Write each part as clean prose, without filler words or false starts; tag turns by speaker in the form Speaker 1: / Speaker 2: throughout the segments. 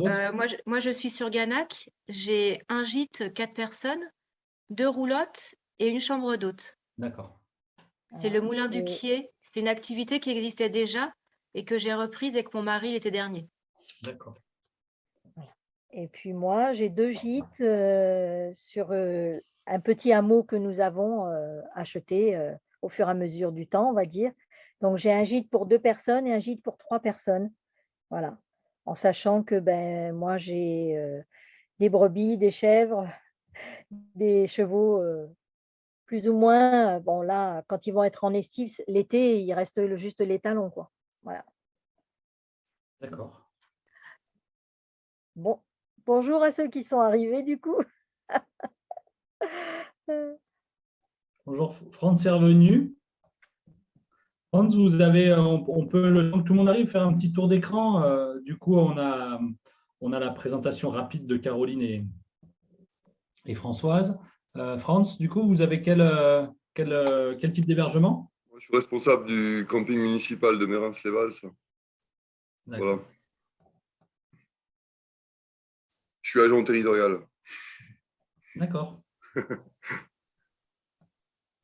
Speaker 1: Moi, je suis sur Ganac. J'ai un gîte, 4 personnes, 2 roulottes et une chambre d'hôte.
Speaker 2: D'accord.
Speaker 1: C'est le Moulin du Quié. C'est une activité qui existait déjà et que j'ai reprise avec mon mari l'été dernier.
Speaker 2: D'accord.
Speaker 3: Et puis moi, j'ai 2 gîtes, sur, un petit hameau que nous avons, acheté, au fur et à mesure du temps, on va dire. Donc j'ai un gîte pour 2 personnes et un gîte pour 3 personnes. Voilà. En sachant que, ben, moi j'ai, des brebis, des chèvres, des chevaux, plus ou moins, bon là, quand ils vont être en estive, l'été, il reste juste les talons, quoi. Voilà.
Speaker 2: D'accord.
Speaker 3: Bon, bonjour à ceux qui sont arrivés du coup.
Speaker 2: Bonjour, Franz est revenu. Franz, vous avez, on peut, le temps que tout le monde arrive, faire un petit tour d'écran. Du coup, on a la présentation rapide de Caroline et Françoise. Franz, du coup, vous avez quel type d'hébergement?
Speaker 4: Moi, je suis responsable du camping municipal de Mérins-les-Valls. Voilà. Je suis agent territorial.
Speaker 2: D'accord.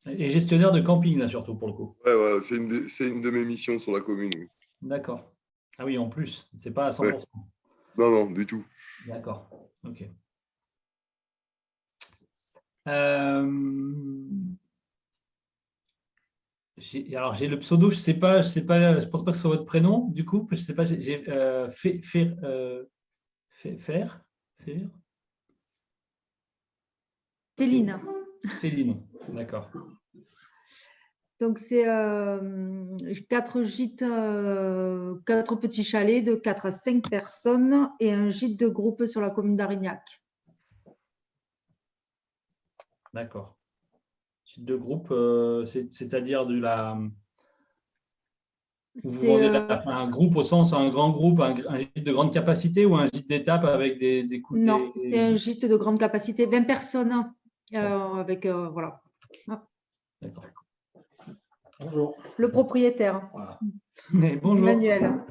Speaker 2: Et gestionnaire de camping, là, surtout, pour le coup.
Speaker 4: Ouais, voilà, c'est une de mes missions sur la commune. Oui.
Speaker 2: D'accord. Ah oui, en plus, c'est pas à 100%.
Speaker 4: Ouais. Non, non, du tout.
Speaker 2: D'accord. OK. Alors, j'ai le pseudo, je sais pas, je pense pas que ce soit votre prénom, du coup, je sais pas, j'ai Fer.
Speaker 5: Céline.
Speaker 2: Céline, d'accord.
Speaker 5: Donc, c'est 4 gîtes, 4 petits chalets de 4 à 5 personnes et un gîte de groupe sur la commune d'Arignac.
Speaker 2: D'accord. Gîte de groupe, c'est-à-dire vous vendez un groupe au sens, un grand groupe, un gîte de grande capacité ou un gîte d'étape avec des coûts?
Speaker 5: Non, c'est un gîte de grande capacité, 20 personnes, avec, voilà.
Speaker 2: D'accord. Bonjour.
Speaker 5: Le propriétaire.
Speaker 2: Voilà. Bonjour.
Speaker 5: Manuel.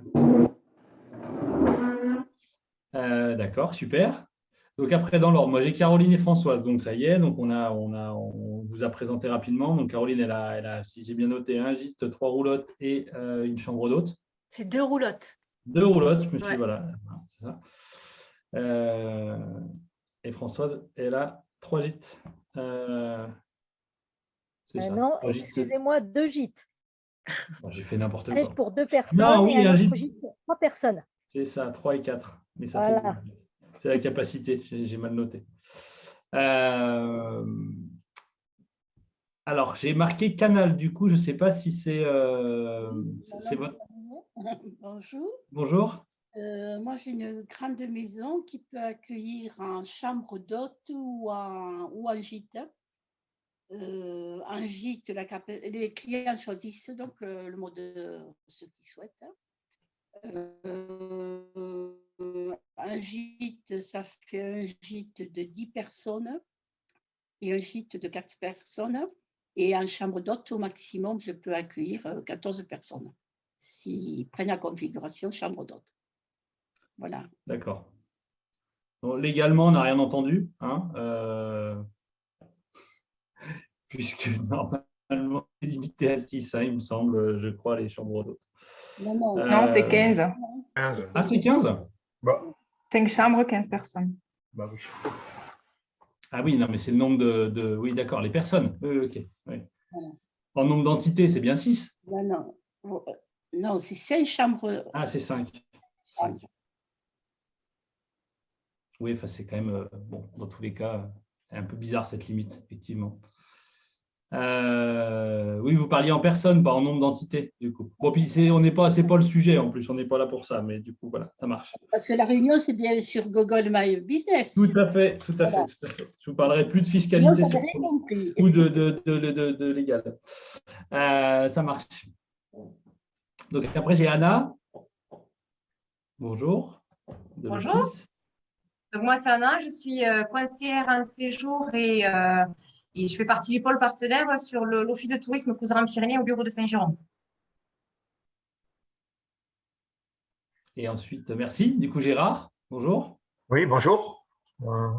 Speaker 2: D'accord, super. Donc après, dans l'ordre, moi j'ai Caroline et Françoise, donc ça y est, donc on vous a présenté rapidement. Donc Caroline, elle a, si j'ai bien noté, un gîte, 3 roulottes et une chambre d'hôte.
Speaker 1: C'est 2 roulottes.
Speaker 2: 2 roulottes, je me suis
Speaker 1: Ouais.
Speaker 2: voilà, c'est ça. Et Françoise, elle a 3 gîtes. C'est ça.
Speaker 3: Non,
Speaker 2: 3 gîtes.
Speaker 3: excusez-moi, 2 gîtes.
Speaker 2: Bon, j'ai fait n'importe
Speaker 3: Un
Speaker 2: quoi.
Speaker 3: gîte pour 2 personnes
Speaker 2: Non, oui,
Speaker 3: et un
Speaker 2: un
Speaker 3: autre
Speaker 2: gîte.
Speaker 3: gîte pour 3 personnes.
Speaker 2: C'est ça, 3 et 4. Mais ça
Speaker 3: Voilà.
Speaker 2: fait 2. C'est la capacité, j'ai mal noté. Alors, j'ai marqué canal, du coup, je ne sais pas si c'est votre.
Speaker 6: Bonjour.
Speaker 2: Bonjour.
Speaker 6: Moi, j'ai une grande maison qui peut accueillir en chambre d'hôte ou en gîte. En gîte, les clients choisissent donc le mode ce qu'ils souhaitent. Un gîte, ça fait un gîte de 10 personnes et un gîte de 4 personnes. Et en chambre d'hôte, au maximum, je peux accueillir 14 personnes s'ils prennent la configuration chambre d'hôte. Voilà.
Speaker 2: D'accord. Bon, légalement, on n'a rien entendu, hein, puisque normalement, c'est limité à 6, hein, il me semble, je crois, les chambres d'hôtes.
Speaker 6: Non,
Speaker 7: c'est 15.
Speaker 8: 15.
Speaker 2: Ah, c'est 15?
Speaker 8: Bah,
Speaker 7: 5 chambres, 15 personnes.
Speaker 8: bah oui.
Speaker 2: Ah oui, non, mais c'est le nombre de. Oui, d'accord, les personnes. Oui, ok. Oui.
Speaker 6: Voilà.
Speaker 2: En nombre d'entités, c'est bien 6?
Speaker 6: Non, c'est 5 chambres.
Speaker 2: Ah, c'est 5. 5. Oui, enfin, c'est quand même, bon, dans tous les cas, un peu bizarre cette limite, effectivement. Oui, vous parliez en personne, pas en nombre d'entités, du coup. Bon, puis c'est pas le sujet, en plus, on n'est pas là pour ça, mais du coup, voilà, ça marche.
Speaker 6: Parce que la réunion, c'est bien sur Google My Business.
Speaker 2: Tout à fait, tout à fait, tout à fait. Je vous parlerai plus de fiscalité ou de légal. Ça marche. Donc après, j'ai Anna. Bonjour.
Speaker 9: Bonjour. Donc moi, c'est Anna, je suis conseillère en séjour et je fais partie du pôle partenaire sur l'Office de tourisme Couserans-Pyrénées au bureau de Saint-Jérôme.
Speaker 2: Et ensuite, merci. Du coup, Gérard. Bonjour.
Speaker 8: Oui, bonjour.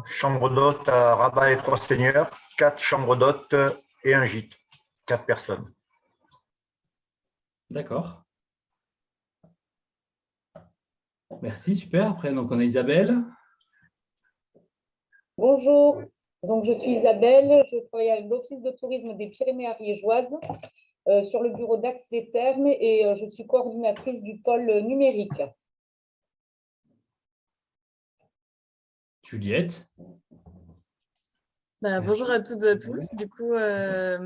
Speaker 8: Chambre d'hôte à Rabat et Trois-Seigneurs, 4 chambres d'hôtes et un gîte, 4 personnes.
Speaker 2: D'accord. Merci, super. Après, donc, on a Isabelle.
Speaker 10: Bonjour, donc je suis Isabelle, je travaille à l'Office de tourisme des Pyrénées-Ariégeoises sur le bureau d'Aix-les-Thermes et je suis coordinatrice du pôle numérique.
Speaker 2: Juliette.
Speaker 11: Bonjour à toutes et à tous. Du coup, moi,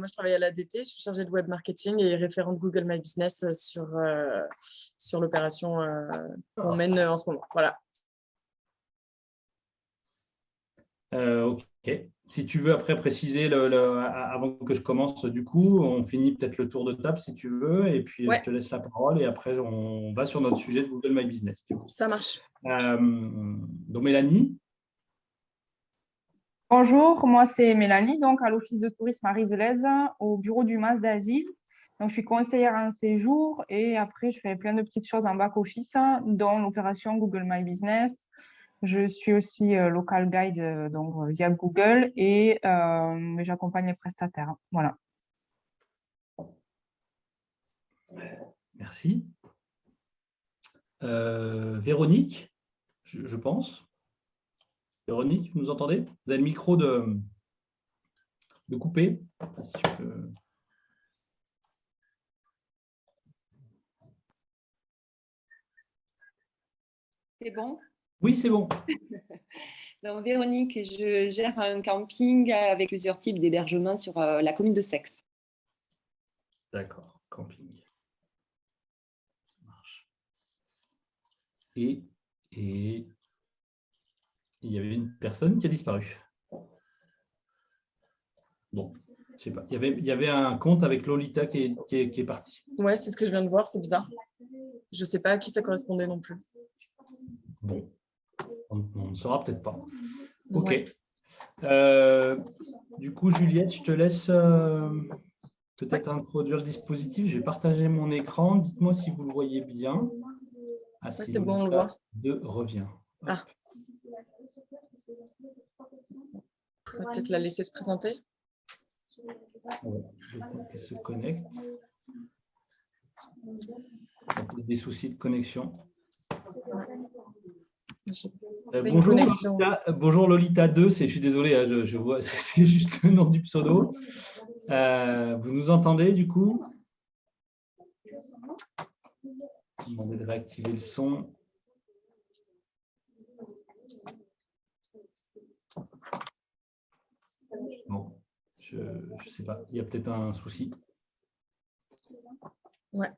Speaker 11: je travaille à l'ADT, je suis chargée de web marketing et référente Google My Business sur l'opération qu'on mène en ce moment. Voilà.
Speaker 2: Ok. Si tu veux après préciser, avant que je commence, du coup, on finit peut-être le tour de table si tu veux, et puis
Speaker 11: Ouais.
Speaker 2: je te laisse la parole, et après on va sur notre sujet de Google My Business. Du coup.
Speaker 11: Ça marche.
Speaker 2: Donc Mélanie.
Speaker 7: Bonjour, moi c'est Mélanie, donc à l'Office de tourisme à Rizelez, au bureau du MAS d'Asile. Donc je suis conseillère en séjour et après je fais plein de petites choses en back-office, dont l'opération Google My Business. Je suis aussi local guide donc, via Google et j'accompagne les prestataires. Voilà.
Speaker 2: Merci. Véronique, je pense. Véronique, vous nous entendez? Vous avez le micro de couper. Si tu peux...
Speaker 12: C'est bon?
Speaker 2: Oui, c'est bon.
Speaker 12: Donc, Véronique, je gère un camping avec plusieurs types d'hébergements sur la commune de Seix.
Speaker 2: D'accord, camping. Ça marche. Et il y avait une personne qui a disparu. Bon, je sais pas. Il y avait un compte avec Lolita qui est parti.
Speaker 11: Ouais, c'est ce que je viens de voir, c'est bizarre. Je ne sais pas à qui ça correspondait non plus.
Speaker 2: Bon, on ne saura peut-être pas. Ok.
Speaker 11: Ouais.
Speaker 2: Du coup, Juliette, je te laisse peut-être introduire le dispositif. Je vais partager mon écran. Dites-moi si vous le voyez bien. Ah,
Speaker 11: ouais, c'est bon, on le voit.
Speaker 2: Revient.
Speaker 11: Ah. On va peut-être la laisser se présenter.
Speaker 2: Ouais, je crois qu'elle se connecte. Il y a peut-être des soucis de connexion. Bonjour Lolita 2, je suis désolé, hein, je vois, c'est juste le nom du pseudo. Vous nous entendez du coup? Demandez de réactiver le son. Bon, je ne sais pas, il y a peut-être un souci.
Speaker 11: Ouais.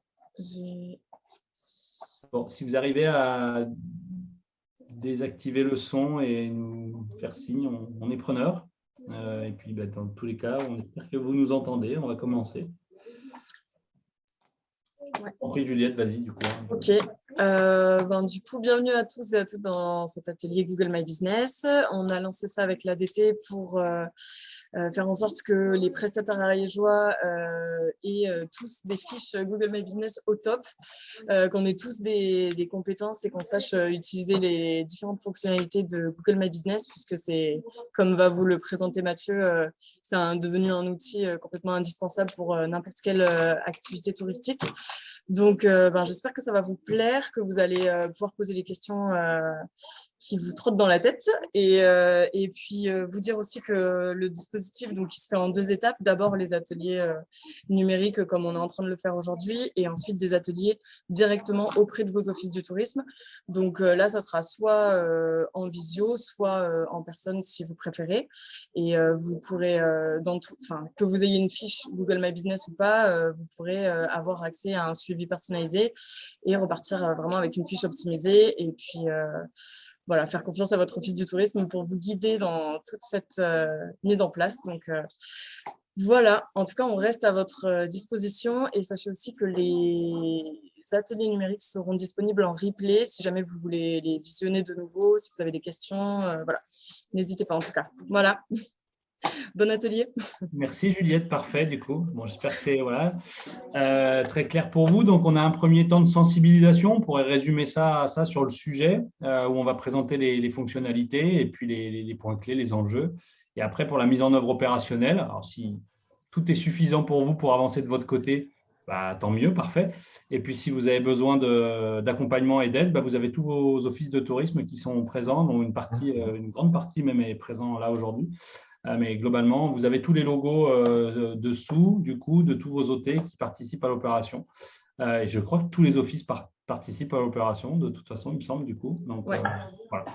Speaker 2: Bon, si vous arrivez à désactiver le son et nous faire signe, on est preneur. Et puis, dans tous les cas, on espère que vous nous entendez. On va commencer.
Speaker 11: Ouais.
Speaker 2: Oui, Juliette, vas-y, du coup.
Speaker 11: Ok. Du coup, bienvenue à tous et à toutes dans cet atelier Google My Business. On a lancé ça avec l'ADT pour faire en sorte que les prestataires ariégeois aient tous des fiches Google My Business au top, qu'on ait tous des compétences et qu'on sache utiliser les différentes fonctionnalités de Google My Business, puisque c'est, comme va vous le présenter Mathieu, c'est devenu un outil complètement indispensable pour n'importe quelle activité touristique. Donc, j'espère que ça va vous plaire, que vous allez pouvoir poser les questions qui vous trottent dans la tête. Et puis, vous dire aussi que le dispositif, donc, il se fait en 2 étapes. D'abord, les ateliers numériques, comme on est en train de le faire aujourd'hui, et ensuite des ateliers directement auprès de vos offices du tourisme. Donc là, ça sera soit en visio, soit en personne, si vous préférez. Et vous pourrez, que vous ayez une fiche Google My Business ou pas, vous pourrez avoir accès à un suivi personnalisé et repartir vraiment avec une fiche optimisée. Et puis, voilà, faire confiance à votre office du tourisme pour vous guider dans toute cette mise en place. Donc, voilà, en tout cas, on reste à votre disposition et sachez aussi que les ateliers numériques seront disponibles en replay si jamais vous voulez les visionner de nouveau, si vous avez des questions, voilà. N'hésitez pas en tout cas. Voilà. Bon atelier.
Speaker 2: Merci Juliette, parfait du coup. Bon, j'espère que c'est voilà, très clair pour vous. Donc, on a un premier temps de sensibilisation. On pourrait résumer ça sur le sujet où on va présenter les fonctionnalités et puis les points clés, les enjeux. Et après, pour la mise en œuvre opérationnelle, alors si tout est suffisant pour vous pour avancer de votre côté, bah, tant mieux, parfait. Et puis, si vous avez besoin d'accompagnement et d'aide, bah, vous avez tous vos offices de tourisme qui sont présents, dont une grande partie même est présente là aujourd'hui. Mais globalement, vous avez tous les logos dessous, du coup, de tous vos OT qui participent à l'opération. Et je crois que tous les offices participent à l'opération, de toute façon, il me semble, du coup. Donc,
Speaker 11: ouais.
Speaker 2: Voilà.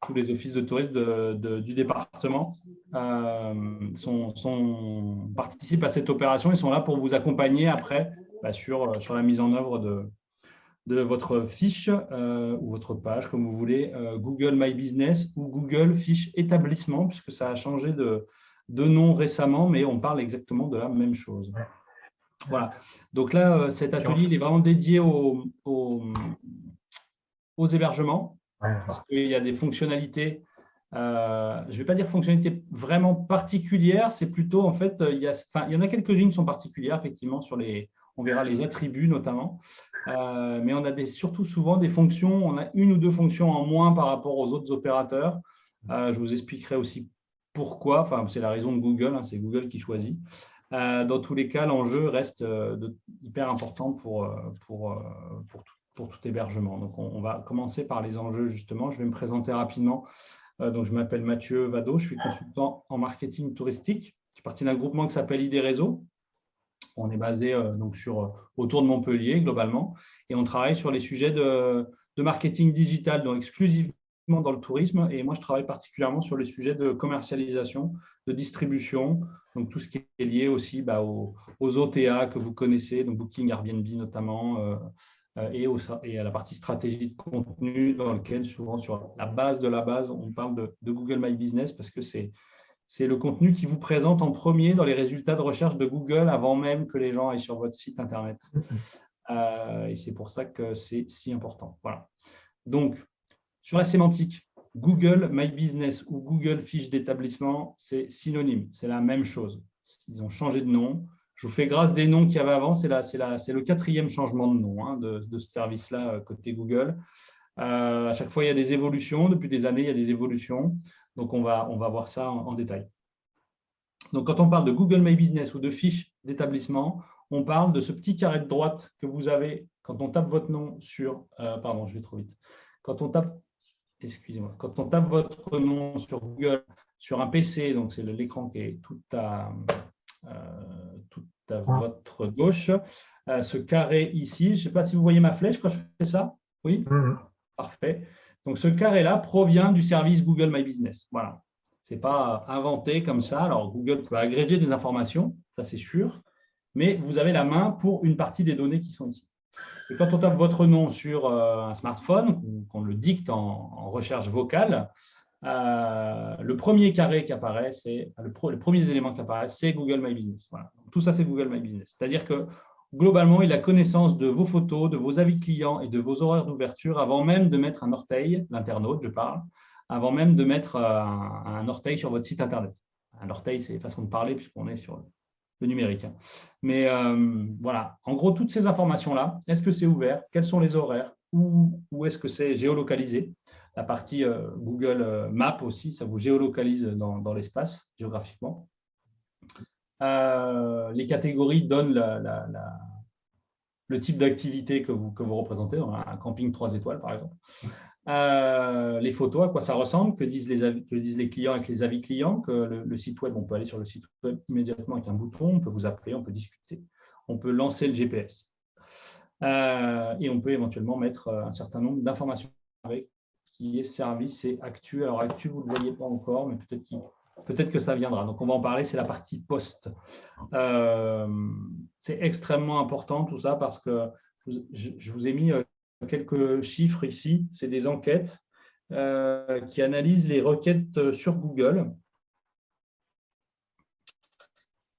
Speaker 2: Tous les offices de tourisme du département participent à cette opération et sont là pour vous accompagner après sur la mise en œuvre de votre fiche ou votre page, comme vous voulez, Google My Business ou Google Fiche Établissement, puisque ça a changé de nom récemment, mais on parle exactement de la même chose. Voilà. Donc là, cet atelier il est vraiment dédié aux hébergements, parce qu'il y a des fonctionnalités, je ne vais pas dire fonctionnalités vraiment particulières, c'est plutôt, en fait, il y en a quelques-unes qui sont particulières, effectivement, on verra les attributs notamment, mais on a surtout souvent des fonctions, on a une ou deux fonctions en moins par rapport aux autres opérateurs. Je vous expliquerai aussi pourquoi, enfin, c'est la raison de Google, c'est Google qui choisit. Dans tous les cas, l'enjeu reste hyper important pour tout hébergement. Donc, on va commencer par les enjeux, justement. Je vais me présenter rapidement. Donc, je m'appelle Mathieu Vado, je suis consultant en marketing touristique. Je suis parti d'un groupement qui s'appelle ID Réseau. On est basé autour de Montpellier, globalement, et on travaille sur les sujets de marketing digital, donc exclusivement dans le tourisme. Et moi, je travaille particulièrement sur les sujets de commercialisation, de distribution, donc tout ce qui est lié aussi aux OTA que vous connaissez, donc Booking, Airbnb notamment, et à la partie stratégie de contenu dans lequel souvent sur la base de la base, on parle de Google My Business parce que c'est le contenu qui vous présente en premier dans les résultats de recherche de Google avant même que les gens aillent sur votre site Internet. Et c'est pour ça que c'est si important. Voilà. Donc, sur la sémantique, Google My Business ou Google Fiche d'établissement, c'est synonyme, c'est la même chose. Ils ont changé de nom. Je vous fais grâce des noms qu'il y avait avant, c'est le 4e changement de nom de ce service-là côté Google. À chaque fois, il y a des évolutions. Depuis des années, il y a des évolutions. Donc, on va voir ça en détail. Donc, quand on parle de Google My Business ou de fiche d'établissement, on parle de ce petit carré de droite que vous avez quand on tape votre nom sur… pardon, je vais trop vite. Quand on tape votre nom sur Google, sur un PC, donc c'est l'écran qui est tout à votre gauche, ce carré ici, je ne sais pas si vous voyez ma flèche quand je fais ça. Oui, parfait. Donc, ce carré-là provient du service Google My Business. Voilà. Ce n'est pas inventé comme ça. Alors, Google peut agréger des informations, ça c'est sûr, mais vous avez la main pour une partie des données qui sont ici. Et quand on tape votre nom sur un smartphone, ou qu'on le dicte en recherche vocale, le premier carré qui apparaît, les premiers éléments qui apparaissent, c'est Google My Business. Voilà. Tout ça, c'est Google My Business. C'est-à-dire que globalement, il a connaissance de vos photos, de vos avis clients et de vos horaires d'ouverture avant même de mettre un orteil, l'internaute, je parle, avant même de mettre un orteil sur votre site Internet. Un orteil, c'est façon de parler puisqu'on est sur le numérique. Mais voilà, en gros, toutes ces informations-là, est-ce que c'est ouvert? Quels sont les horaires? Où est-ce que c'est géolocalisé? La partie Google Maps aussi, ça vous géolocalise dans l'espace géographiquement. Les catégories donnent le type d'activité que vous représentez, un camping 3 étoiles par exemple. Les photos, à quoi ça ressemble, que disent les clients avec les avis clients, que le site web, on peut aller sur le site web immédiatement avec un bouton, on peut vous appeler, on peut discuter, on peut lancer le GPS. Et on peut éventuellement mettre un certain nombre d'informations avec qui est service et actu. Alors actu, vous ne le voyez pas encore, mais peut-être que ça viendra. Donc on va en parler, c'est la partie post. C'est extrêmement important tout ça parce que je vous ai mis quelques chiffres ici. C'est des enquêtes qui analysent les requêtes sur Google.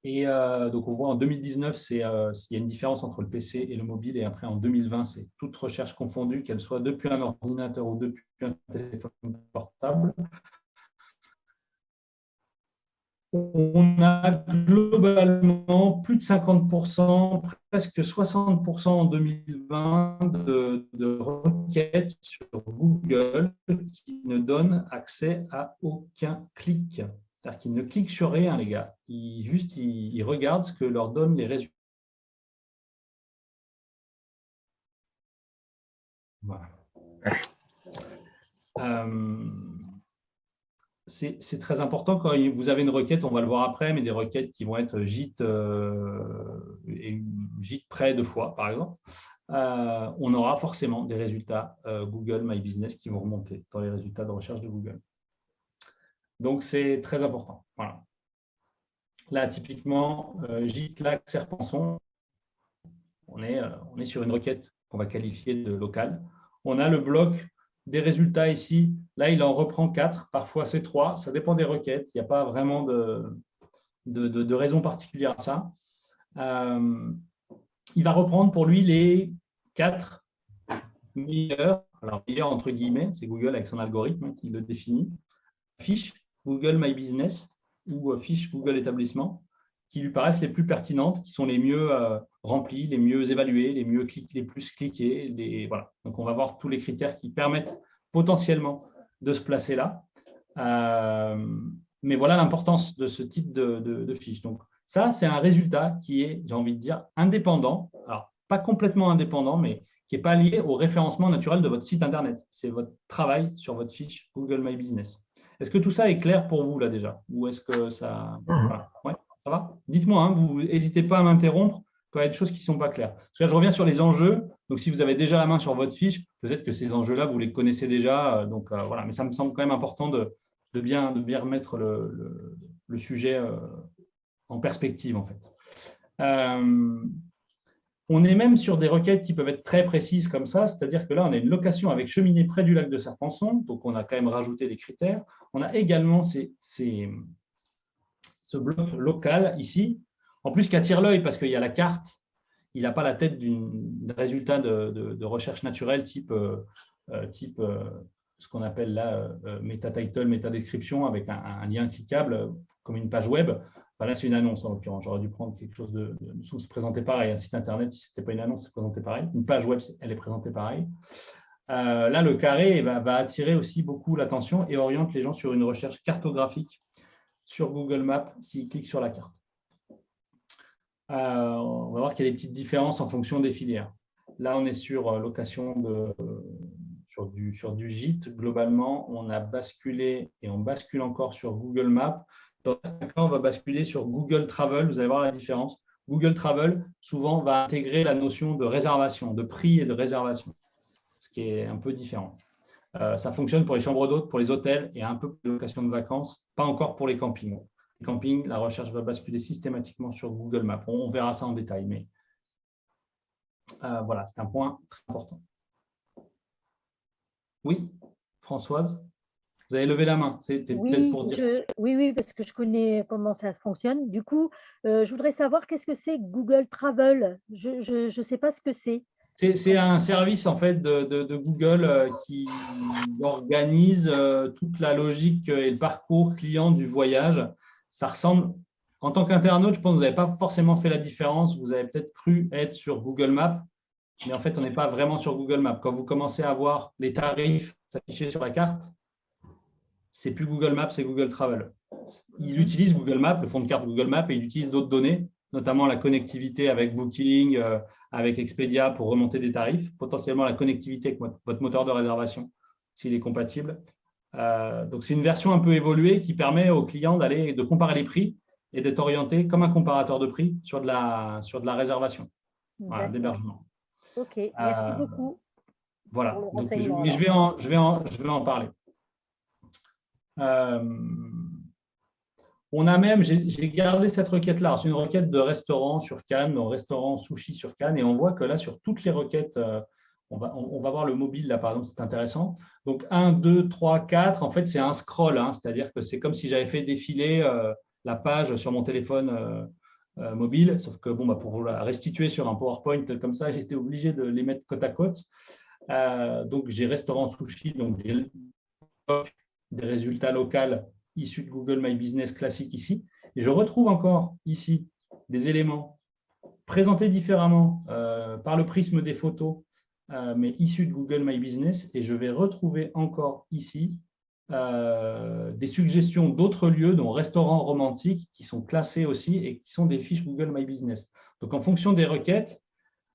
Speaker 2: Et donc, on voit en 2019, il y a une différence entre le PC et le mobile. Et après, en 2020, c'est toute recherche confondue, qu'elle soit depuis un ordinateur ou depuis un téléphone portable. on a globalement plus de 50%, presque 60% en 2020 de requêtes sur Google qui ne donnent accès à aucun clic. C'est-à-dire qu'ils ne cliquent sur rien, les gars. Ils regardent ce que leur donnent les résultats. Voilà. C'est très important quand vous avez une requête, on va le voir après, mais des requêtes qui vont être gîtes près 2 fois, par exemple. On aura forcément des résultats Google My Business qui vont remonter dans les résultats de recherche de Google. Donc, c'est très important. Voilà. Là, typiquement, gîte, lac, Serpenson, on est sur une requête qu'on va qualifier de locale. On a le bloc des résultats ici. Là, il en reprend 4, parfois c'est 3. Ça dépend des requêtes. Il n'y a pas vraiment de raison particulière à ça. Il va reprendre pour lui les 4 meilleurs. Alors, meilleurs entre guillemets, c'est Google avec son algorithme qui le définit. Fiche Google My Business ou fiche Google Établissement qui lui paraissent les plus pertinentes, qui sont les mieux remplies, les mieux évaluées, les plus cliquées. Voilà. Donc, on va voir tous les critères qui permettent potentiellement de se placer là. Mais voilà l'importance de ce type de fiche. Donc, ça, c'est un résultat qui est, j'ai envie de dire, indépendant. Alors, pas complètement indépendant, mais qui n'est pas lié au référencement naturel de votre site Internet. C'est votre travail sur votre fiche Google My Business. Est-ce que tout ça est clair pour vous, là, déjà? Ou est-ce que ça… Voilà. Ouais, ça va? Dites-moi, hein, vous n'hésitez pas à m'interrompre quand il y a des choses qui ne sont pas claires. Parce que là, je reviens sur les enjeux. Donc, si vous avez déjà la main sur votre fiche, peut-être que ces enjeux-là, vous les connaissez déjà. Donc, voilà. Mais ça me semble quand même important de bien remettre le sujet en perspective, en fait. On est même sur des requêtes qui peuvent être très précises comme ça, c'est-à-dire que là, on a une location avec cheminée près du lac de Serpenson, donc on a quand même rajouté des critères. On a également ce bloc local ici, en plus qui attire l'œil parce qu'il y a la carte, il n'a pas la tête d'un résultat de recherche naturelle type ce qu'on appelle là meta-title, meta-description avec un lien cliquable comme une page web. Enfin, là, c'est une annonce en l'occurrence. J'aurais dû prendre quelque chose de se présenter pareil. Un site internet, si ce n'était pas une annonce, c'est présenté pareil. Une page web, elle est présentée pareil. Là, le carré va attirer aussi beaucoup l'attention et oriente les gens sur une recherche cartographique sur Google Maps s'ils cliquent sur la carte. On va voir qu'il y a des petites différences en fonction des filières. Là, on est sur location sur du gîte. Globalement, on a basculé et on bascule encore sur Google Maps. Dans certains cas, on va basculer sur Google Travel. Vous allez voir la différence. Google Travel, souvent, va intégrer la notion de réservation, de prix et de réservation, ce qui est un peu différent. Ça fonctionne pour les chambres d'hôtes, pour les hôtels et un peu pour les locations de vacances, pas encore pour les campings. Les campings, la recherche va basculer systématiquement sur Google Maps. On verra ça en détail, mais voilà, c'est un point très important. Oui, Françoise ? Vous avez levé la main, c'était peut-être pour dire…
Speaker 3: Oui, parce que je connais comment ça fonctionne. Du coup, je voudrais savoir qu'est-ce que c'est Google Travel. Je ne sais pas ce que c'est.
Speaker 2: C'est un service en fait de Google qui organise toute la logique et le parcours client du voyage. Ça ressemble, en tant qu'internaute, je pense que vous n'avez pas forcément fait la différence. Vous avez peut-être cru être sur Google Maps, mais en fait, on n'est pas vraiment sur Google Maps. Quand vous commencez à voir les tarifs affichés sur la carte, c'est plus Google Maps, c'est Google Travel. Il utilise Google Maps, le fond de carte Google Maps, et il utilise d'autres données, notamment la connectivité avec Booking, avec Expedia pour remonter des tarifs, potentiellement la connectivité avec votre moteur de réservation, s'il est compatible. Donc, c'est une version un peu évoluée qui permet aux clients de comparer les prix et d'être orienté comme un comparateur de prix sur de la réservation, voilà, d'hébergement.
Speaker 3: OK, merci beaucoup.
Speaker 2: Voilà, donc je vais en parler. On a même, j'ai gardé cette requête-là. C'est une requête de restaurant sur Cannes, restaurant sushi sur Cannes, et on voit que là, sur toutes les requêtes, on va voir le mobile, là, par exemple, c'est intéressant. Donc, 1, 2, 3, 4, en fait, c'est un scroll, hein, c'est-à-dire que c'est comme si j'avais fait défiler la page sur mon téléphone mobile, sauf que bon, pour la restituer sur un PowerPoint comme ça, j'étais obligé de les mettre côte à côte. Donc, j'ai restaurant sushi, donc j'ai des résultats locaux issus de Google My Business classique ici. Et je retrouve encore ici des éléments présentés différemment par le prisme des photos, mais issus de Google My Business. Et je vais retrouver encore ici des suggestions d'autres lieux, dont restaurants romantiques, qui sont classés aussi et qui sont des fiches Google My Business. Donc, en fonction des requêtes,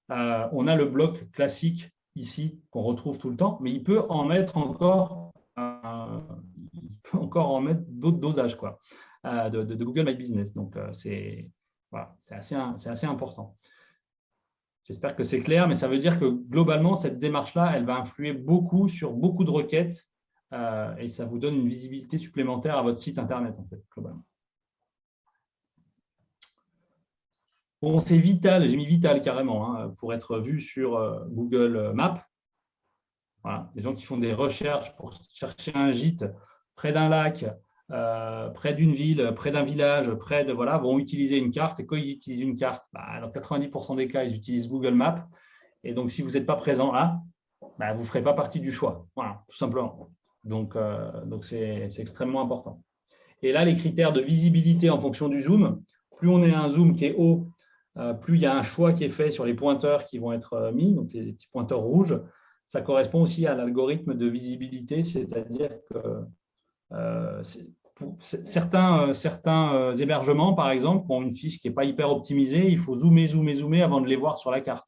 Speaker 2: on a le bloc classique ici qu'on retrouve tout le temps, mais il peut en mettre encore, d'autres dosages quoi, de Google My Business. Donc, c'est assez important. J'espère que c'est clair, mais ça veut dire que globalement, cette démarche-là, elle va influer beaucoup sur beaucoup de requêtes et ça vous donne une visibilité supplémentaire à votre site Internet, en fait, globalement. Bon, c'est vital, j'ai mis vital carrément, hein, pour être vu sur Google Maps. Voilà, des gens qui font des recherches pour chercher un gîte près d'un lac, près d'une ville, près d'un village, voilà, vont utiliser une carte. Et quand ils utilisent une carte, dans 90% des cas, ils utilisent Google Maps. Et donc, si vous n'êtes pas présent là, vous ne ferez pas partie du choix. Voilà, tout simplement. Donc c'est extrêmement important. Et là, les critères de visibilité en fonction du zoom, plus on est à un zoom qui est haut, plus il y a un choix qui est fait sur les pointeurs qui vont être mis, donc les petits pointeurs rouges. Ça correspond aussi à l'algorithme de visibilité, c'est-à-dire que certains hébergements, par exemple, qui ont une fiche qui n'est pas hyper optimisée, il faut zoomer avant de les voir sur la carte.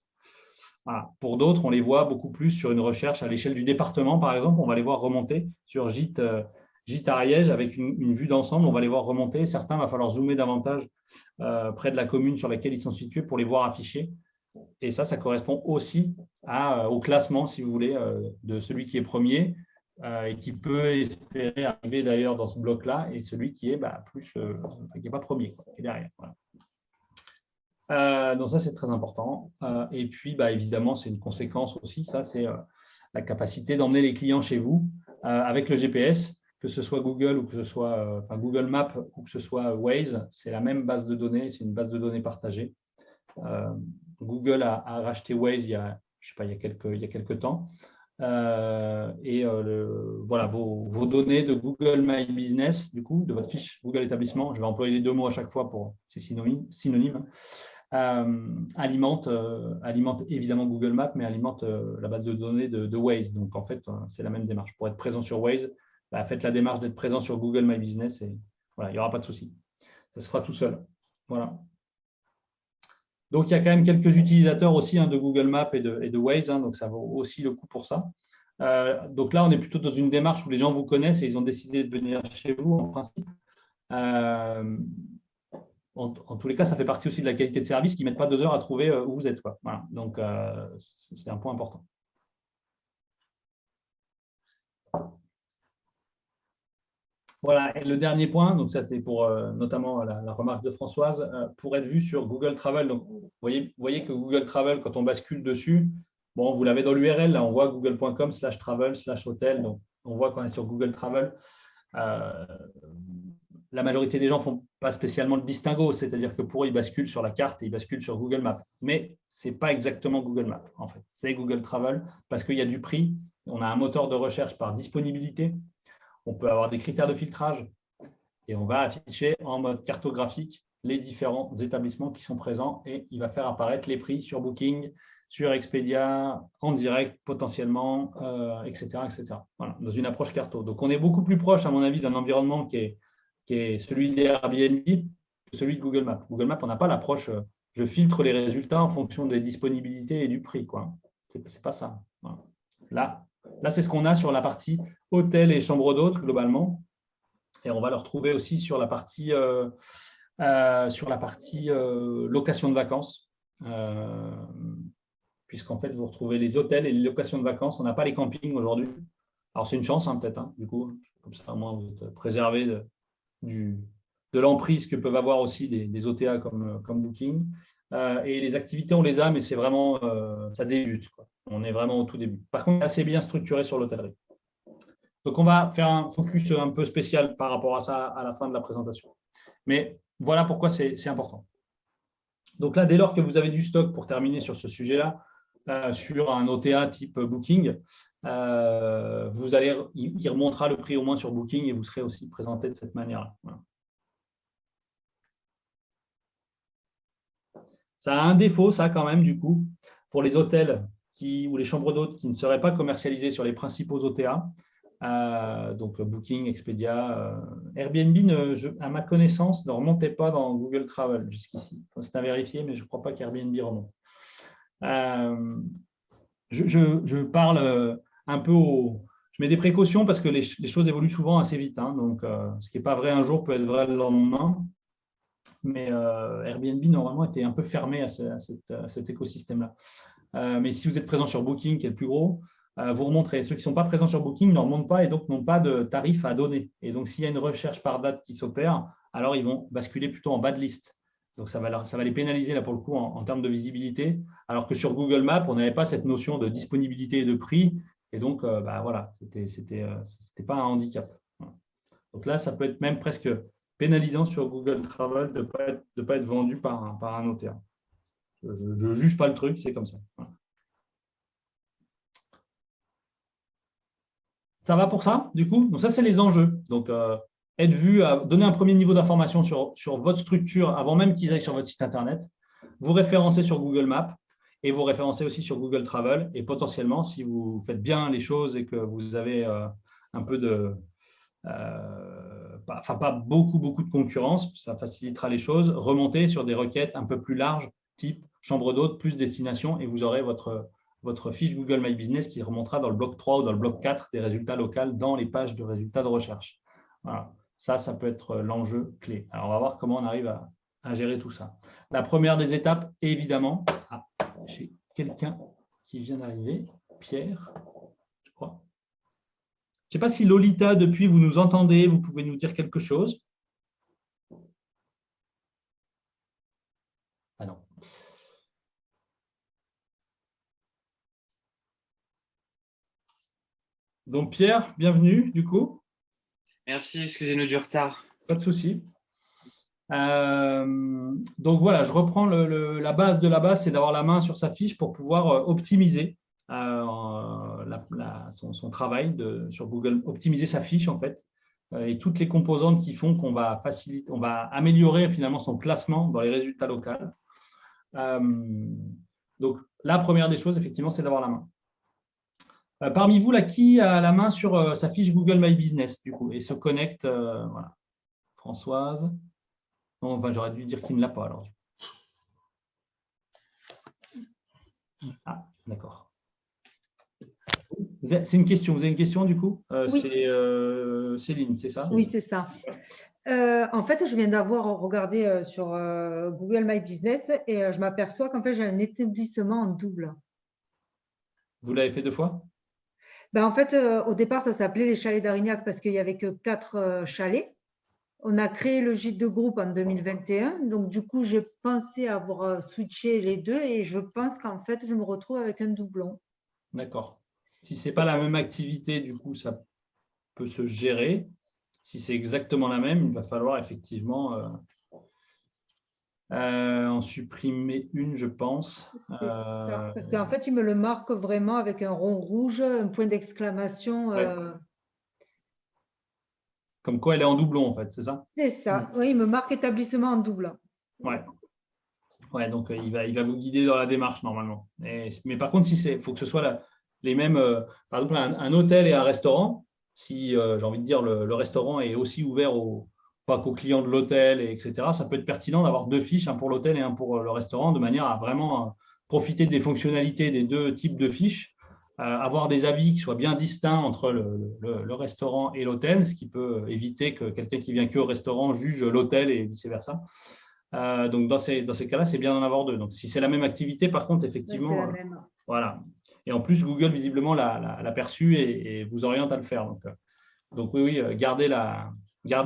Speaker 2: Voilà. Pour d'autres, on les voit beaucoup plus sur une recherche à l'échelle du département, par exemple, on va les voir remonter sur Gîte Ariège avec une vue d'ensemble, on va les voir remonter. Certains, il va falloir zoomer davantage près de la commune sur laquelle ils sont situés pour les voir affichés. Et ça correspond aussi au classement, si vous voulez, de celui qui est premier et qui peut espérer arriver d'ailleurs dans ce bloc-là, et celui qui est qui n'est pas premier, qui est derrière. Voilà. Donc ça, c'est très important. Et puis, évidemment, c'est une conséquence aussi, ça, c'est la capacité d'emmener les clients chez vous avec le GPS, que ce soit Google ou que ce soit Google Maps ou que ce soit Waze, c'est la même base de données, c'est une base de données partagée. Google a racheté Waze il y a quelques temps. Voilà, vos données de Google My Business, du coup, de votre fiche Google établissement, je vais employer les deux mots à chaque fois pour c'est synonyme, alimente évidemment Google Maps, mais alimente la base de données de Waze. Donc, en fait, c'est la même démarche. Pour être présent sur Waze, faites la démarche d'être présent sur Google My Business et voilà, il n'y aura pas de souci. Ça se fera tout seul. Voilà. Donc, il y a quand même quelques utilisateurs aussi de Google Maps et de Waze, donc ça vaut aussi le coup pour ça. Donc là, on est plutôt dans une démarche où les gens vous connaissent et ils ont décidé de venir chez vous, en principe. En tous les cas, ça fait partie aussi de la qualité de service qui ne mettent pas 2 heures à trouver où vous êtes. Quoi. Voilà. Donc, c'est un point important. Voilà, et le dernier point, donc ça c'est pour notamment la remarque de Françoise, pour être vu sur Google Travel. Donc, vous voyez que Google Travel, quand on bascule dessus, bon, vous l'avez dans l'URL, là on voit google.com/travel/hotel, donc on voit qu'on est sur Google Travel. La majorité des gens ne font pas spécialement le distinguo, c'est-à-dire que pour eux, ils basculent sur la carte et ils basculent sur Google Maps. Mais ce n'est pas exactement Google Maps, en fait. C'est Google Travel parce qu'il y a du prix. On a un moteur de recherche par disponibilité. On peut avoir des critères de filtrage et on va afficher en mode cartographique les différents établissements qui sont présents et il va faire apparaître les prix sur Booking, sur Expedia, en direct potentiellement, etc. Voilà, dans une approche carto. Donc, on est beaucoup plus proche, à mon avis, d'un environnement qui est celui d'Airbnb que celui de Google Maps. Google Maps, on n'a pas l'approche je filtre les résultats en fonction des disponibilités et du prix. Ce n'est pas ça. Voilà. Là, c'est ce qu'on a sur la partie hôtel et chambre d'hôtes, globalement. Et on va le retrouver aussi sur la partie, location de vacances. Puisqu'en fait, vous retrouvez les hôtels et les locations de vacances. On n'a pas les campings aujourd'hui. Alors, c'est une chance, peut-être. Du coup, comme ça, au moins, vous êtes préservé de l'emprise que peuvent avoir aussi des OTA comme Booking. Et les activités, on les a, mais c'est vraiment, ça débute. On est vraiment au tout début. Par contre, assez bien structuré sur l'hôtellerie. Donc, on va faire un focus un peu spécial par rapport à ça à la fin de la présentation. Mais voilà pourquoi c'est important. Donc là, dès lors que vous avez du stock, pour terminer sur ce sujet-là, sur un OTA type Booking, il remontera le prix au moins sur Booking et vous serez aussi présenté de cette manière-là. Voilà. Ça a un défaut, ça, quand même, du coup, pour les hôtels ou les chambres d'hôtes qui ne seraient pas commercialisés sur les principaux OTA, donc Booking, Expedia, Airbnb, à ma connaissance, ne remontait pas dans Google Travel jusqu'ici. C'est à vérifier, mais je ne crois pas qu'Airbnb remonte. Je parle un peu je mets des précautions parce que les choses évoluent souvent assez vite. Hein, donc, ce qui n'est pas vrai un jour peut être vrai le lendemain. Mais Airbnb, normalement, était un peu fermé à cet écosystème-là. Mais si vous êtes présent sur Booking, qui est le plus gros, vous remonterez. Ceux qui ne sont pas présents sur Booking ne remontent pas et donc n'ont pas de tarif à donner. Et donc, s'il y a une recherche par date qui s'opère, alors ils vont basculer plutôt en bas de liste. Donc, ça va les pénaliser là pour le coup en termes de visibilité. Alors que sur Google Maps, on n'avait pas cette notion de disponibilité et de prix. Et donc, voilà, c'était pas un handicap. Voilà. Donc là, ça peut être même presque pénalisant sur Google Travel de ne pas être vendu par un OTA. Je ne juge pas le truc, c'est comme ça. Voilà. Ça va pour ça, du coup? Donc ça, c'est les enjeux. Donc, être vu, donner un premier niveau d'information sur votre structure avant même qu'ils aillent sur votre site Internet, vous référencer sur Google Maps et vous référencer aussi sur Google Travel. Et potentiellement, si vous faites bien les choses et que vous avez un peu de… pas beaucoup de concurrence, ça facilitera les choses. Remontez sur des requêtes un peu plus larges, type chambre d'hôte plus destination, et vous aurez votre fiche Google My Business qui remontera dans le bloc 3 ou dans le bloc 4 des résultats locaux dans les pages de résultats de recherche. Voilà. Ça peut être l'enjeu clé. Alors, on va voir comment on arrive à gérer tout ça. La première des étapes, évidemment, j'ai quelqu'un qui vient d'arriver, Pierre, je crois. Je ne sais pas si Lolita, depuis, vous nous entendez, vous pouvez nous dire quelque chose. Ah non. Donc Pierre, bienvenue du coup.
Speaker 13: Merci, excusez-nous du retard.
Speaker 2: Pas de souci. Donc voilà, je reprends la base de la base, c'est d'avoir la main sur sa fiche pour pouvoir optimiser son travail sur Google, optimiser sa fiche en fait, et toutes les composantes qui font qu'on va faciliter, on va améliorer finalement son placement dans les résultats locaux. Donc la première des choses, effectivement, c'est d'avoir la main. Parmi vous, là, qui a la main sur sa fiche Google My Business du coup et se connecte, voilà. Françoise. Non, enfin, j'aurais dû dire qu'il ne l'a pas alors. Ah, d'accord. C'est une question. Vous avez une question du coup? Oui. C'est Céline, c'est ça?
Speaker 5: Oui, c'est ça. En fait, je viens d'avoir regardé sur Google My Business et je m'aperçois qu'en fait, j'ai un établissement en double.
Speaker 2: Vous l'avez fait 2 fois?
Speaker 5: Ben, en fait, au départ, ça s'appelait les chalets d'Arignac parce qu'il n'y avait que 4 chalets. On a créé le gîte de groupe en 2021. Donc, du coup, j'ai pensé avoir switché les 2 et je pense qu'en fait, je me retrouve avec un doublon.
Speaker 2: D'accord. Si ce n'est pas la même activité, du coup, ça peut se gérer. Si c'est exactement la même, il va falloir effectivement en supprimer une, je pense.
Speaker 5: C'est ça. Parce qu'en fait, il me le marque vraiment avec un rond rouge, un point d'exclamation.
Speaker 2: Ouais. Comme quoi elle est en doublon, en fait, c'est ça?
Speaker 5: C'est ça. Oui, il me marque établissement en double.
Speaker 2: Ouais. Ouais, donc il va vous guider dans la démarche normalement. Mais par contre, il faut que ce soit les mêmes. Par exemple, un hôtel et un restaurant, si j'ai envie de dire le restaurant est aussi ouvert pas qu'aux clients de l'hôtel, etc., ça peut être pertinent d'avoir 2 fiches, un pour l'hôtel et un pour le restaurant, de manière à vraiment profiter des fonctionnalités des 2 types de fiches. Avoir des avis qui soient bien distincts entre le restaurant et l'hôtel, ce qui peut éviter que quelqu'un qui vient que au restaurant juge l'hôtel et vice-versa. Donc, dans ces cas-là, c'est bien d'en avoir 2. Donc, si c'est la même activité, par contre, effectivement,
Speaker 5: c'est la même.
Speaker 2: Voilà. Et en plus, Google, visiblement, l'a perçu et vous oriente à le faire. Donc oui, gardez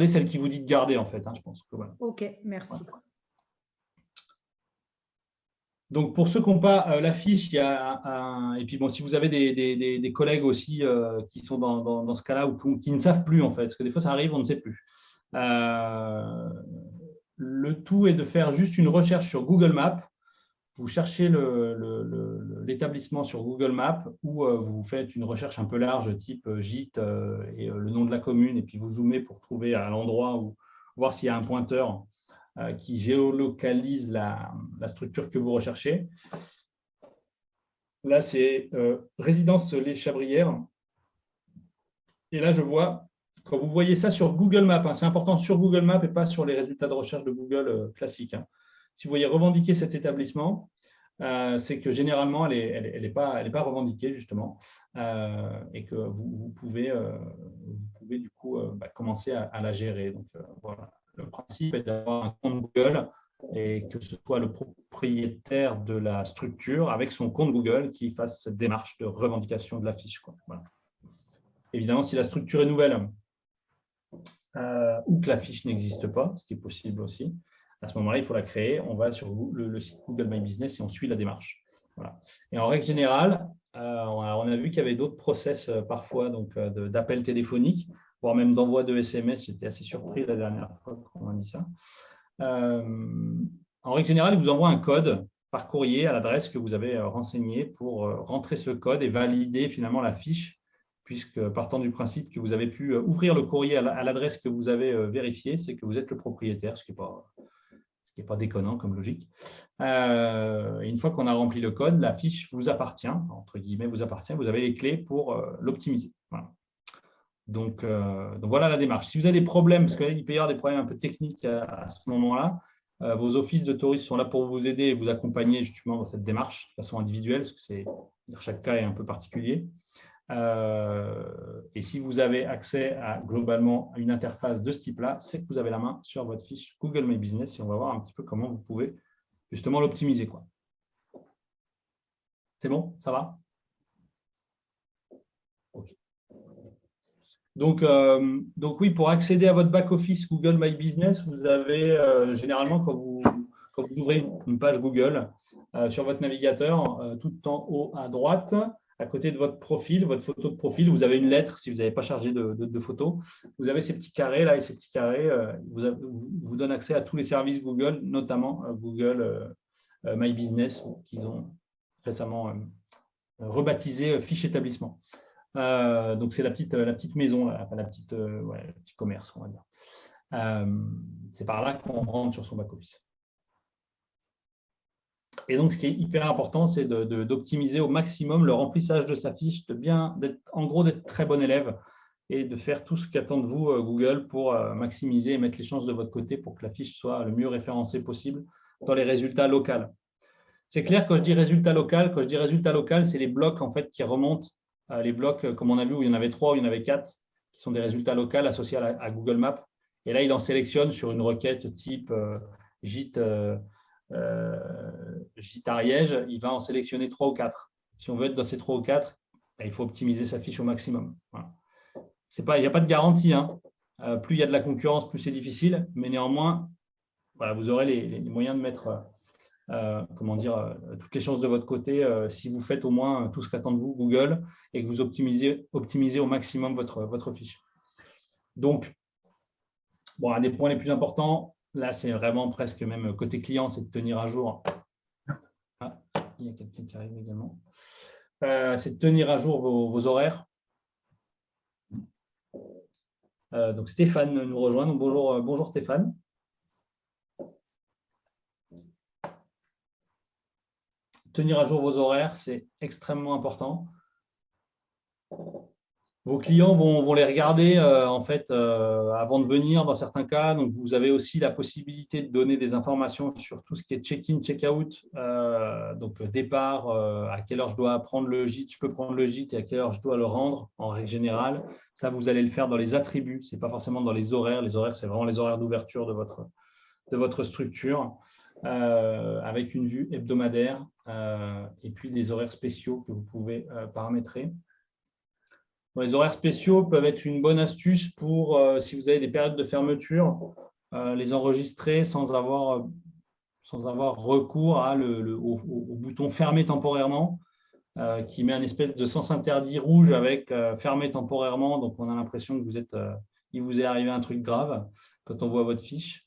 Speaker 2: celle qui vous dit de garder, en fait, hein, je pense. Voilà.
Speaker 5: OK, merci.
Speaker 2: Voilà. Donc, pour ceux qui n'ont pas la fiche, il y a et puis bon, si vous avez des collègues aussi qui sont dans ce cas-là ou qui ne savent plus, en fait, parce que des fois, ça arrive, on ne sait plus. Le tout est de faire juste une recherche sur Google Maps. Vous cherchez l'établissement sur Google Maps ou vous faites une recherche un peu large, type gîte et le nom de la commune, et puis vous zoomez pour trouver à l'endroit ou voir s'il y a un pointeur qui géolocalise la structure que vous recherchez. Là, c'est résidence Les Chabrières. Et là, je vois, quand vous voyez ça sur Google Maps, hein, c'est important sur Google Maps et pas sur les résultats de recherche de Google classiques. Hein. Si vous voyez revendiquer cet établissement, c'est que généralement, elle n'est pas revendiquée, justement, et que vous pouvez du coup commencer à la gérer. Donc, voilà. Le principe est d'avoir un compte Google et que ce soit le propriétaire de la structure avec son compte Google qui fasse cette démarche de revendication de la fiche. Quoi. Voilà. Évidemment, si la structure est nouvelle ou que la fiche n'existe pas, ce qui est possible aussi, à ce moment-là, il faut la créer. On va sur le site Google My Business et on suit la démarche. Voilà. Et en règle générale, on a vu qu'il y avait d'autres process parfois d'appels téléphoniques, voire même d'envoi de SMS. J'étais assez surpris la dernière fois qu'on m'a dit ça. En règle générale, il vous envoie un code par courrier à l'adresse que vous avez renseignée pour rentrer ce code et valider finalement la fiche, puisque partant du principe que vous avez pu ouvrir le courrier à l'adresse que vous avez vérifiée, c'est que vous êtes le propriétaire, ce qui n'est pas déconnant comme logique. Une fois qu'on a rempli le code, la fiche vous appartient, entre guillemets vous appartient, vous avez les clés pour l'optimiser. Voilà. Donc, voilà la démarche. Si vous avez des problèmes, parce qu'il peut y avoir des problèmes un peu techniques à ce moment-là, vos offices de tourisme sont là pour vous aider et vous accompagner justement dans cette démarche de façon individuelle, parce que chaque cas est un peu particulier. Et si vous avez accès globalement à une interface de ce type-là, c'est que vous avez la main sur votre fiche Google My Business et on va voir un petit peu comment vous pouvez justement l'optimiser. C'est bon? Ça va? Okay. Donc oui, pour accéder à votre back-office Google My Business, vous avez généralement, quand vous ouvrez une page Google sur votre navigateur, tout en haut à droite, à côté de votre profil, votre photo de profil, vous avez une lettre si vous n'avez pas chargé de photos. Vous avez ces petits carrés là et ces petits carrés vous donnent accès à tous les services Google, notamment Google My Business qu'ils ont récemment rebaptisé fiche établissement. Donc, c'est la petite maison, le petit commerce, on va dire. C'est par là qu'on rentre sur son back-office. Et donc, ce qui est hyper important, c'est d'optimiser au maximum le remplissage de sa fiche, d'être très bon élève et de faire tout ce qu'attend de vous Google pour maximiser et mettre les chances de votre côté pour que la fiche soit le mieux référencée possible dans les résultats locaux. C'est clair, quand je dis résultats locaux, c'est les blocs en fait, qui remontent. Les blocs, comme on a vu, où il y en avait 3, où il y en avait 4, qui sont des résultats locaux associés à Google Maps. Et là, il en sélectionne sur une requête type gîte Ariège, il va en sélectionner 3 ou 4. Si on veut être dans ces 3 ou 4, il faut optimiser sa fiche au maximum. Voilà. Il n'y a pas de garantie. Hein. Plus il y a de la concurrence, plus c'est difficile. Mais néanmoins, voilà, vous aurez les moyens de mettre toutes les chances de votre côté si vous faites au moins tout ce qu'attend de vous Google et que vous optimisez au maximum votre fiche. Donc, un des points les plus importants, là, c'est vraiment presque même côté client, c'est de tenir à jour. Ah, il y a quelqu'un qui arrive également. C'est de tenir à jour vos horaires. Donc, Stéphane nous rejoint. Donc, bonjour Stéphane. Tenir à jour vos horaires, c'est extrêmement important. Vos clients vont les regarder avant de venir dans certains cas. Donc, vous avez aussi la possibilité de donner des informations sur tout ce qui est check-in, check-out. Donc, départ, à quelle heure je dois prendre le gîte, je peux prendre le gîte et à quelle heure je dois le rendre en règle générale. Ça, vous allez le faire dans les attributs. Ce n'est pas forcément dans les horaires. Les horaires, c'est vraiment les horaires d'ouverture de votre structure. Avec une vue hebdomadaire et puis des horaires spéciaux que vous pouvez paramétrer. Les horaires spéciaux peuvent être une bonne astuce pour, si vous avez des périodes de fermeture, les enregistrer sans avoir recours au bouton « Fermer temporairement » qui met un espèce de sens interdit rouge avec « Fermer temporairement ». Donc, on a l'impression que il vous est arrivé un truc grave quand on voit votre fiche.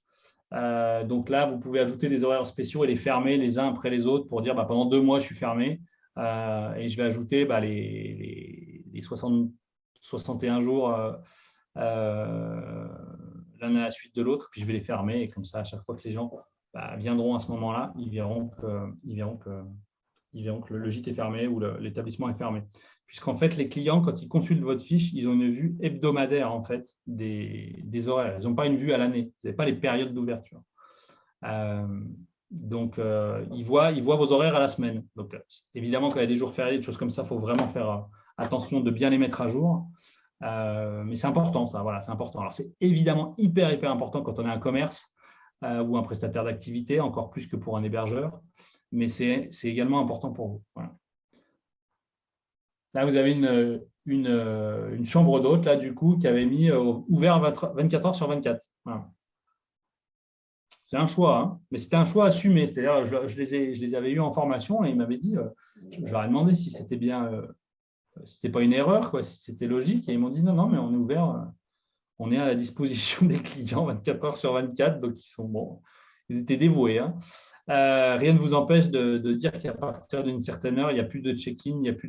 Speaker 2: Donc là, vous pouvez ajouter des horaires spéciaux et les fermer les uns après les autres pour dire pendant 2 mois, je suis fermé et je vais ajouter les 61 jours. Là, l'un à la suite de l'autre, puis je vais les fermer. Et comme ça, à chaque fois que les gens viendront à ce moment-là, ils verront que le gîte est fermé ou l'établissement est fermé. Puisqu'en fait, les clients, quand ils consultent votre fiche, ils ont une vue hebdomadaire en fait, des horaires. Ils n'ont pas une vue à l'année. Vous n'avez pas les périodes d'ouverture. Donc, ils voient vos horaires à la semaine. Donc, évidemment, quand il y a des jours fériés, des choses comme ça, il faut vraiment faire attention de bien les mettre à jour. Mais c'est important, ça. Voilà, c'est important. Alors, c'est évidemment hyper important quand on est un commerce ou un prestataire d'activité, encore plus que pour un hébergeur. Mais c'est également important pour vous. Voilà. Là, vous avez une chambre d'hôte, là, du coup, qui avait mis ouvert 24 heures sur 24. Voilà. C'est un choix, hein, mais c'était un choix assumé. C'est-à-dire, je les avais eus en formation et ils m'avaient dit, je leur ai demandé si c'était bien, si c'était pas une erreur, quoi, si c'était logique. Et ils m'ont dit, non, mais on est ouvert, on est à la disposition des clients 24 heures sur 24. Donc, ils étaient dévoués. Hein. Rien ne vous empêche de dire qu'à partir d'une certaine heure, il n'y a plus de check-in, il n'y a plus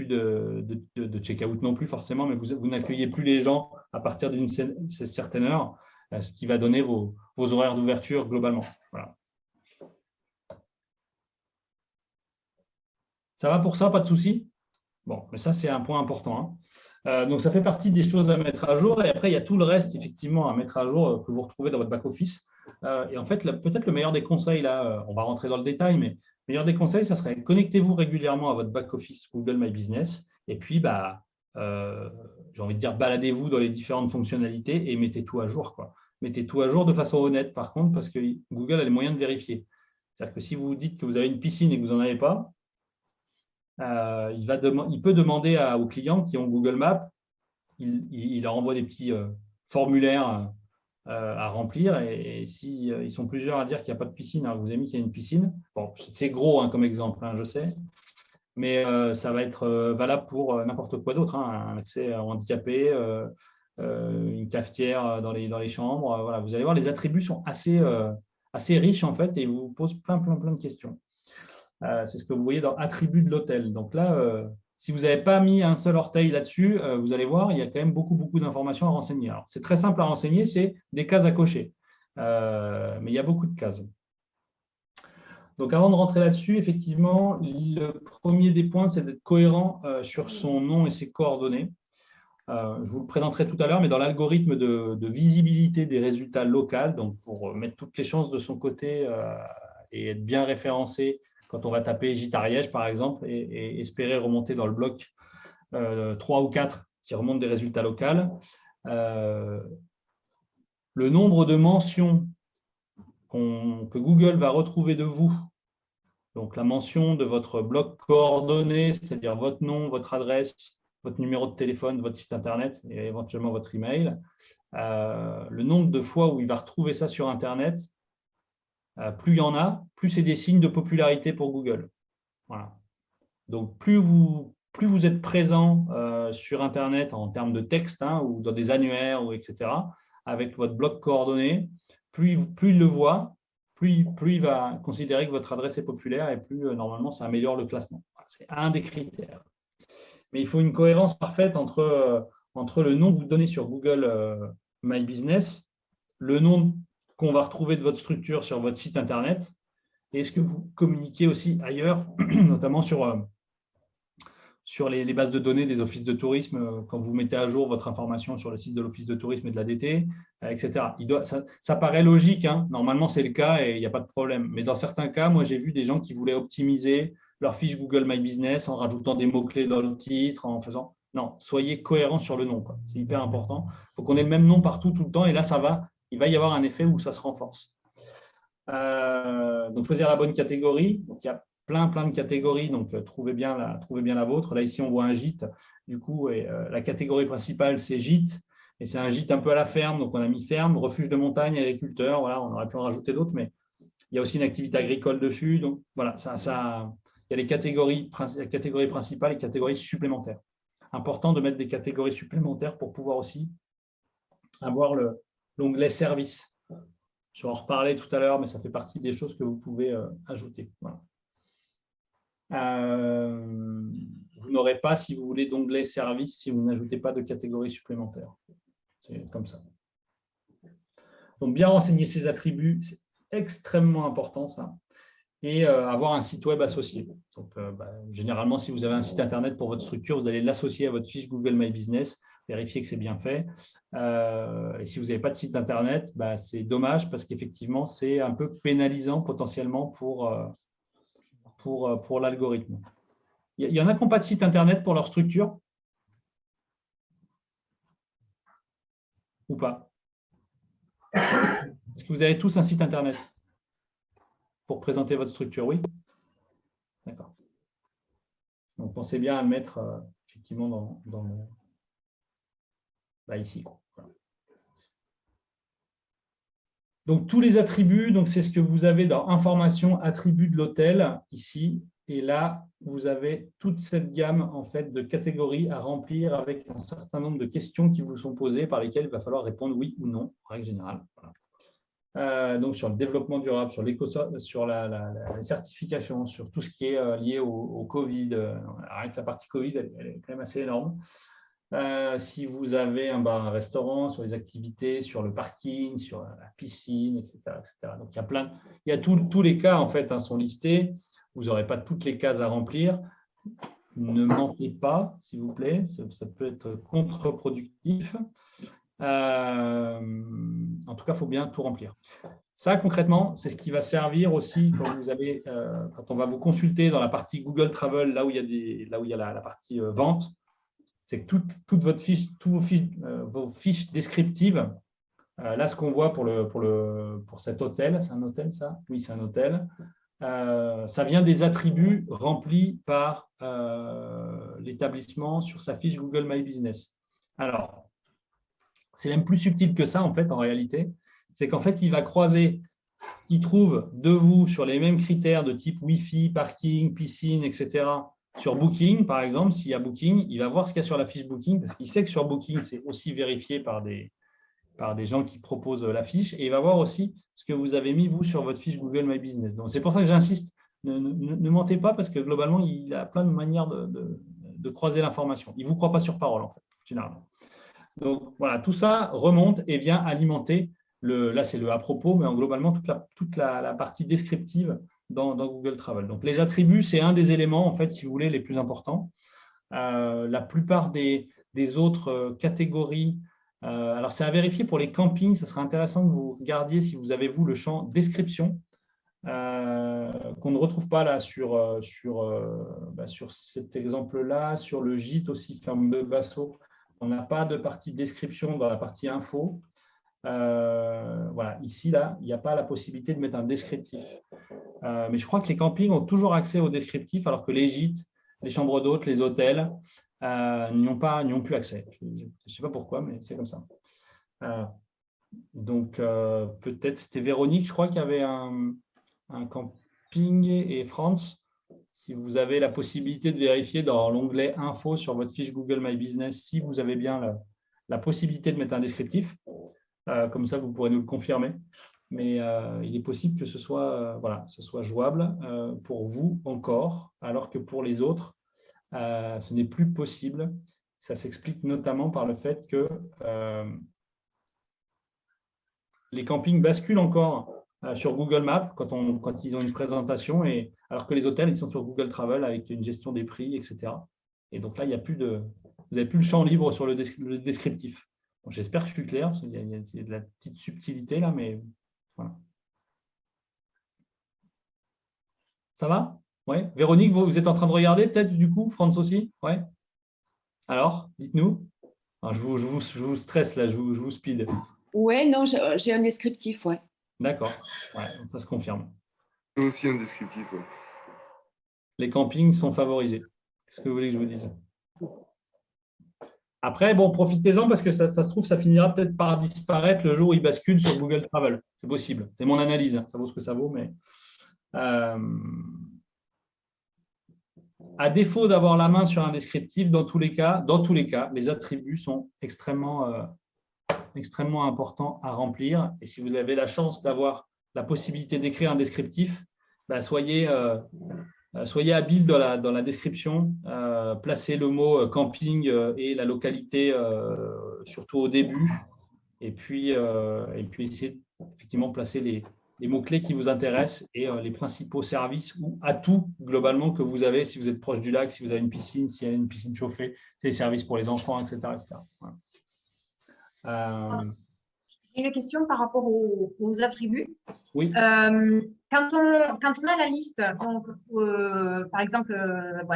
Speaker 2: de check-out non plus forcément, mais vous n'accueillez plus les gens à partir d'une certaine heure, ce qui va donner vos horaires d'ouverture globalement. Voilà. Ça va pour ça, pas de souci? Bon, mais ça, c'est un point important. Hein. Donc, ça fait partie des choses à mettre à jour. Et après, il y a tout le reste, effectivement, à mettre à jour que vous retrouvez dans votre back-office. Et en fait, peut-être le meilleur des conseils, là, on va rentrer dans le détail, mais le meilleur des conseils, ça serait connectez-vous régulièrement à votre back-office Google My Business. Et puis, j'ai envie de dire, baladez-vous dans les différentes fonctionnalités et mettez tout à jour, quoi. Mettez tout à jour de façon honnête, par contre, parce que Google a les moyens de vérifier. C'est-à-dire que si vous dites que vous avez une piscine et que vous n'en avez pas, il peut demander aux clients qui ont Google Maps, il leur envoie des petits formulaires à remplir. Et s'ils sont plusieurs à dire qu'il n'y a pas de piscine, alors que vous avez mis qu'il y a une piscine, bon, c'est gros hein, comme exemple, hein, je sais, mais ça va être valable pour n'importe quoi d'autre, hein, un accès handicapé, une cafetière dans les chambres. Voilà, vous allez voir, les attributs sont assez riches en fait et ils vous posent plein de questions. C'est ce que vous voyez dans attributs de l'hôtel. Donc là, si vous n'avez pas mis un seul orteil là-dessus, vous allez voir, il y a quand même beaucoup d'informations à renseigner. Alors, c'est très simple à renseigner, c'est des cases à cocher. Mais il y a beaucoup de cases. Donc, avant de rentrer là-dessus, effectivement, le premier des points, c'est d'être cohérent sur son nom et ses coordonnées. Je vous le présenterai tout à l'heure, mais dans l'algorithme de visibilité des résultats locaux, donc pour mettre toutes les chances de son côté et être bien référencé quand on va taper gîte Ariège, par exemple, et espérer remonter dans le bloc 3 ou 4 qui remontent des résultats locaux. Le nombre de mentions que Google va retrouver de vous, donc la mention de votre bloc coordonnées, c'est-à-dire votre nom, votre adresse, votre numéro de téléphone, votre site Internet et éventuellement votre email, le nombre de fois où il va retrouver ça sur Internet, plus il y en a, plus c'est des signes de popularité pour Google. Voilà. Donc, plus vous êtes présent sur Internet en termes de texte hein, ou dans des annuaires, ou etc., avec votre bloc coordonnées, plus il le voit, plus il va considérer que votre adresse est populaire et plus, normalement, ça améliore le classement. Voilà, c'est un des critères. Mais il faut une cohérence parfaite entre le nom que vous donnez sur Google My Business, le nom qu'on va retrouver de votre structure sur votre site Internet, et ce que vous communiquez aussi ailleurs, notamment sur les bases de données des offices de tourisme, quand vous mettez à jour votre information sur le site de l'office de tourisme et de la DT, etc. Ça paraît logique, hein. Normalement c'est le cas et il n'y a pas de problème. Mais dans certains cas, moi j'ai vu des gens qui voulaient optimiser leur fiche Google My Business en rajoutant des mots-clés dans le titre, en faisant… Non, soyez cohérents sur le nom. C'est hyper important. Il faut qu'on ait le même nom partout, tout le temps, et là il va y avoir un effet où ça se renforce. Donc, choisir la bonne catégorie. Donc, il y a plein de catégories, donc trouvez bien la vôtre. Là, ici, on voit un gîte. Du coup, la catégorie principale, c'est gîte. Et c'est un gîte un peu à la ferme. Donc, on a mis ferme, refuge de montagne, agriculteur. Voilà, on aurait pu en rajouter d'autres, mais il y a aussi une activité agricole dessus. Donc, voilà, il y a les catégories principales et les catégories supplémentaires. Important de mettre des catégories supplémentaires pour pouvoir aussi avoir l'onglet service. Je vais en reparler tout à l'heure, mais ça fait partie des choses que vous pouvez ajouter. Voilà. Vous n'aurez pas, si vous voulez, d'onglet service si vous n'ajoutez pas de catégorie supplémentaire. C'est comme ça. Donc, bien renseigner ses attributs, c'est extrêmement important, ça. Et avoir un site web associé. Donc, généralement, si vous avez un site Internet pour votre structure, vous allez l'associer à votre fiche Google My Business, vérifier que c'est bien fait. Et si vous n'avez pas de site Internet, c'est dommage parce qu'effectivement, c'est un peu pénalisant potentiellement pour l'algorithme. Il y en a qui n'ont pas de site Internet pour leur structure? Ou pas? Est-ce que vous avez tous un site Internet pour présenter votre structure? Oui? D'accord. Donc, pensez bien à le mettre effectivement dans ici. Voilà. Donc, tous les attributs, c'est ce que vous avez dans Informations, attributs de l'hôtel, ici. Et là, vous avez toute cette gamme en fait, de catégories à remplir avec un certain nombre de questions qui vous sont posées par lesquelles il va falloir répondre oui ou non, en règle générale. Voilà. Donc, sur le développement durable, sur la certification, sur tout ce qui est lié au Covid. Avec la partie Covid, elle est quand même assez énorme. Si vous avez un restaurant, sur les activités, sur le parking, sur la piscine, etc. etc. Donc, il y a tous les cas en fait, sont listés. Vous n'aurez pas toutes les cases à remplir. Ne mentez pas, s'il vous plaît. Ça peut être contre-productif. En tout cas, il faut bien tout remplir. Ça, concrètement, c'est ce qui va servir aussi quand on va vous consulter dans la partie Google Travel, là où il y a la partie vente. C'est que toutes vos fiches descriptives, là, ce qu'on voit pour cet hôtel, c'est un hôtel, ça? Oui, c'est un hôtel. Ça vient des attributs remplis par l'établissement sur sa fiche Google My Business. Alors, c'est même plus subtil que ça, en fait, en réalité. C'est qu'en fait, il va croiser ce qu'il trouve de vous sur les mêmes critères de type Wi-Fi, parking, piscine, etc. Sur Booking, par exemple, s'il y a Booking, il va voir ce qu'il y a sur la fiche Booking, parce qu'il sait que sur Booking, c'est aussi vérifié par des gens qui proposent la fiche, et il va voir aussi ce que vous avez mis, vous, sur votre fiche Google My Business. Donc, c'est pour ça que j'insiste, ne mentez pas, parce que globalement, il a plein de manières de croiser l'information. Il ne vous croit pas sur parole, en fait, généralement. Donc, voilà, tout ça remonte et vient alimenter, là, c'est le à propos, mais globalement, toute la partie descriptive dans Google Travel. Donc, les attributs, c'est un des éléments, en fait, si vous voulez, les plus importants. La plupart des autres catégories. Alors, c'est à vérifier pour les campings. Ça serait intéressant que vous regardiez si vous avez, vous, le champ description qu'on ne retrouve pas là sur cet exemple-là, sur le gîte aussi, ferme de Basso. On n'a pas de partie description dans la partie info. Voilà, ici, là, il n'y a pas la possibilité de mettre un descriptif. Mais je crois que les campings ont toujours accès au descriptif, alors que les gîtes, les chambres d'hôtes, les hôtels, n'y ont plus accès. Je ne sais pas pourquoi, mais c'est comme ça. Donc, peut-être c'était Véronique, je crois qu'il y avait un camping et France. Si vous avez la possibilité de vérifier dans l'onglet Info sur votre fiche Google My Business, si vous avez bien la possibilité de mettre un descriptif, comme ça, vous pourrez nous le confirmer. Mais il est possible que ce soit jouable pour vous encore, alors que pour les autres, ce n'est plus possible. Ça s'explique notamment par le fait que les campings basculent encore sur Google Maps quand ils ont une présentation, alors que les hôtels, ils sont sur Google Travel avec une gestion des prix, etc. Et donc là, vous n'avez plus le champ libre sur le descriptif. J'espère que je suis clair, il y a de la petite subtilité là, mais voilà. Ça va? Ouais. Véronique, vous êtes en train de regarder peut-être du coup, France aussi? Ouais. Alors, dites-nous. Je vous stresse là, je vous speed.
Speaker 12: Ouais, non, j'ai un descriptif, ouais.
Speaker 2: D'accord, ouais, ça se confirme.
Speaker 4: J'ai aussi un descriptif. Ouais.
Speaker 2: Les campings sont favorisés. Qu'est-ce que vous voulez que je vous dise? Après, bon, profitez-en parce que ça se trouve, ça finira peut-être par disparaître le jour où il bascule sur Google Travel. C'est possible. C'est mon analyse. Hein. Ça vaut ce que ça vaut, mais à défaut d'avoir la main sur un descriptif, dans tous les cas, les attributs sont extrêmement importants à remplir. Et si vous avez la chance d'avoir la possibilité d'écrire un descriptif, soyez habile dans la description, placez le mot camping et la localité, surtout au début, et puis essayer effectivement placer les mots-clés qui vous intéressent et les principaux services ou atouts globalement que vous avez si vous êtes proche du lac, si vous avez une piscine, s'il y a une piscine chauffée, c'est les services pour les enfants, etc. Voilà.
Speaker 9: J'ai une question par rapport aux attributs.
Speaker 2: Oui.
Speaker 9: Quand on a la liste, donc, par exemple,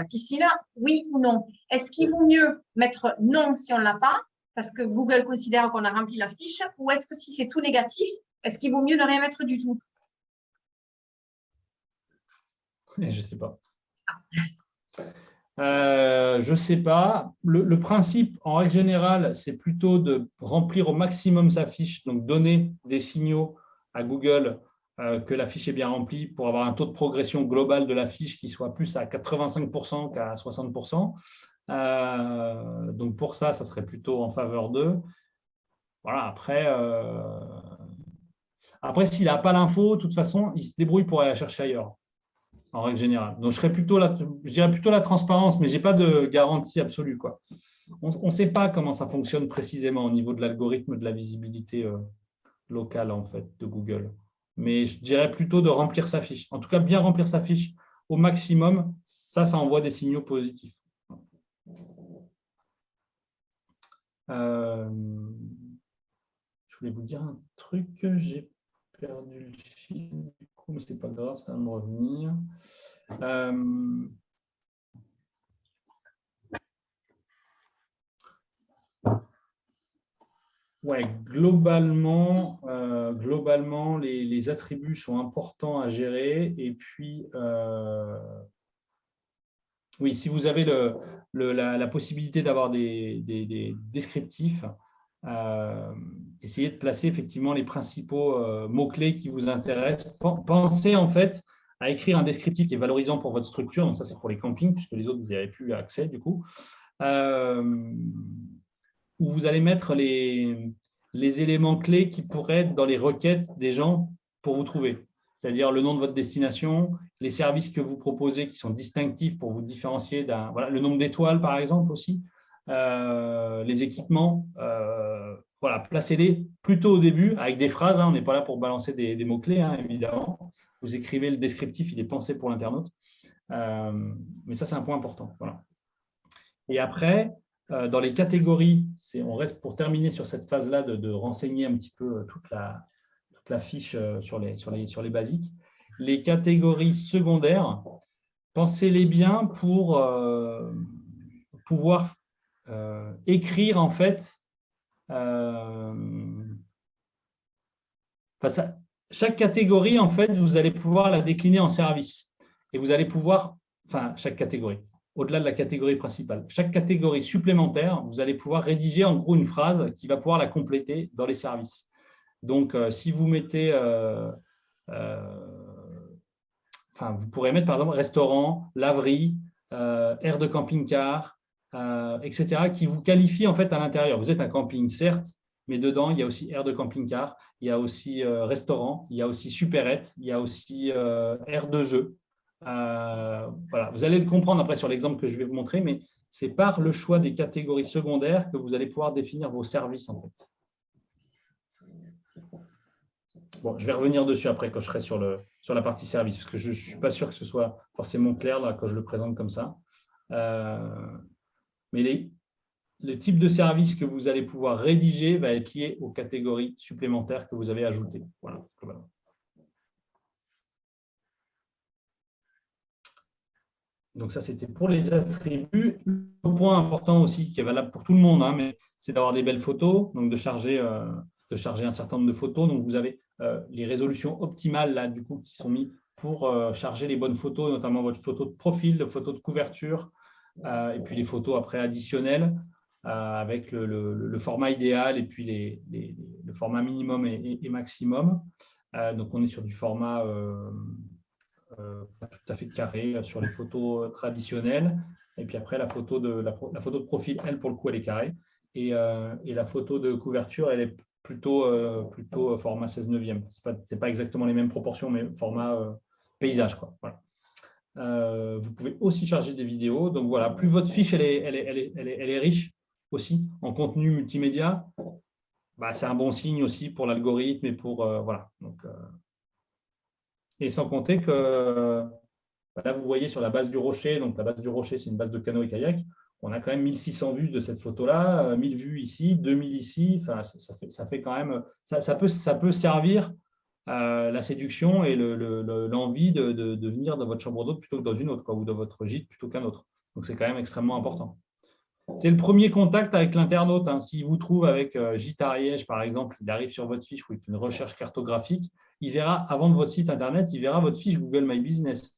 Speaker 9: piscine, oui ou non, est-ce qu'il vaut mieux mettre non si on ne l'a pas, parce que Google considère qu'on a rempli la fiche, ou est-ce que si c'est tout négatif, est-ce qu'il vaut mieux ne rien mettre du tout?
Speaker 2: Je ne sais pas. Je ne sais pas. Le principe, en règle générale, c'est plutôt de remplir au maximum sa fiche, donc donner des signaux à Google que la fiche est bien remplie pour avoir un taux de progression global de la fiche qui soit plus à 85% qu'à 60%. Donc, pour ça, ça serait plutôt en faveur d'eux. Voilà, après s'il n'a pas l'info, de toute façon, il se débrouille pour aller la chercher ailleurs, en règle générale. Donc, je dirais plutôt la transparence, mais je n'ai pas de garantie absolue, quoi. On ne sait pas comment ça fonctionne précisément au niveau de l'algorithme de la visibilité locale, en fait, de Google. Mais je dirais plutôt de remplir sa fiche. En tout cas, bien remplir sa fiche au maximum, ça envoie des signaux positifs. Je voulais vous dire un truc, j'ai perdu le fil, du coup, mais ce n'est pas grave, ça va me revenir. Ouais, globalement, les attributs sont importants à gérer. Et puis, oui, si vous avez la possibilité d'avoir des descriptifs, essayez de placer effectivement les principaux mots-clés qui vous intéressent. Pensez en fait à écrire un descriptif qui est valorisant pour votre structure. Donc ça, c'est pour les campings, puisque les autres, vous n'y avez plus accès du coup. Où vous allez mettre les éléments clés qui pourraient être dans les requêtes des gens pour vous trouver. C'est-à-dire le nom de votre destination, les services que vous proposez qui sont distinctifs pour vous différencier d'un… Voilà, le nombre d'étoiles, par exemple, aussi. Les équipements. Voilà, placez-les plutôt au début avec des phrases. On n'est pas là pour balancer des mots-clés, évidemment. Vous écrivez le descriptif, il est pensé pour l'internaute. Mais ça, c'est un point important. Voilà. Et après, dans les catégories, on reste pour terminer sur cette phase-là de renseigner un petit peu toute la fiche sur les basiques. Les catégories secondaires, pensez-les bien pour pouvoir écrire en fait. Chaque catégorie, en fait, vous allez pouvoir la décliner en service. Et vous allez pouvoir, chaque catégorie, au-delà de la catégorie principale. Chaque catégorie supplémentaire, vous allez pouvoir rédiger en gros une phrase qui va pouvoir la compléter dans les services. Donc, si vous mettez, vous pourrez mettre par exemple restaurant, laverie, aire de camping-car, etc., qui vous qualifie en fait à l'intérieur. Vous êtes un camping, certes, mais dedans, il y a aussi aire de camping-car, il y a aussi restaurant, il y a aussi supérette, il y a aussi aire de jeu. Voilà. Vous allez le comprendre après sur l'exemple que je vais vous montrer, mais c'est par le choix des catégories secondaires que vous allez pouvoir définir vos services en fait. Bon, je vais revenir dessus après quand je serai sur la partie service, parce que je ne suis pas sûr que ce soit forcément clair là, quand je le présente comme ça. Mais le type de service que vous allez pouvoir rédiger va être lié aux catégories supplémentaires que vous avez ajoutées. Voilà, globalement. Donc ça, c'était pour les attributs. Un point important aussi, qui est valable pour tout le monde, mais c'est d'avoir des belles photos, donc de charger un certain nombre de photos. Donc vous avez les résolutions optimales là, du coup, qui sont mises pour charger les bonnes photos, notamment votre photo de profil, la photo de couverture, et puis les photos après additionnelles avec le format idéal et puis le format minimum et maximum. Donc on est sur du format tout à fait carré sur les photos traditionnelles. Et puis après, la photo de profil, elle, pour le coup, elle est carrée. Et la photo de couverture, elle est plutôt format 16/9. Ce n'est pas exactement les mêmes proportions, mais format paysage, quoi. Voilà. Vous pouvez aussi charger des vidéos. Donc voilà, plus votre fiche elle est riche aussi en contenu multimédia, c'est un bon signe aussi pour l'algorithme et pour voilà. Donc, et sans compter que là, vous voyez sur la base du rocher, donc la base du rocher, c'est une base de canoë et kayak. On a quand même 1600 vues de cette photo-là, 1000 vues ici, 2000 ici. Enfin, ça fait quand même, ça peut servir la séduction et l'envie de venir dans votre chambre d'hôte plutôt que dans une autre, quoi, ou dans votre gîte plutôt qu'un autre. Donc, c'est quand même extrêmement important. C'est le premier contact avec l'internaute. Hein. S'il vous trouve avec Gîte Ariège, par exemple, il arrive sur votre fiche ou il fait une recherche cartographique, il verra, avant de votre site Internet, il verra votre fiche Google My Business.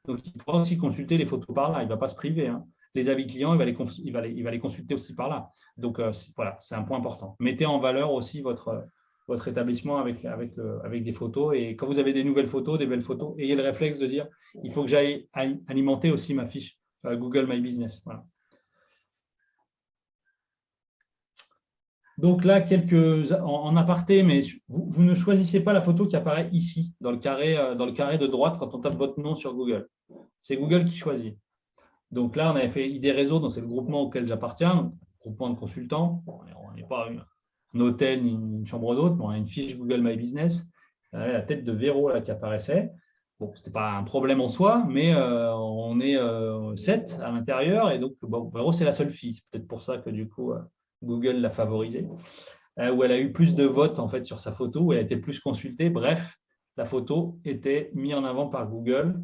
Speaker 2: Donc, il pourra aussi consulter les photos par là. Il ne va pas se priver. Hein. Les avis clients, il va les consulter aussi par là. Donc, voilà, c'est un point important. Mettez en valeur aussi votre établissement avec des photos. Et quand vous avez des nouvelles photos, des belles photos, ayez le réflexe de dire il faut que j'aille alimenter aussi ma fiche Google My Business. Voilà. Donc là, quelques en aparté, mais vous ne choisissez pas la photo qui apparaît ici, dans le carré de droite quand on tape votre nom sur Google. C'est Google qui choisit. Donc là, on avait fait ID Réseau, donc c'est le groupement auquel j'appartiens, groupement de consultants. On n'est pas un hôtel ni une chambre d'hôte, mais on a une fiche Google My Business. La tête de Véro là, qui apparaissait. Bon, ce n'était pas un problème en soi, mais on est 7 à l'intérieur, et donc Véro, c'est la seule fille. C'est peut-être pour ça que du coup, Google l'a favorisée, où elle a eu plus de votes en fait, sur sa photo, où elle a été plus consultée. Bref, la photo était mise en avant par Google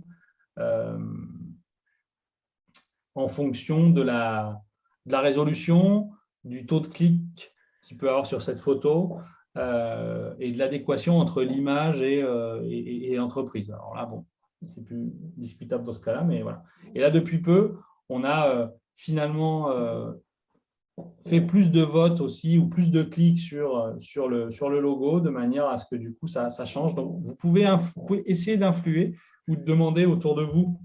Speaker 2: en fonction de la résolution, du taux de clic qu'il peut avoir sur cette photo et de l'adéquation entre l'image et l'entreprise. Alors là, bon, c'est plus discutable dans ce cas-là, mais voilà. Et là, depuis peu, on a finalement fait plus de votes aussi ou plus de clics sur le logo de manière à ce que du coup, ça change. Donc, vous pouvez essayer d'influer ou de demander autour de vous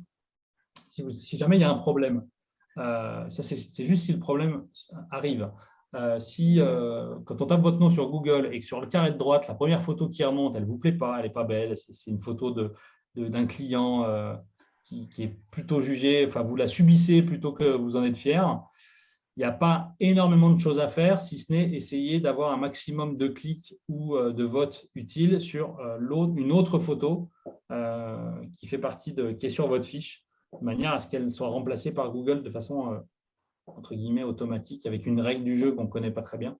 Speaker 2: si jamais il y a un problème. Ça, c'est juste si le problème arrive. Quand on tape votre nom sur Google et que sur le carré de droite, la première photo qui remonte, elle ne vous plaît pas, elle n'est pas belle, c'est une photo d'un client qui est plutôt jugé, enfin vous la subissez plutôt que vous en êtes fier, il n'y a pas énormément de choses à faire, si ce n'est essayer d'avoir un maximum de clics ou de votes utiles sur une autre photo qui fait partie qui est sur votre fiche, de manière à ce qu'elle soit remplacée par Google de façon entre guillemets automatique, avec une règle du jeu qu'on ne connaît pas très bien,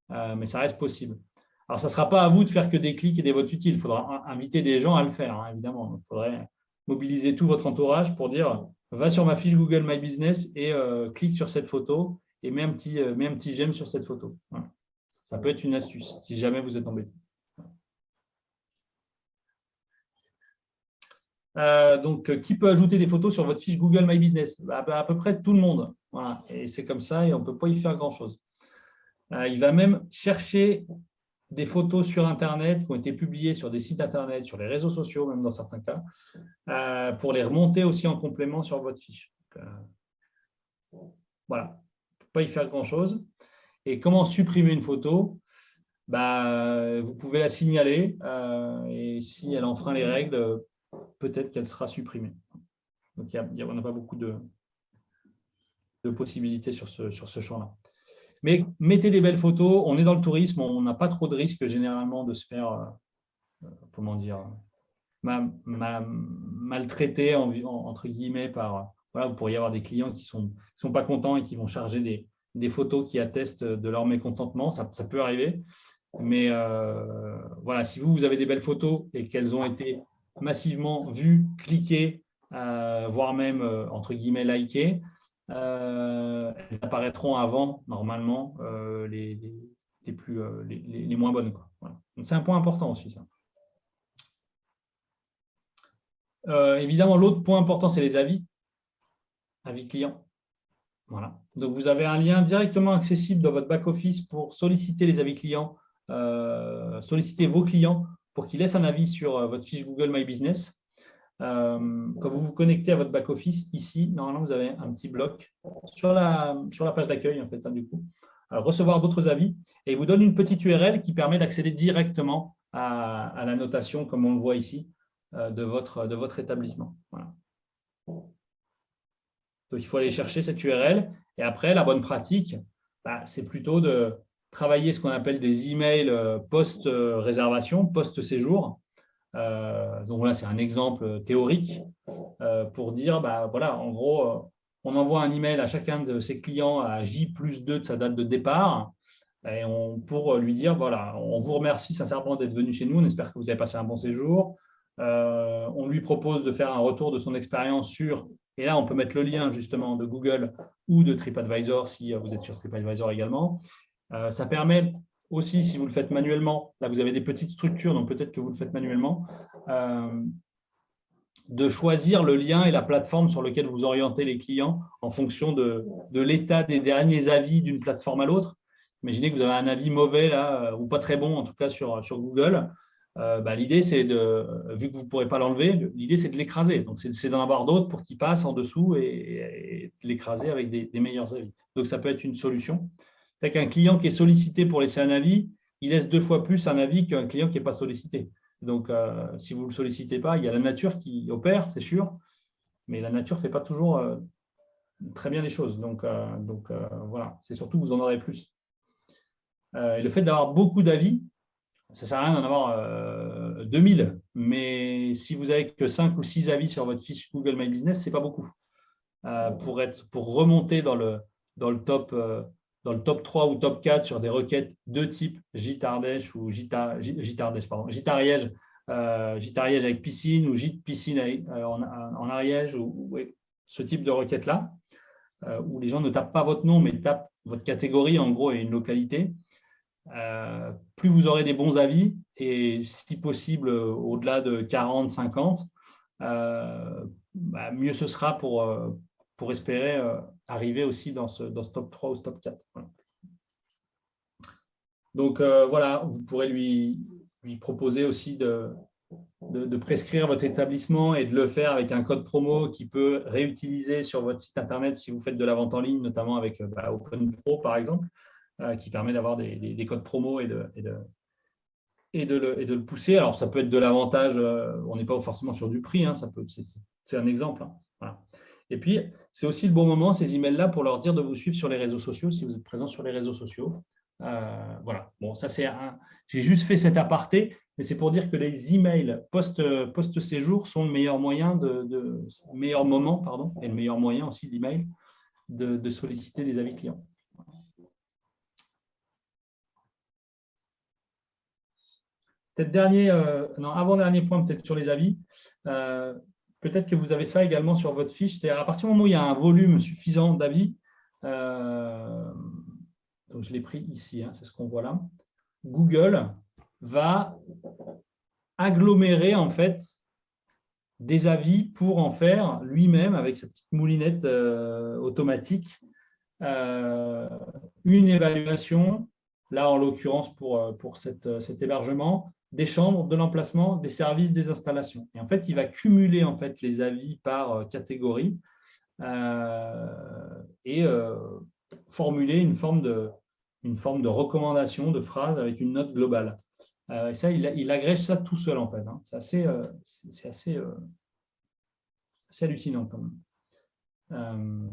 Speaker 2: mais ça reste possible. Alors, ça ne sera pas à vous de faire que des clics et des votes utiles, il faudra inviter des gens à le faire, hein, évidemment. Il faudrait mobiliser tout votre entourage pour dire va sur ma fiche Google My Business et clique sur cette photo et mets un petit j'aime sur cette photo. Voilà. Ça peut être une astuce si jamais vous êtes embêté. Donc, qui peut ajouter des photos sur votre fiche Google My Business? À peu près tout le monde. Voilà. Et c'est comme ça et on ne peut pas y faire grand-chose. Il va même chercher des photos sur Internet qui ont été publiées sur des sites Internet, sur les réseaux sociaux, même dans certains cas, pour les remonter aussi en complément sur votre fiche. Donc, voilà. On ne peut pas y faire grand-chose. Et comment supprimer une photo? Vous pouvez la signaler et si elle enfreint les règles, peut-être qu'elle sera supprimée. Donc, on n'a pas beaucoup de possibilités sur ce champ-là. Mais mettez des belles photos. On est dans le tourisme, on n'a pas trop de risques généralement de se faire, comment dire, maltraiter entre guillemets par. Voilà, vous pourriez avoir des clients qui ne sont pas contents et qui vont charger des photos qui attestent de leur mécontentement. Ça peut arriver. Mais voilà, si vous avez des belles photos et qu'elles ont été massivement vues, cliquées, voire même entre guillemets likées, elles apparaîtront avant normalement les moins bonnes, quoi. Voilà. C'est un point important aussi, ça. Évidemment, l'autre point important, c'est les avis clients. Voilà. Donc, vous avez un lien directement accessible dans votre back-office pour solliciter les avis clients, solliciter vos clients pour qu'ils laissent un avis sur votre fiche Google My Business. Quand vous vous connectez à votre back-office, ici, normalement, vous avez un petit bloc sur la page d'accueil, en fait, hein, du coup, recevoir d'autres avis, et il vous donne une petite URL qui permet d'accéder directement à la notation, comme on le voit ici, de votre établissement. Voilà. Donc, il faut aller chercher cette URL, et après, la bonne pratique, c'est plutôt de travailler ce qu'on appelle des emails post-réservation, post-séjour. Donc là, c'est un exemple théorique pour dire, voilà, en gros, on envoie un email à chacun de ses clients à J+2 de sa date de départ et pour lui dire, voilà, on vous remercie sincèrement d'être venu chez nous, on espère que vous avez passé un bon séjour. On lui propose de faire un retour de son expérience sur, et là, on peut mettre le lien justement de Google ou de TripAdvisor si vous êtes sur TripAdvisor également. Ça permet aussi, si vous le faites manuellement, là vous avez des petites structures, donc peut-être que vous le faites manuellement, de choisir le lien et la plateforme sur lequel vous orientez les clients en fonction de l'état des derniers avis d'une plateforme à l'autre. Imaginez que vous avez un avis mauvais là, ou pas très bon en tout cas sur Google. L'idée, c'est vu que vous ne pourrez pas l'enlever, l'idée c'est de l'écraser. Donc c'est d'en avoir d'autres pour qu'il passe en dessous et de l'écraser avec des meilleurs avis. Donc ça peut être une solution. C'est qu'un client qui est sollicité pour laisser un avis, il laisse 2 fois plus un avis qu'un client qui n'est pas sollicité. Donc, si vous ne le sollicitez pas, il y a la nature qui opère, c'est sûr, mais la nature ne fait pas toujours très bien les choses. Donc voilà, c'est surtout que vous en aurez plus. Et le fait d'avoir beaucoup d'avis, ça ne sert à rien d'en avoir 2000, mais si vous n'avez que 5 ou 6 avis sur votre fiche Google My Business, ce n'est pas beaucoup. Pour remonter dans le top dans le top 3 ou top 4 sur des requêtes de type Gîte Ardèche ou Gîte Ariège, Gîte Ariège avec piscine ou Gîte piscine en Ariège, ou ce type de requête-là, où les gens ne tapent pas votre nom, mais tapent votre catégorie en gros et une localité. Plus vous aurez des bons avis, et si possible au-delà de 40, 50, mieux ce sera pour espérer arriver aussi dans ce top 3 ou ce top 4. Voilà. Donc, voilà, vous pourrez lui proposer aussi de prescrire votre établissement et de le faire avec un code promo qui peut réutiliser sur votre site Internet si vous faites de la vente en ligne, notamment avec OpenPro, par exemple, qui permet d'avoir des codes promo et de le pousser. Alors, ça peut être de l'avantage, on n'est pas forcément sur du prix, hein, c'est un exemple. Hein, voilà. Et puis, c'est aussi le bon moment, ces emails-là, pour leur dire de vous suivre sur les réseaux sociaux, si vous êtes présent sur les réseaux sociaux. Voilà. Bon, ça, j'ai juste fait cet aparté, mais c'est pour dire que les emails post-séjour sont le meilleur moyen meilleur moment, pardon, et le meilleur moyen aussi d'email de solliciter des avis clients. Peut-être avant-dernier point, peut-être sur les avis. Peut-être que vous avez ça également sur votre fiche. C'est-à-dire à partir du moment où il y a un volume suffisant d'avis, donc je l'ai pris ici, hein, c'est ce qu'on voit là, Google va agglomérer en fait des avis pour en faire lui-même, avec sa petite moulinette automatique, une évaluation, là en l'occurrence pour cet hébergement, des chambres, de l'emplacement, des services, des installations. Et en fait, il va cumuler en fait les avis par catégorie et formuler une forme de recommandation, de phrase avec une note globale. Et ça, il agrège ça tout seul en fait. Hein. C'est assez hallucinant quand même.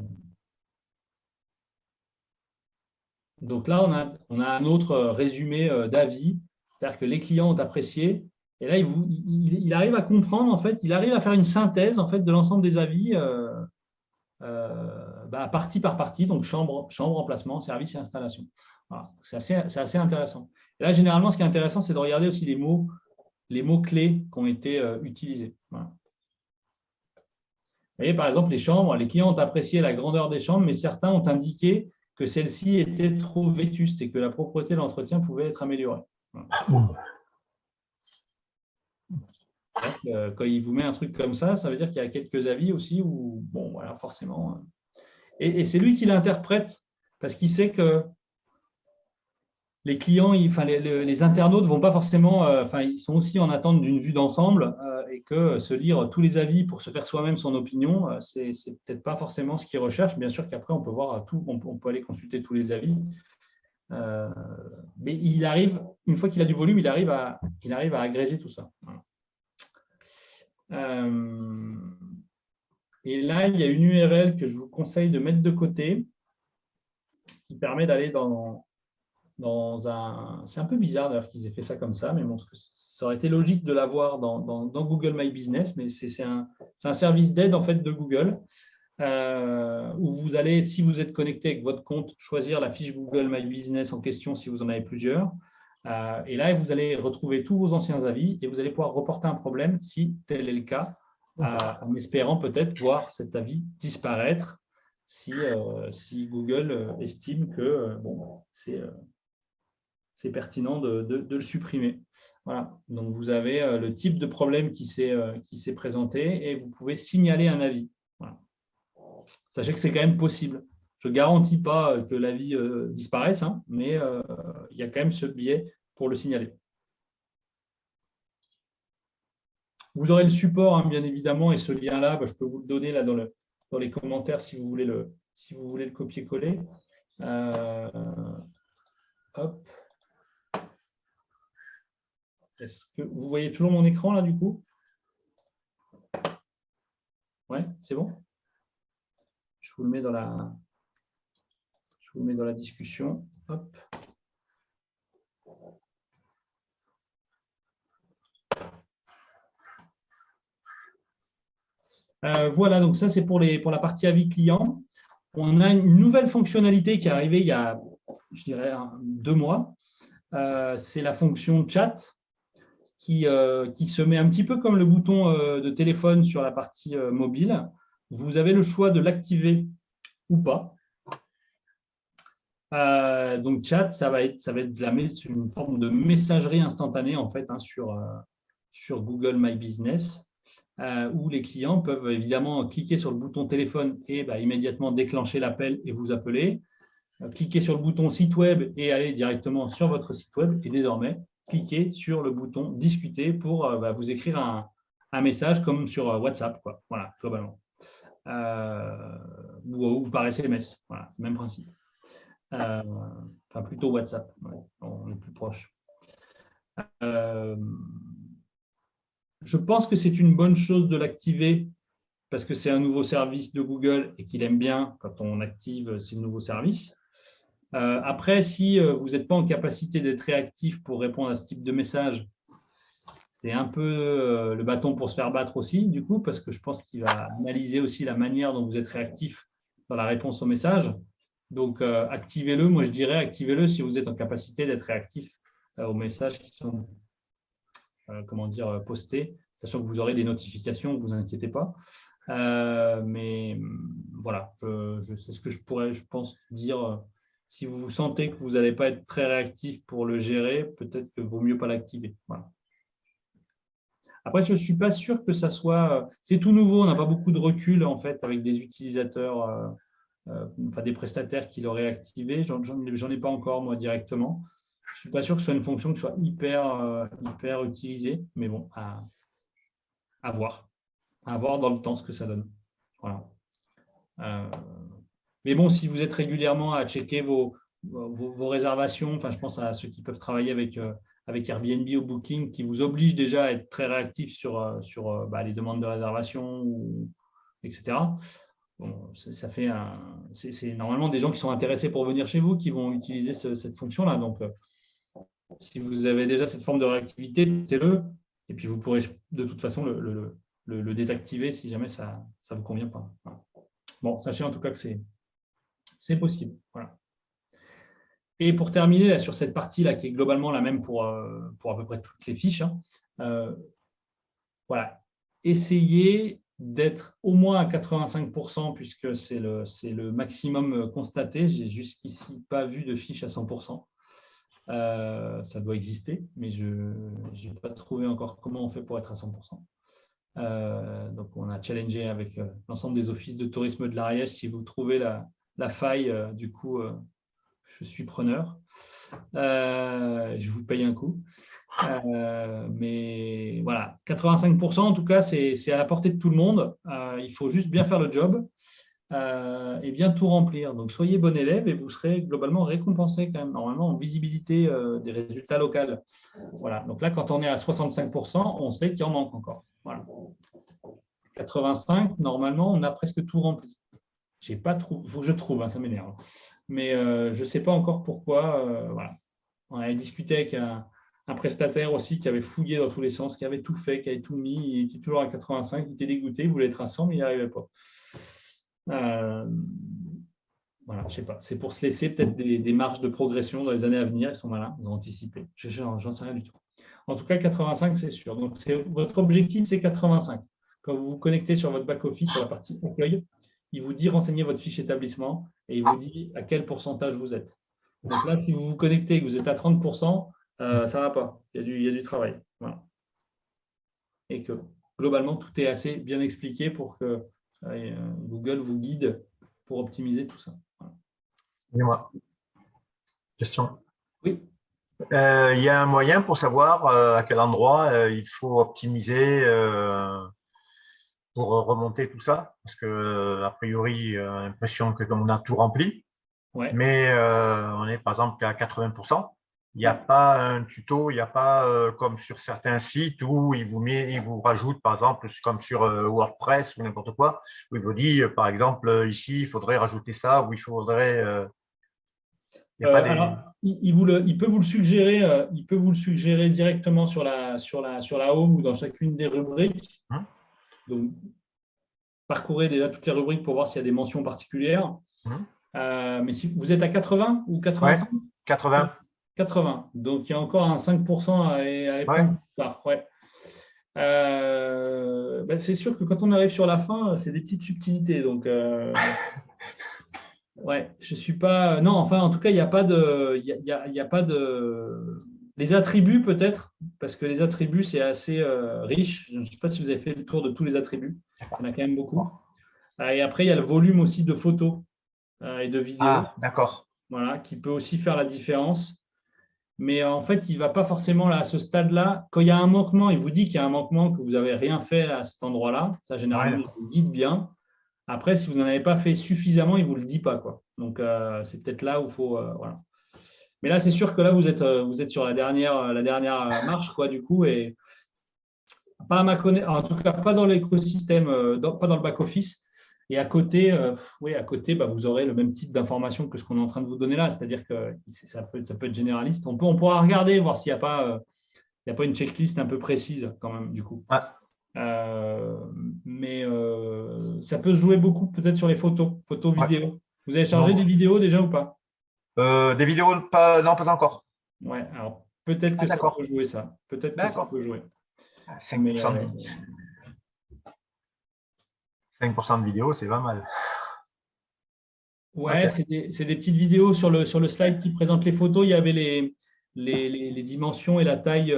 Speaker 2: Donc là, on a un autre résumé d'avis. C'est-à-dire que les clients ont apprécié, et là, il arrive à comprendre, en fait, il arrive à faire une synthèse en fait, de l'ensemble des avis partie par partie, donc chambre, emplacement, service et installation. Voilà. C'est assez intéressant. Et là, généralement, ce qui est intéressant, c'est de regarder aussi les mots-clés qui ont été utilisés. Voilà. Vous voyez, par exemple, les chambres, les clients ont apprécié la grandeur des chambres, mais certains ont indiqué que celle-ci était trop vétuste et que la propreté de l'entretien pouvait être améliorée. Voilà. Quand il vous met un truc comme ça veut dire qu'il y a quelques avis aussi où, bon, voilà, forcément. Et c'est lui qui l'interprète parce qu'il sait que les clients, les internautes ne vont pas forcément, ils sont aussi en attente d'une vue d'ensemble et que se lire tous les avis pour se faire soi-même son opinion, c'est peut-être pas forcément ce qu'ils recherchent. Bien sûr qu'après, on peut voir tout, on peut aller consulter tous les avis. Mais il arrive, une fois qu'il a du volume, il arrive à agréger tout ça. Voilà. Et là, il y a une URL que je vous conseille de mettre de côté qui permet d'aller dans C'est un peu bizarre d'ailleurs qu'ils aient fait ça comme ça, mais bon, ça aurait été logique de l'avoir dans Google My Business, mais c'est un service d'aide en fait de Google où vous allez, si vous êtes connecté avec votre compte, choisir la fiche Google My Business en question si vous en avez plusieurs. Et là, vous allez retrouver tous vos anciens avis et vous allez pouvoir reporter un problème si tel est le cas, en espérant peut-être voir cet avis disparaître si Google estime que bon, c'est pertinent de le supprimer. Voilà. Donc, vous avez le type de problème qui s'est présenté et vous pouvez signaler un avis. Voilà. Sachez que c'est quand même possible. Je ne garantis pas que l'avis disparaisse, hein, mais il y a quand même ce biais pour le signaler. Vous aurez le support, hein, bien évidemment, et ce lien-là, je peux vous le donner là, dans les commentaires si vous voulez le copier-coller. Hop. Est-ce que vous voyez toujours mon écran là du coup? Ouais, c'est bon? Je vous le mets dans la discussion. Hop. Voilà, donc ça c'est pour la partie avis client. On a une nouvelle fonctionnalité qui est arrivée il y a, je dirais, 2 mois. C'est la fonction chat qui se met un petit peu comme le bouton de téléphone sur la partie mobile. Vous avez le choix de l'activer ou pas. Donc chat, ça va être une forme de messagerie instantanée en fait, hein, sur Google My Business, où les clients peuvent évidemment cliquer sur le bouton téléphone et immédiatement déclencher l'appel et vous appeler. Cliquez sur le bouton site web et aller directement sur votre site web et désormais cliquez sur le bouton discuter pour vous écrire un message comme sur WhatsApp, quoi. Voilà, globalement. Ou par SMS, voilà, c'est le même principe. Enfin, plutôt WhatsApp, ouais, on est plus proche. Je pense que c'est une bonne chose de l'activer parce que c'est un nouveau service de Google et qu'il aime bien quand on active ces nouveaux services. Après, si vous n'êtes pas en capacité d'être réactif pour répondre à ce type de message, c'est un peu le bâton pour se faire battre aussi, du coup, parce que je pense qu'il va analyser aussi la manière dont vous êtes réactif dans la réponse au message. Donc, activez-le. Moi, je dirais activez-le si vous êtes en capacité d'être réactif aux messages qui sont postés, sachant que vous aurez des notifications, ne vous inquiétez pas. Mais voilà, c'est ce que je pourrais, je pense, dire. Si vous sentez que vous n'allez pas être très réactif pour le gérer, peut-être que vaut mieux pas l'activer. Voilà. Après, je ne suis pas sûr que ça soit… C'est tout nouveau, on n'a pas beaucoup de recul en fait avec des utilisateurs, des prestataires qui l'auraient activé. J'en ai pas encore moi directement. Je ne suis pas sûr que ce soit une fonction qui soit hyper utilisée, mais bon, à voir. À voir dans le temps ce que ça donne. Voilà. Mais bon, si vous êtes régulièrement à checker vos réservations, enfin, je pense à ceux qui peuvent travailler avec Airbnb ou Booking, qui vous obligent déjà à être très réactifs sur les demandes de réservation, etc. Bon, c'est normalement des gens qui sont intéressés pour venir chez vous qui vont utiliser cette fonction-là. Donc, si vous avez déjà cette forme de réactivité, mettez-le. Et puis, vous pourrez de toute façon le désactiver si jamais ça ne vous convient pas. Voilà. Bon, sachez en tout cas que c'est possible. Voilà. Et pour terminer là, sur cette partie-là, qui est globalement la même pour à peu près toutes les fiches, hein, voilà. Essayez d'être au moins à 85%, puisque c'est le maximum constaté. Je n'ai jusqu'ici pas vu de fiche à 100%. Ça doit exister, mais je n'ai pas trouvé encore comment on fait pour être à 100%. Donc, on a challengé avec l'ensemble des offices de tourisme de l'Ariège. Si vous trouvez la faille, du coup, je suis preneur. Je vous paye un coup. Mais voilà, 85%, en tout cas, c'est à la portée de tout le monde. Il faut juste bien faire le job et bien tout remplir. Donc, soyez bon élève et vous serez globalement récompensé quand même, normalement, en visibilité des résultats locaux. Voilà. Donc là, quand on est à 65%, on sait qu'il en manque encore. Voilà. 85, normalement, on a presque tout rempli. J'ai pas trouvé, il faut que je trouve, hein, ça m'énerve. Mais je ne sais pas encore pourquoi. Voilà. On avait discuté avec un prestataire aussi qui avait fouillé dans tous les sens, qui avait tout fait, qui avait tout mis, il était toujours à 85, il était dégoûté, il voulait être à 100, mais il n'y arrivait pas. Voilà, je sais pas. C'est pour se laisser peut-être des marges de progression dans les années à venir. Ils sont malins, ils ont anticipé. J'en sais rien du tout. En tout cas, 85, c'est sûr. Donc, votre objectif, c'est 85. Quand vous vous connectez sur votre back-office, sur la partie accueil, il vous dit renseignez votre fiche établissement et il vous dit à quel pourcentage vous êtes. Donc là, si vous vous connectez et que vous êtes à 30%, ça ne va pas. Il y a du travail. Voilà. Et que globalement, tout est assez bien expliqué pour que Google vous guide pour optimiser tout ça.
Speaker 8: Dis-moi. Question.
Speaker 2: Oui.
Speaker 8: Il y a un moyen pour savoir à quel endroit il faut optimiser pour remonter tout ça, parce que a priori, on a l'impression que comme on a tout rempli, mais on est par exemple qu'à 80%. Il n'y a pas un tuto, il n'y a pas comme sur certains sites où il vous rajoute, par exemple, comme sur WordPress ou n'importe quoi, où il vous dit, par exemple, ici, il faudrait rajouter ça, ou il faudrait…
Speaker 2: Alors, il peut vous le suggérer, directement sur la home ou dans chacune des rubriques. Donc, parcourez déjà toutes les rubriques pour voir s'il y a des mentions particulières. Mais si vous êtes à 80 ou 85
Speaker 8: 80.
Speaker 2: 80. Donc, il y a encore un 5% à répondre. C'est sûr que quand on arrive sur la fin, c'est des petites subtilités. Donc, je suis pas. Non, enfin, en tout cas, il n'y a pas de. Il y a pas de. Les attributs, peut-être, parce que les attributs, c'est assez riche. Je ne sais pas si vous avez fait le tour de tous les attributs. Il y en a quand même beaucoup. Et après, il y a le volume aussi de photos et de vidéos.
Speaker 8: Ah, d'accord.
Speaker 2: Voilà, qui peut aussi faire la différence. Mais en fait, il ne va pas forcément là, à ce stade-là. Quand il y a un manquement, il vous dit qu'il y a un manquement, que vous n'avez rien fait à cet endroit-là. Ça, généralement, il vous guide bien. Après, si vous n'en avez pas fait suffisamment, il ne vous le dit pas, quoi. Donc, c'est peut-être là où il faut… voilà. Mais là, c'est sûr que là, vous êtes sur la dernière marche, quoi, du coup. Et pas à ma connaissance, en tout cas, pas dans l'écosystème, pas dans le back-office. Et à côté, vous aurez le même type d'information que ce qu'on est en train de vous donner là. C'est-à-dire que ça peut être généraliste. On pourra regarder, voir s'il n'y a pas une checklist un peu précise quand même, du coup. Mais ça peut se jouer beaucoup peut-être sur les photos vidéos. Vous avez chargé des vidéos déjà ou pas?
Speaker 8: Des vidéos, non, pas encore.
Speaker 2: Ouais, alors peut-être que ça peut jouer ça. Peut-être que ça peut jouer.
Speaker 8: 5% de vidéos, c'est pas mal.
Speaker 2: Ouais, c'est des petites vidéos sur le slide qui présente les photos. Il y avait les dimensions et la taille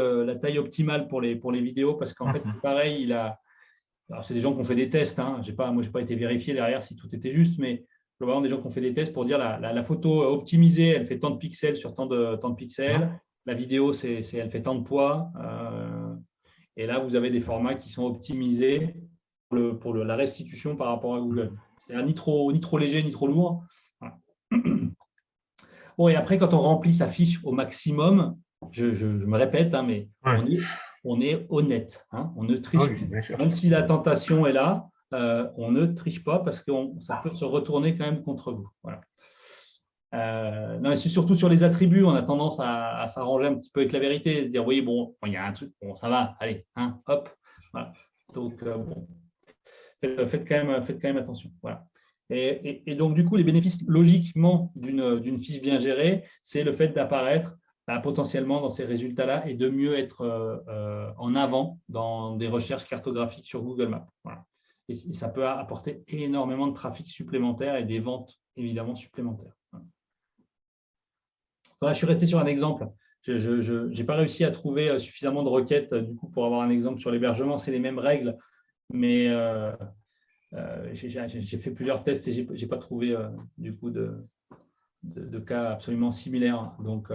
Speaker 2: optimale pour les vidéos, parce qu'en fait, c'est pareil. Alors, c'est des gens qui ont fait des tests. Moi, je n'ai pas été vérifié derrière si tout était juste, mais globalement, des gens qui ont fait des tests pour dire la photo optimisée, elle fait tant de pixels sur tant de pixels. La vidéo, elle fait tant de poids. Et là, vous avez des formats qui sont optimisés pour la restitution par rapport à Google. C'est-à-dire ni trop léger, ni trop lourd. Voilà. Bon, et après, quand on remplit sa fiche au maximum, je me répète, mais on est honnête. On ne triche pas. Même si la tentation est là, on ne triche pas parce que ça peut se retourner quand même contre vous. Voilà. Non, et c'est surtout sur les attributs, on a tendance à s'arranger un petit peu avec la vérité, se dire oui, bon, il y a un truc, bon, ça va, allez, hop. Voilà. Donc, bon, faites quand même attention. Voilà. Et donc, du coup, les bénéfices logiquement d'une fiche bien gérée, c'est le fait d'apparaître potentiellement dans ces résultats-là et de mieux être en avant dans des recherches cartographiques sur Google Maps. Voilà. Et ça peut apporter énormément de trafic supplémentaire et des ventes évidemment supplémentaires. Voilà, je suis resté sur un exemple. Je n'ai pas réussi à trouver suffisamment de requêtes du coup, pour avoir un exemple sur l'hébergement. C'est les mêmes règles, mais j'ai fait plusieurs tests et je n'ai pas trouvé du coup de cas absolument similaires. Donc,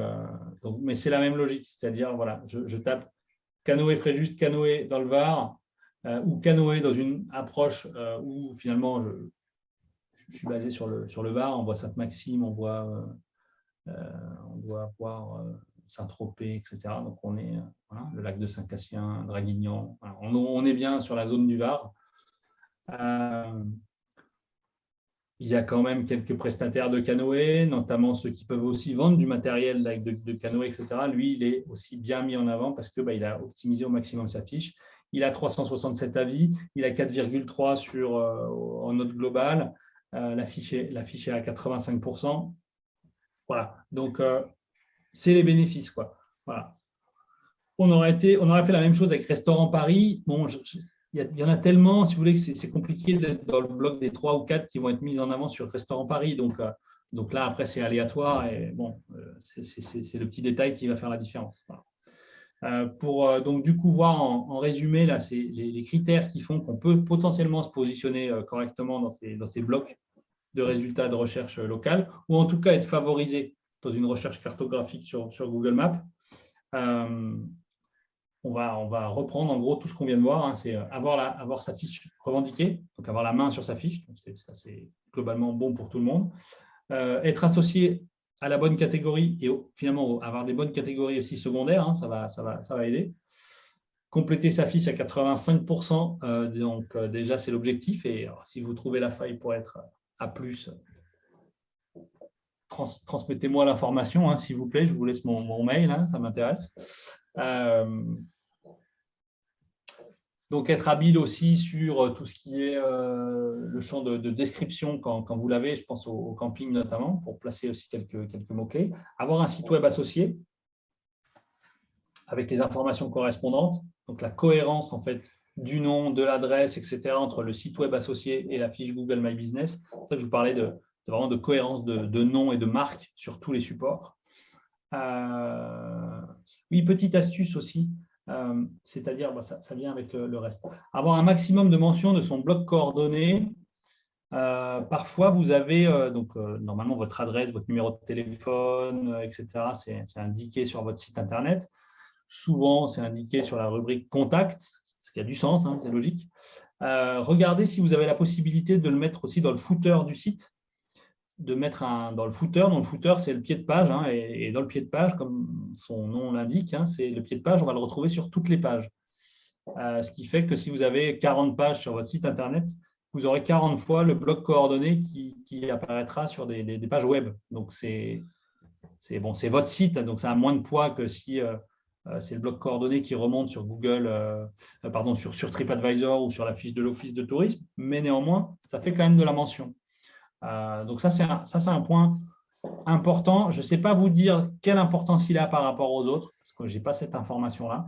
Speaker 2: mais c'est la même logique, c'est-à-dire, voilà, je tape canoë Fréjus, canoë dans le Var, ou canoë dans une approche où finalement je suis basé sur le Var, on voit Sainte-Maxime, on doit voir Saint-Tropez, etc. Donc, on est le lac de Saint-Cassien, Draguignan. Voilà. On est bien sur la zone du Var. il y a quand même quelques prestataires de canoë, notamment ceux qui peuvent aussi vendre du matériel de canoë, etc. Lui, il est aussi bien mis en avant parce que il a optimisé au maximum sa fiche. Il a 367 avis, il a 4,3 en note globale. La fiche est à 85%. Voilà, donc c'est les bénéfices, quoi. Voilà. On aurait fait la même chose avec Restaurant Paris. Bon, il y en a tellement, si vous voulez, que c'est compliqué d'être dans le bloc des 3 ou 4 qui vont être mis en avant sur Restaurant Paris. Donc là, après, c'est aléatoire et bon, c'est le petit détail qui va faire la différence. Voilà. Pour donc du coup voir en résumé, là, c'est les critères qui font qu'on peut potentiellement se positionner correctement dans ces blocs de résultats de recherche locale, ou en tout cas être favorisé dans une recherche cartographique sur Google Maps. On va reprendre en gros tout ce qu'on vient de voir, hein, c'est avoir sa fiche revendiquée, donc avoir la main sur sa fiche, donc ça c'est globalement bon pour tout le monde. Être associé à la bonne catégorie et finalement avoir des bonnes catégories aussi secondaires, hein, ça va aider. Compléter sa fiche à 85%, donc déjà c'est l'objectif, et alors, si vous trouvez la faille pour être à plus, transmettez-moi l'information, hein, s'il vous plaît, je vous laisse mon mail, hein, ça m'intéresse. Donc, être habile aussi sur tout ce qui est le champ de description quand vous l'avez, je pense au camping notamment, pour placer aussi quelques mots-clés. Avoir un site web associé avec les informations correspondantes, donc la cohérence en fait du nom, de l'adresse, etc. entre le site web associé et la fiche Google My Business. C'est pour ça que je vous parlais vraiment de cohérence de nom et de marque sur tous les supports. Oui, petite astuce aussi, c'est-à-dire, ça vient avec le reste. Avoir un maximum de mentions de son bloc coordonnées. Parfois, vous avez normalement votre adresse, votre numéro de téléphone, etc. C'est indiqué sur votre site Internet. Souvent, c'est indiqué sur la rubrique Contact, ce qui a du sens, hein, c'est logique. Regardez si vous avez la possibilité de le mettre aussi dans le footer du site, de mettre dans le footer. Dans le footer, c'est le pied de page, hein, et dans le pied de page, comme son nom l'indique, hein, c'est le pied de page, on va le retrouver sur toutes les pages. Ce qui fait que si vous avez 40 pages sur votre site Internet, vous aurez 40 fois le bloc coordonné qui apparaîtra sur des pages web. Donc, c'est votre site, donc ça a moins de poids que si c'est le bloc coordonné qui remonte sur Google, sur TripAdvisor ou sur la fiche de l'Office de tourisme, mais néanmoins, ça fait quand même de la mention. Donc ça, c'est un point important. Je ne sais pas vous dire quelle importance il a par rapport aux autres, parce que je n'ai pas cette information-là,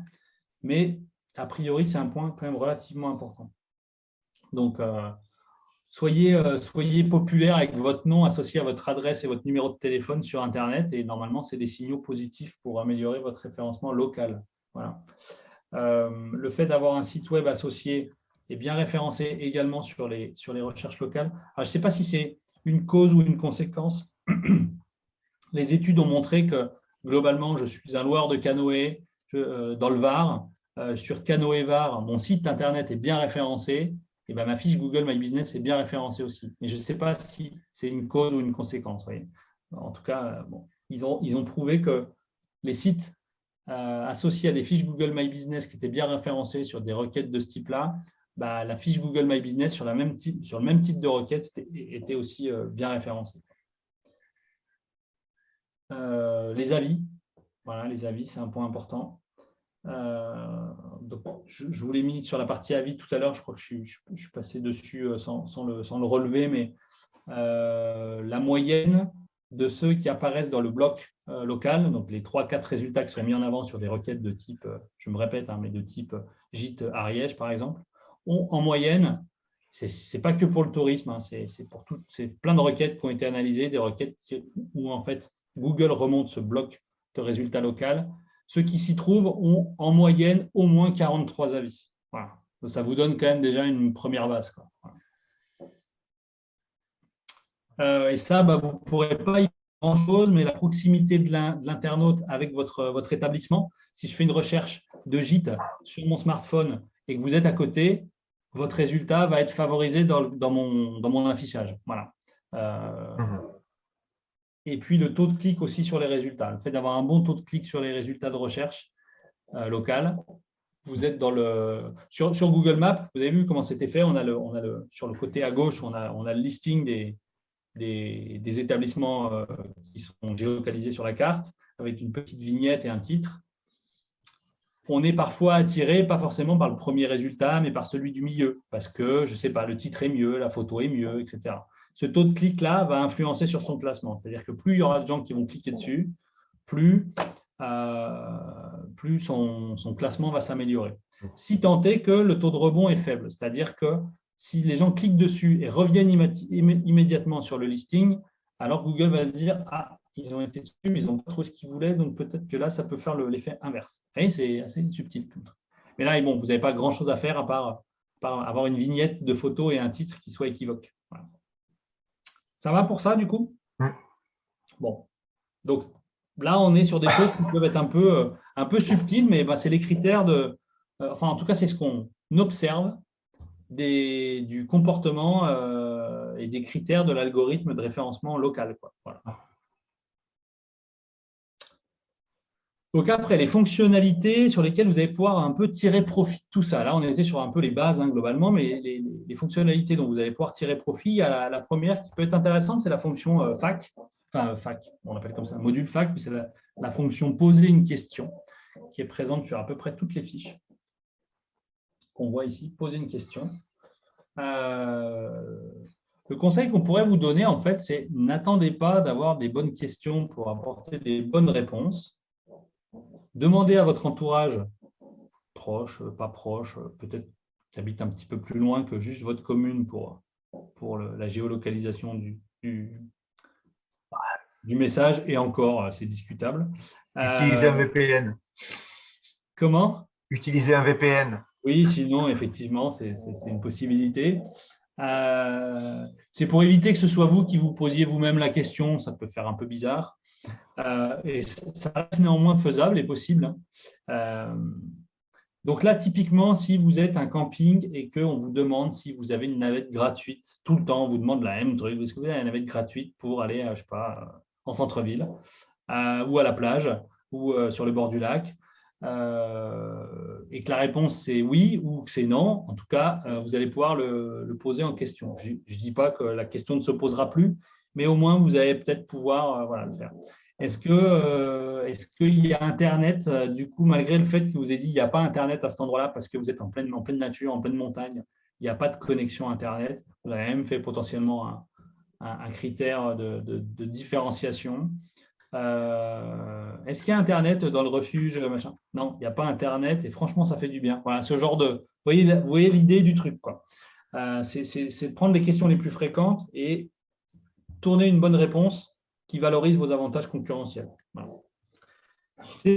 Speaker 2: mais a priori, c'est un point quand même relativement important. Donc, soyez populaire avec votre nom associé à votre adresse et votre numéro de téléphone sur Internet, et normalement, c'est des signaux positifs pour améliorer votre référencement local. Voilà. Le fait d'avoir un site web associé et bien référencé également sur les recherches locales. Alors, je ne sais pas si c'est une cause ou une conséquence. Les études ont montré que globalement, je suis un loueur de canoë dans le Var. Sur Canoë Var, mon site Internet est bien référencé. Et ma fiche Google My Business est bien référencée aussi. Mais je ne sais pas si c'est une cause ou une conséquence. Voyez. En tout cas, ils ont prouvé que les sites associés à des fiches Google My Business qui étaient bien référencées sur des requêtes de ce type-là, la fiche Google My Business sur le même type de requête était aussi bien référencée. Les avis, voilà, les avis, c'est un point important. Donc, je vous l'ai mis sur la partie avis tout à l'heure, je crois que je suis passé dessus sans le relever, mais la moyenne de ceux qui apparaissent dans le bloc local, donc les 3-4 résultats qui sont mis en avant sur des requêtes de type, je me répète, hein, mais de type gîte Ariège par exemple, ont en moyenne, c'est pas que pour le tourisme, hein, c'est plein de requêtes qui ont été analysées, des requêtes où en fait Google remonte ce bloc de résultats local. Ceux qui s'y trouvent ont en moyenne au moins 43 avis. Voilà. Donc, ça vous donne quand même déjà une première base, quoi. Voilà. Et ça, vous ne pourrez pas y faire grand-chose, mais la proximité de l'internaute avec votre établissement, si je fais une recherche de gîte sur mon smartphone et que vous êtes à côté, votre résultat va être favorisé dans mon affichage. Voilà. Et puis, le taux de clic aussi sur les résultats. Le fait d'avoir un bon taux de clic sur les résultats de recherche locale. Vous êtes sur Google Maps, vous avez vu comment c'était fait. Sur le côté à gauche, on a le listing des établissements qui sont géolocalisés sur la carte, avec une petite vignette et un titre, on est parfois attiré, pas forcément par le premier résultat, mais par celui du milieu, parce que, je ne sais pas, le titre est mieux, la photo est mieux, etc. Ce taux de clic-là va influencer sur son classement. C'est-à-dire que plus il y aura de gens qui vont cliquer dessus, plus son classement va s'améliorer. Si tant est que le taux de rebond est faible, c'est-à-dire que si les gens cliquent dessus et reviennent immédiatement sur le listing, alors Google va se dire « Ah, ils ont été dessus, mais ils n'ont pas trouvé ce qu'ils voulaient, donc peut-être que là, ça peut faire l'effet inverse. » Vous voyez, c'est assez subtil. Mais là, bon, vous n'avez pas grand-chose à faire à part avoir une vignette de photo et un titre qui soit équivoque. Voilà. Ça va pour ça, du coup? Bon. Donc, là, on est sur des choses qui peuvent être un peu subtiles, mais c'est les critères de… enfin, en tout cas, c'est ce qu'on observe du comportement et des critères de l'algorithme de référencement local, quoi. Voilà. Donc après, les fonctionnalités sur lesquelles vous allez pouvoir un peu tirer profit de tout ça. Là, on était sur un peu les bases globalement, mais les fonctionnalités dont vous allez pouvoir tirer profit, il y a la première qui peut être intéressante, c'est la fonction FAQ. Enfin, FAQ, on l'appelle comme ça, module FAQ, mais c'est la fonction poser une question qui est présente sur à peu près toutes les fiches qu'on voit ici, poser une question. Le conseil qu'on pourrait vous donner, en fait, c'est n'attendez pas d'avoir des bonnes questions pour apporter des bonnes réponses. Demandez à votre entourage, proche, pas proche, peut-être qui habite un petit peu plus loin que juste votre commune pour la géolocalisation du message, et encore, c'est discutable.
Speaker 8: Utilisez un VPN.
Speaker 2: Comment?
Speaker 8: Utilisez un VPN.
Speaker 2: Oui, sinon, effectivement, c'est une possibilité. C'est pour éviter que ce soit vous qui vous posiez vous-même la question, ça peut faire un peu bizarre. Et ça reste néanmoins faisable et possible. Donc là, typiquement, si vous êtes un camping et qu'on vous demande si vous avez une navette gratuite, tout le temps, on vous demande la même truc, est-ce que vous avez une navette gratuite pour aller, je ne sais pas, en centre-ville, ou à la plage, ou sur le bord du lac, et que la réponse c'est oui ou que c'est non, en tout cas, vous allez pouvoir le poser en question. Je ne dis pas que la question ne se posera plus, mais au moins, vous allez peut-être pouvoir le faire. Est-ce qu'il y a Internet, du coup, malgré le fait que vous ayez dit qu'il n'y a pas Internet à cet endroit-là parce que vous êtes en pleine nature, en pleine montagne, il n'y a pas de connexion Internet, vous avez même fait potentiellement un critère de différenciation. Est-ce qu'il y a Internet dans le refuge, machin? Non, il n'y a pas Internet et franchement, ça fait du bien. Voilà, ce genre de… Vous voyez l'idée du truc, quoi. C'est de prendre les questions les plus fréquentes et tourner une bonne réponse qui valorise vos avantages concurrentiels. Voilà.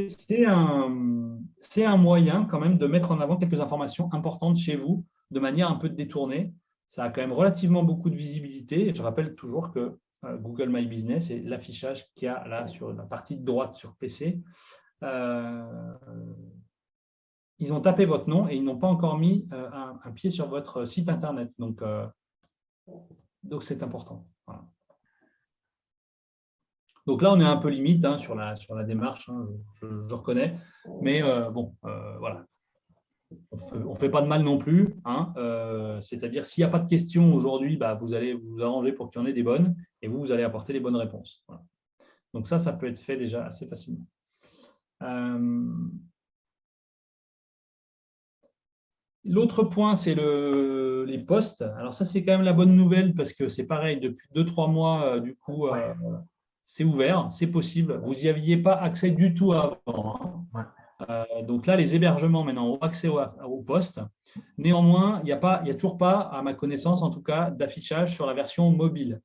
Speaker 2: C'est un moyen quand même de mettre en avant quelques informations importantes chez vous de manière un peu détournée. Ça a quand même relativement beaucoup de visibilité. Et je rappelle toujours que Google My Business et l'affichage qu'il y a là sur la partie de droite sur PC, ils ont tapé votre nom et ils n'ont pas encore mis un pied sur votre site Internet. Donc c'est important. Voilà. Donc là, on est un peu limite sur la démarche, je reconnais. Mais voilà. On ne fait pas de mal non plus. C'est-à-dire, s'il n'y a pas de questions aujourd'hui, vous allez vous arranger pour qu'il y en ait des bonnes et vous allez apporter les bonnes réponses. Voilà. Donc ça peut être fait déjà assez facilement. L'autre point, c'est les posts. Alors ça, c'est quand même la bonne nouvelle parce que c'est pareil, depuis 2-3 mois, du coup, c'est ouvert, c'est possible. Vous n'y aviez pas accès du tout avant. Donc là, les hébergements maintenant ont accès au poste. Néanmoins, il n'y a toujours pas, à ma connaissance en tout cas, d'affichage sur la version mobile.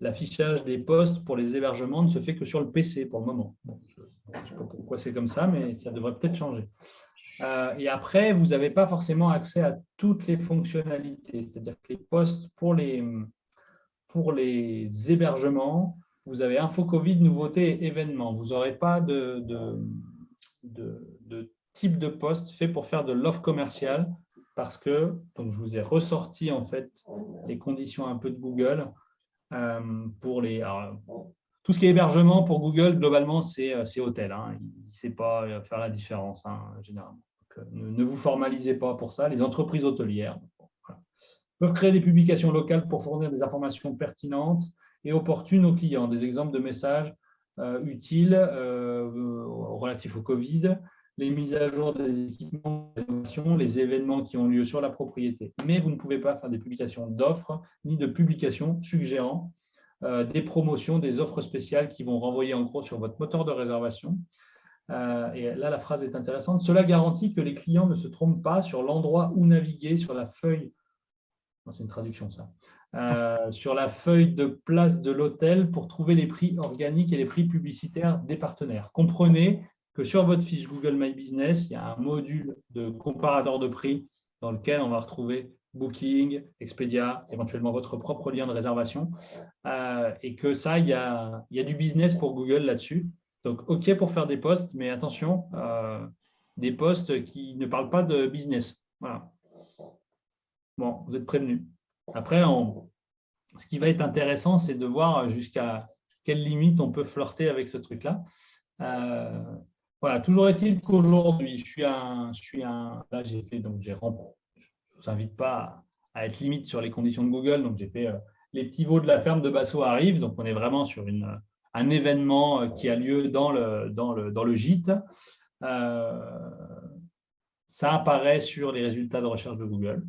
Speaker 2: L'affichage des postes pour les hébergements ne se fait que sur le PC pour le moment. Bon, je ne sais pas pourquoi c'est comme ça, mais ça devrait peut-être changer. Et après, vous n'avez pas forcément accès à toutes les fonctionnalités. C'est-à-dire que les postes pour les hébergements, vous avez info Covid, nouveautés et événements. Vous n'aurez pas de type de poste fait pour faire de l'offre commerciale parce que, donc je vous ai ressorti en fait les conditions un peu de Google pour tout ce qui est hébergement pour Google, globalement, c'est hôtel. Il ne sait pas faire la différence, généralement. Donc, ne vous formalisez pas pour ça. Les entreprises hôtelières peuvent créer des publications locales pour fournir des informations pertinentes et opportunes aux clients. Des exemples de messages utiles relatifs au Covid, les mises à jour des équipements, les événements qui ont lieu sur la propriété. Mais vous ne pouvez pas faire des publications d'offres ni de publications suggérant des promotions, des offres spéciales qui vont renvoyer en gros sur votre moteur de réservation. Et là, la phrase est intéressante. Cela garantit que les clients ne se trompent pas sur l'endroit où naviguer sur la feuille. C'est une traduction, ça. Sur la feuille de place de l'hôtel pour trouver les prix organiques et les prix publicitaires des partenaires. Comprenez que sur votre fiche Google My Business, il y a un module de comparateur de prix dans lequel on va retrouver Booking, Expedia, éventuellement votre propre lien de réservation, et que ça, il y a du business pour Google là-dessus. Donc, OK pour faire des posts, mais attention, des posts qui ne parlent pas de business. Voilà. Bon, vous êtes prévenus. Après, ce qui va être intéressant, c'est de voir jusqu'à quelle limite on peut flirter avec ce truc-là. Voilà, toujours est-il qu'aujourd'hui, là, j'ai fait, donc je ne vous invite pas à être limite sur les conditions de Google, donc j'ai fait les petits veaux de la ferme de Basso arrivent, donc on est vraiment sur un événement qui a lieu dans le gîte. Ça apparaît sur les résultats de recherche de Google.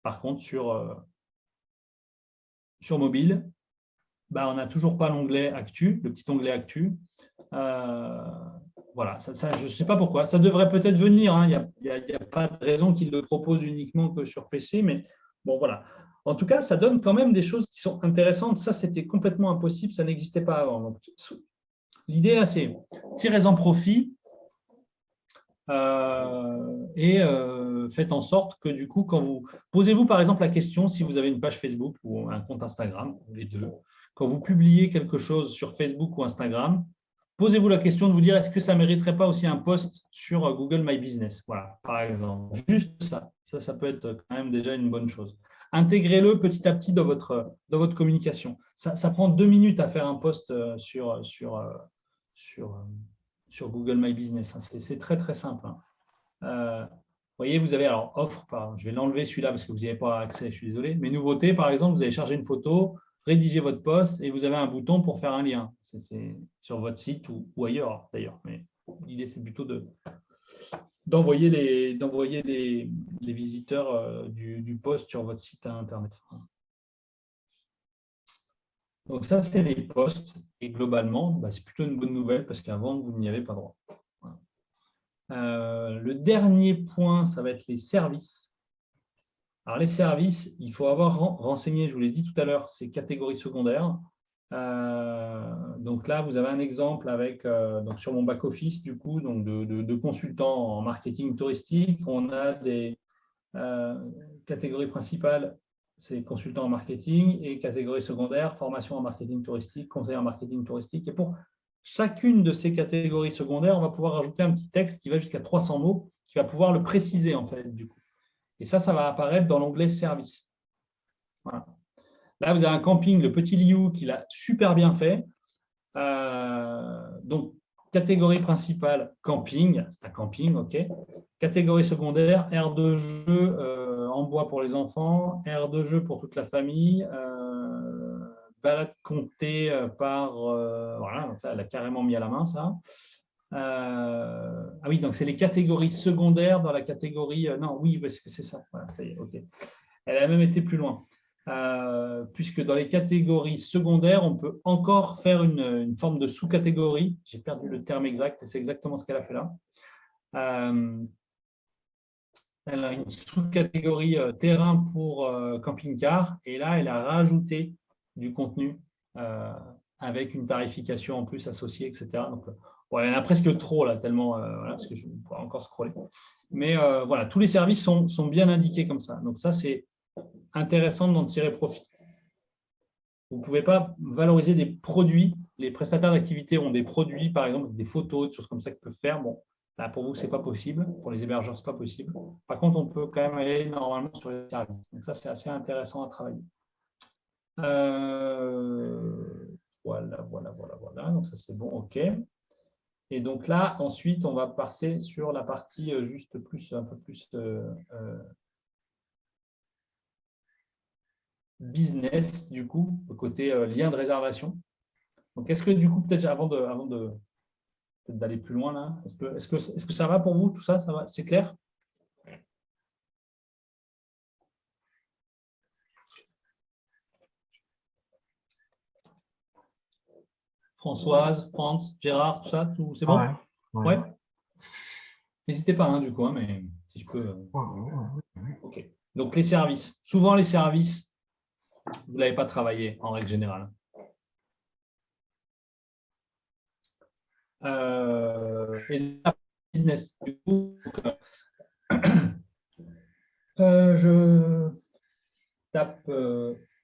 Speaker 2: Par contre, sur mobile, on n'a toujours pas l'onglet Actu, le petit onglet Actu. Voilà, ça, je ne sais pas pourquoi. Ça devrait peut-être venir. Il n'y a pas de raison qu'il le propose uniquement que sur PC, mais bon, voilà. En tout cas, ça donne quand même des choses qui sont intéressantes. Ça, c'était complètement impossible, ça n'existait pas avant. L'idée, là, c'est tirez-en profit et faites en sorte que, du coup, quand vous posez-vous, par exemple, la question, si vous avez une page Facebook ou un compte Instagram, les deux, quand vous publiez quelque chose sur Facebook ou Instagram, posez-vous la question de vous dire, est-ce que ça ne mériterait pas aussi un post sur Google My Business? Voilà, par exemple. Juste ça. Ça peut être quand même déjà une bonne chose. Intégrez-le petit à petit dans votre communication. Ça prend 2 minutes à faire un post sur Google My Business. C'est très, très simple. Vous voyez, vous avez alors offre, je vais l'enlever celui-là parce que vous n'y avez pas accès, je suis désolé. Mais nouveauté, par exemple, vous allez charger une photo, rédiger votre post et vous avez un bouton pour faire un lien. C'est sur votre site ou ailleurs d'ailleurs. Mais l'idée, c'est plutôt d'envoyer les visiteurs du post sur votre site Internet. Donc ça, c'est les posts. Et globalement, c'est plutôt une bonne nouvelle parce qu'avant, vous n'y avez pas droit. Voilà. Le dernier point, ça va être les services. Alors, les services, il faut avoir renseigné, je vous l'ai dit tout à l'heure, ces catégories secondaires. Donc là, vous avez un exemple avec, donc sur mon back-office, du coup, donc de consultants en marketing touristique. On a des catégories principales, c'est consultants en marketing, et catégorie secondaire, formation en marketing touristique, conseiller en marketing touristique. Et pour chacune de ces catégories secondaires, on va pouvoir rajouter un petit texte qui va jusqu'à 300 mots, qui va pouvoir le préciser, en fait, du coup. Et ça va apparaître dans l'onglet service. Voilà. Là, vous avez un camping, le Petit Liou, qui l'a super bien fait. Donc, catégorie principale, camping, c'est un camping, OK. Catégorie secondaire, aire de jeu en bois pour les enfants, aire de jeu pour toute la famille, balade comptée par… voilà, donc ça, elle a carrément mis à la main, ça. Ah oui, donc c'est les catégories secondaires dans la catégorie… non, oui, parce que c'est ça. Voilà, ça y est, OK. Elle a même été plus loin. Puisque dans les catégories secondaires, on peut encore faire une forme de sous-catégorie. J'ai perdu le terme exact, c'est exactement ce qu'elle a fait là. Elle a une sous-catégorie terrain pour camping-car, et là, elle a rajouté du contenu avec une tarification en plus associée, etc. Donc, bon, il y en a presque trop là, tellement, voilà, parce que je pourrais encore scroller. Mais voilà, tous les services sont bien indiqués comme ça. Donc ça, c'est intéressant d'en tirer profit. Vous ne pouvez pas valoriser des produits. Les prestataires d'activité ont des produits, par exemple, des photos, des choses comme ça qu'ils peuvent faire. Bon, là, pour vous, ce n'est pas possible. Pour les hébergeurs, ce n'est pas possible. Par contre, on peut quand même aller normalement sur les services. Donc ça, c'est assez intéressant à travailler. Voilà. Donc ça, c'est bon, OK. Et donc là, ensuite, on va passer sur la partie juste plus, un peu plus… business, du coup, le côté lien de réservation. Donc, est-ce que du coup, peut-être avant d'aller plus loin là, est-ce que ça va pour vous, tout ça, va, c'est clair? Françoise, France, Gérard, tout ça, tout, c'est bon? Ouais. N'hésitez pas, hein, du coup, hein, mais si je peux. Ok. Donc, les services. Souvent, les services, vous ne l'avez pas travaillé en règle générale. Et la business, du coup, je tape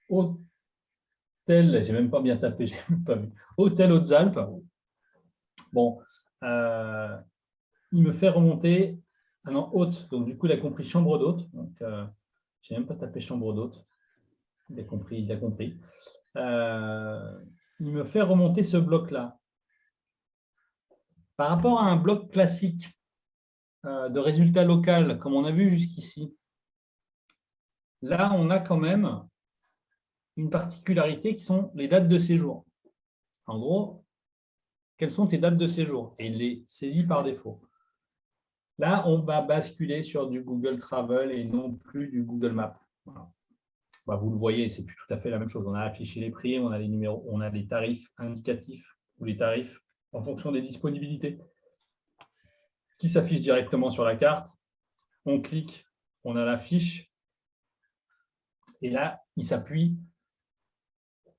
Speaker 2: hôtel, j'ai même pas bien tapé, j'ai même pas vu. Hôtel Hautes-Alpes. Bon, il me fait remonter. Ah non, hôte. Donc, du coup, il a compris chambre d'hôte. Donc, je n'ai même pas tapé chambre d'hôte. Il a compris, il a compris. Il me fait remonter ce bloc-là. Par rapport à un bloc classique de résultats local, comme on a vu jusqu'ici, là, on a quand même une particularité qui sont les dates de séjour. En gros, quelles sont tes dates de séjour? Et il les saisit par défaut. Là, on va basculer sur du Google Travel et non plus du Google Maps. Voilà. Bah, vous le voyez, c'est plus tout à fait la même chose. On a affiché les prix, on a les numéros, on a les tarifs indicatifs ou les tarifs en fonction des disponibilités qui s'affichent directement sur la carte. On clique, on a la fiche. Et là, il s'appuie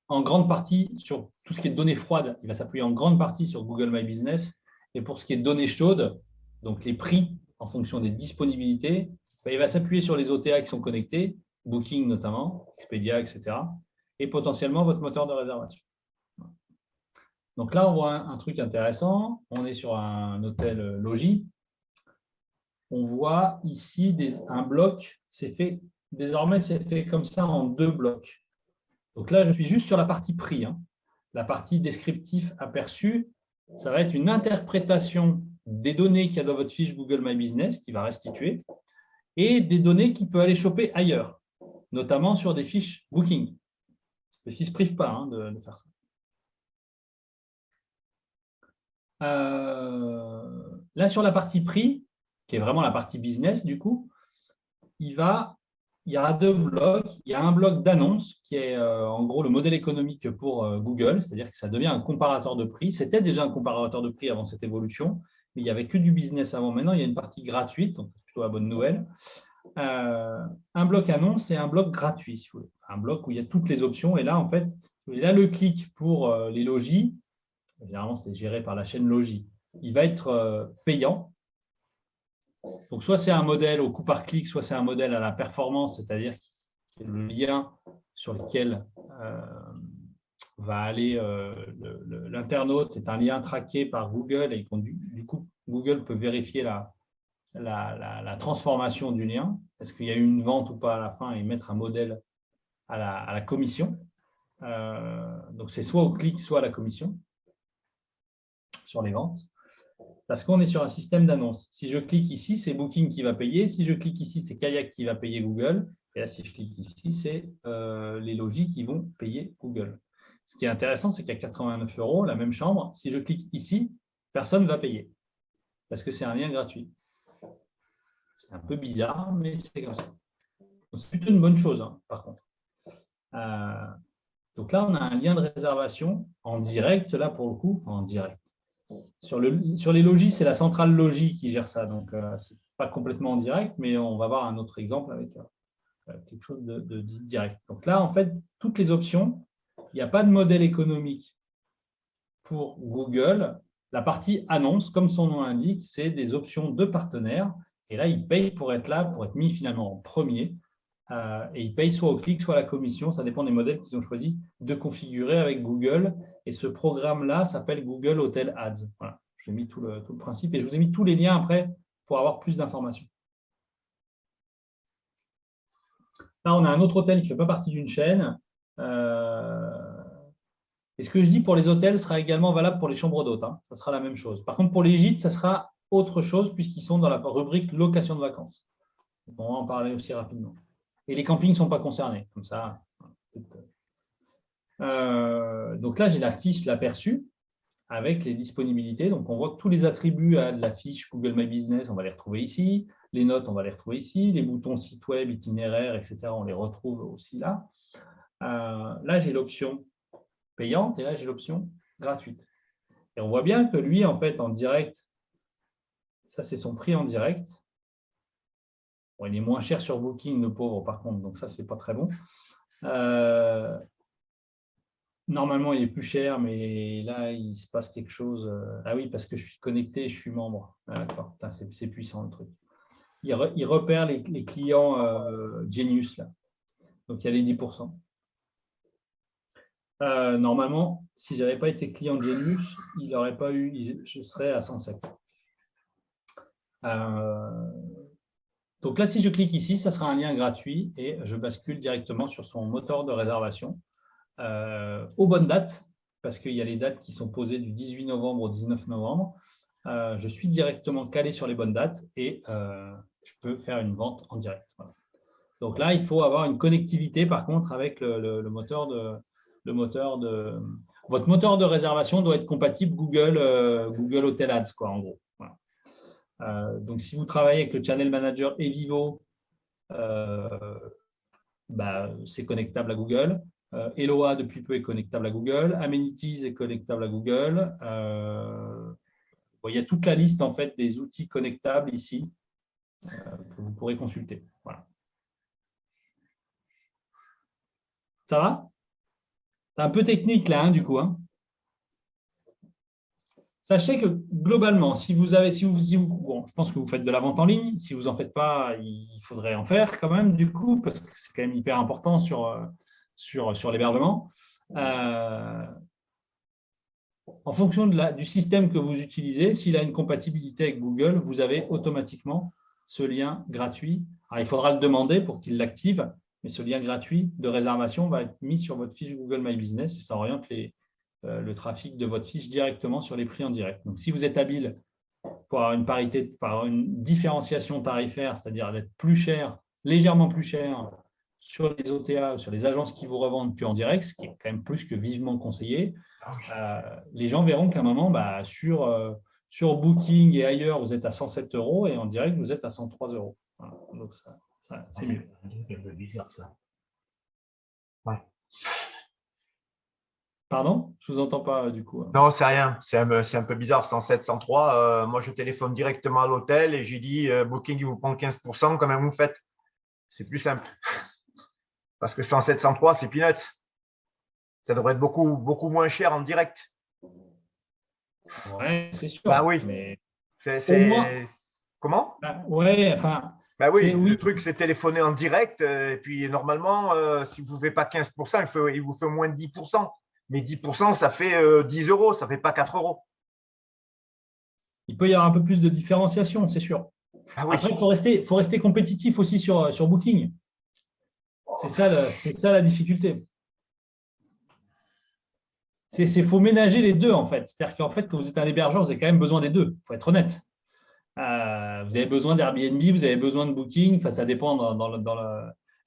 Speaker 2: en grande partie sur tout ce qui est données froides. Il va s'appuyer en grande partie sur Google My Business. Et pour ce qui est données chaudes, donc les prix en fonction des disponibilités, il va s'appuyer sur les OTA qui sont connectés, Booking notamment, Expedia, etc. Et potentiellement votre moteur de réservation. Donc là, on voit un truc intéressant. On est sur un hôtel logis. On voit ici un bloc, désormais c'est fait comme ça en 2 blocs. Donc là, je suis juste sur la partie prix. Hein. La partie descriptif aperçu, ça va être une interprétation des données qu'il y a dans votre fiche Google My Business qui va restituer et des données qu'il peut aller choper ailleurs, notamment sur des fiches Booking. Parce qu'il ne se prive pas de faire ça. Là, sur la partie prix, qui est vraiment la partie business, du coup, il y aura 2 blocs. Il y a un bloc d'annonce qui est en gros le modèle économique pour Google, c'est-à-dire que ça devient un comparateur de prix. C'était déjà un comparateur de prix avant cette évolution, mais il n'y avait que du business avant. Maintenant, il y a une partie gratuite, donc c'est plutôt la bonne nouvelle. Un bloc annonce et un bloc gratuit, si vous voulez. Un bloc où il y a toutes les options. Et là, en fait, là, le clic pour les logis, généralement, c'est géré par la chaîne logis, il va être payant. Donc, soit c'est un modèle au coût par clic, soit c'est un modèle à la performance, c'est-à-dire que le lien sur lequel va aller l'internaute est un lien traqué par Google et du coup, Google peut vérifier la transformation du lien. Est-ce qu'il y a eu une vente ou pas à la fin et mettre un modèle à la commission. Donc, c'est soit au clic, soit à la commission sur les ventes. Parce qu'on est sur un système d'annonce. Si je clique ici, c'est Booking qui va payer. Si je clique ici, c'est Kayak qui va payer Google. Et là, si je clique ici, c'est les logis qui vont payer Google. Ce qui est intéressant, c'est qu'à 89 €, la même chambre, si je clique ici, personne ne va payer. Parce que c'est un lien gratuit. C'est un peu bizarre, mais c'est comme ça. C'est plutôt une bonne chose, hein, par contre. Donc là, on a un lien de réservation en direct, là, pour le coup, en direct. Sur les logis, c'est la centrale logis qui gère ça, donc ce n'est pas complètement en direct, mais on va voir un autre exemple avec quelque chose de direct. Donc là, en fait, toutes les options, il n'y a pas de modèle économique pour Google. La partie annonce, comme son nom l'indique, c'est des options de partenaires, et là, ils payent pour être là, pour être mis finalement en premier, et ils payent soit au clic, soit à la commission, ça dépend des modèles qu'ils ont choisi de configurer avec Google. Et ce programme-là s'appelle Google Hotel Ads. Voilà, j'ai mis tout le principe et je vous ai mis tous les liens après pour avoir plus d'informations. Là, on a un autre hôtel qui ne fait pas partie d'une chaîne. Et ce que je dis pour les hôtels sera également valable pour les chambres d'hôtes. Hein. Ça sera la même chose. Par contre, pour les gîtes, ça sera autre chose puisqu'ils sont dans la rubrique location de vacances. On va en parler aussi rapidement. Et les campings ne sont pas concernés. Comme ça, Donc là, j'ai la fiche, l'aperçu avec les disponibilités. Donc, on voit que tous les attributs de la fiche Google My Business, on va les retrouver ici. Les notes, on va les retrouver ici. Les boutons site web, itinéraire, etc., on les retrouve aussi là. Là, j'ai l'option payante et là, j'ai l'option gratuite. Et on voit bien que lui, en fait, en direct, ça, c'est son prix en direct. Bon, il est moins cher sur Booking, le pauvre, par contre, donc ça, c'est pas très bon. Normalement, il est plus cher, mais là, il se passe quelque chose. Ah oui, parce que je suis connecté, je suis membre. Ah, d'accord, c'est puissant le truc. Il repère les clients Genius, là. Donc, il y a les 10%. Normalement, si je n'avais pas été client Genius, il n'aurait pas eu, je serais à 107. Donc là, si je clique ici, ça sera un lien gratuit et je bascule directement sur son moteur de réservation aux bonnes dates, parce qu'il y a les dates qui sont posées du 18 novembre au 19 novembre. Je suis directement calé sur les bonnes dates et je peux faire une vente en direct. Voilà. Donc là, il faut avoir une connectivité, par contre, avec le moteur de… Votre moteur de réservation doit être compatible Google Hotel Ads, quoi, en gros. Voilà. Donc, si vous travaillez avec le Channel Manager Evivo, c'est connectable à Google. Eloa, depuis peu, est connectable à Google. Amenities est connectable à Google. Il y a toute la liste en fait, des outils connectables ici que vous pourrez consulter. Voilà. Ça va? C'est un peu technique là, hein, du coup. Hein. Sachez que globalement, si vous avez, bon, je pense que vous faites de la vente en ligne. Si vous n'en faites pas, il faudrait en faire quand même, du coup, parce que c'est quand même hyper important sur l'hébergement. En fonction du système que vous utilisez, s'il a une compatibilité avec Google, vous avez automatiquement ce lien gratuit. Alors, il faudra le demander pour qu'il l'active, mais ce lien gratuit de réservation va être mis sur votre fiche Google My Business et ça oriente le trafic de votre fiche directement sur les prix en direct. Donc, si vous êtes habile pour avoir une parité, par une différenciation tarifaire, c'est-à-dire d'être plus cher, légèrement plus cher sur les OTA, sur les agences qui vous revendent qu'en direct, ce qui est quand même plus que vivement conseillé, les gens verront qu'à un moment, sur Booking et ailleurs, vous êtes à 107 € et en direct, vous êtes à 103 €. Voilà. Donc, c'est mieux.
Speaker 8: C'est un peu bizarre, ça. Ouais.
Speaker 2: Pardon? Je ne vous entends pas du coup.
Speaker 8: Non, c'est rien. C'est un peu bizarre, 107, 103. Moi, je téléphone directement à l'hôtel et j'ai dit Booking, il vous prend 15%, quand même vous faites. C'est plus simple. Parce que 107, 103, c'est peanuts. Ça devrait être beaucoup, beaucoup moins cher en direct.
Speaker 2: Oui, c'est sûr.
Speaker 8: Bah oui.
Speaker 2: Mais
Speaker 8: comment?
Speaker 2: Oui, enfin.
Speaker 8: Bah oui, le truc, c'est téléphoner en direct. Et puis, normalement, si vous ne faites pas 15%, il vous fait au moins 10%. Mais 10%, ça fait 10 €, ça ne fait pas 4 €.
Speaker 2: Il peut y avoir un peu plus de différenciation, c'est sûr.
Speaker 8: Ah oui.
Speaker 2: Après, il faut rester compétitif aussi sur Booking. C'est ça la difficulté. Il faut ménager les deux, en fait. C'est-à-dire qu'en fait, quand vous êtes un hébergeur, vous avez quand même besoin des deux. Il faut être honnête. Vous avez besoin d'Airbnb, vous avez besoin de Booking. Enfin, ça dépend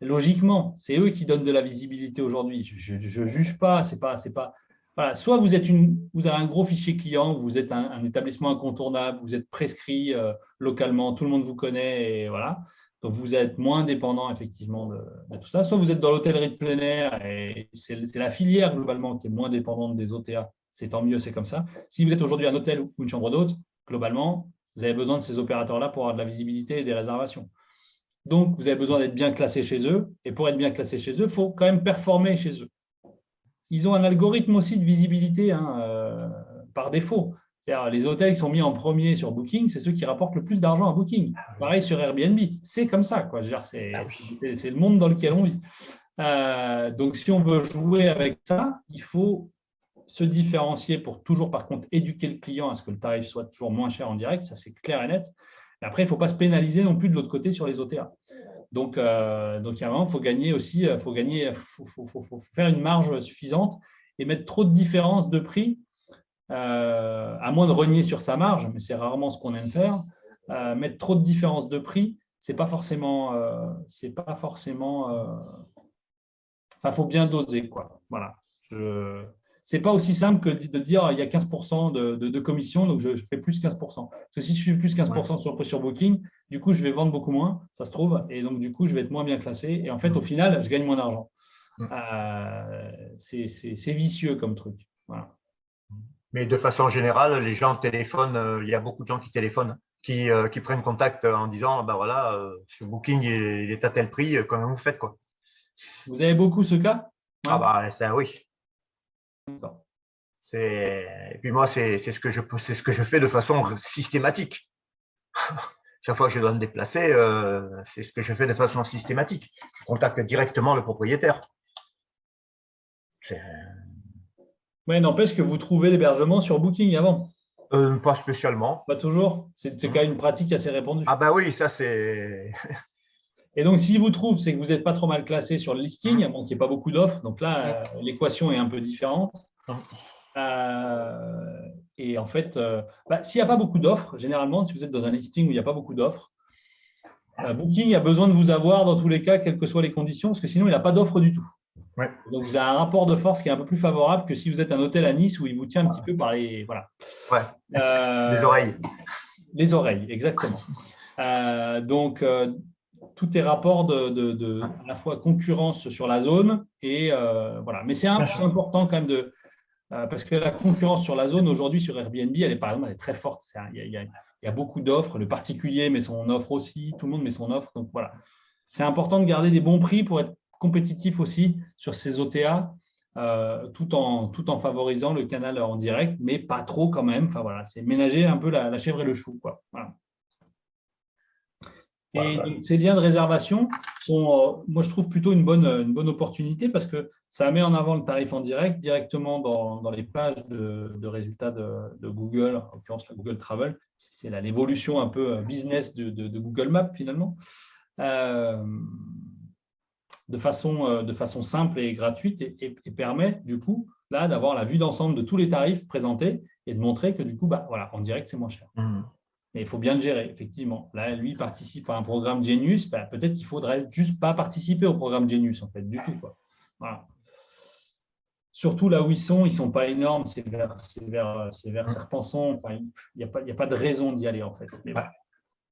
Speaker 2: logiquement. C'est eux qui donnent de la visibilité aujourd'hui. Je ne juge pas. C'est pas. Voilà. Soit vous avez un gros fichier client, vous êtes un établissement incontournable, vous êtes prescrit localement, tout le monde vous connaît, et voilà. Donc, vous êtes moins dépendant effectivement de tout ça. Soit vous êtes dans l'hôtellerie de plein air et c'est la filière globalement qui est moins dépendante des OTA. C'est tant mieux, c'est comme ça. Si vous êtes aujourd'hui un hôtel ou une chambre d'hôte, globalement, vous avez besoin de ces opérateurs-là pour avoir de la visibilité et des réservations. Donc, vous avez besoin d'être bien classé chez eux. Et pour être bien classé chez eux, il faut quand même performer chez eux. Ils ont un algorithme aussi de visibilité par défaut. C'est-à-dire, les hôtels qui sont mis en premier sur Booking, c'est ceux qui rapportent le plus d'argent à Booking. Pareil sur Airbnb, c'est comme ça, quoi. C'est le monde dans lequel on vit. Donc, si on veut jouer avec ça, il faut se différencier pour toujours, par contre, éduquer le client à ce que le tarif soit toujours moins cher en direct. Ça, c'est clair et net. Et après, il ne faut pas se pénaliser non plus de l'autre côté sur les OTA. Donc, il y a un moment, il faut gagner aussi, il faut faire une marge suffisante et mettre trop de différence de prix. À moins de renier sur sa marge, mais c'est rarement ce qu'on aime faire, mettre trop de différence de prix, c'est pas forcément Enfin, il faut bien doser, quoi. Voilà. C'est pas aussi simple que de dire il y a 15% de commission, donc je fais plus 15%. Parce que si je fais plus 15% sur Booking, du coup, je vais vendre beaucoup moins, ça se trouve, et donc du coup, je vais être moins bien classé. Et en fait, au final, je gagne moins d'argent. C'est vicieux comme truc. Voilà.
Speaker 8: Mais de façon générale, les gens téléphonent, il y a beaucoup de gens qui téléphonent, qui prennent contact en disant ben voilà, ce Booking il est à tel prix, comment vous faites quoi.
Speaker 2: Vous avez beaucoup ce cas?
Speaker 8: Ah bah ça oui. Et puis moi, c'est ce que je fais de façon systématique. Chaque fois que je dois me déplacer, c'est ce que je fais de façon systématique. Je contacte directement le propriétaire.
Speaker 2: Oui, n'empêche que vous trouvez l'hébergement sur Booking avant.
Speaker 8: Pas spécialement.
Speaker 2: Pas toujours. C'est quand même une pratique assez répandue.
Speaker 8: Ah bah oui, ça c'est…
Speaker 2: Et donc, s'il vous trouve, c'est que vous n'êtes pas trop mal classé sur le listing, bon, qu'il n'y ait pas beaucoup d'offres. Donc là, l'équation est un peu différente. Et en fait, s'il n'y a pas beaucoup d'offres, généralement, si vous êtes dans un listing où il n'y a pas beaucoup d'offres, Booking a besoin de vous avoir dans tous les cas, quelles que soient les conditions, parce que sinon, il n'a pas d'offre du tout.
Speaker 8: Ouais.
Speaker 2: Donc, vous avez un rapport de force qui est un peu plus favorable que si vous êtes un hôtel à Nice où il vous tient un petit peu par les… Voilà.
Speaker 8: Les oreilles.
Speaker 2: Les oreilles, exactement. Donc, tout est rapport de à la fois concurrence sur la zone et voilà. Mais c'est important quand même parce que la concurrence sur la zone aujourd'hui sur Airbnb, elle est très forte. Il y a beaucoup d'offres. Le particulier met son offre aussi. Tout le monde met son offre. Donc voilà, c'est important de garder des bons prix pour être compétitif aussi sur ces OTA, tout en favorisant le canal en direct, mais pas trop quand même. Enfin voilà, c'est ménager un peu la chèvre et le chou, quoi. Voilà. Et donc, ces liens de réservation sont, moi, je trouve plutôt une bonne opportunité parce que ça met en avant le tarif en direct directement dans les pages de résultats de Google, en l'occurrence la Google Travel. C'est l'évolution un peu business de Google Maps finalement, de façon simple et gratuite et permet du coup là d'avoir la vue d'ensemble de tous les tarifs présentés et de montrer que du coup, voilà, en direct, c'est moins cher. Mais il faut bien le gérer, effectivement. Là, lui, il participe à un programme Genius. Peut-être qu'il ne faudrait juste pas participer au programme Genius, en fait, du tout, quoi. Voilà. Surtout là où ils ne sont pas énormes, c'est vers Serpenson. Enfin, il n'y a pas de raison d'y aller, en fait. Mais voilà,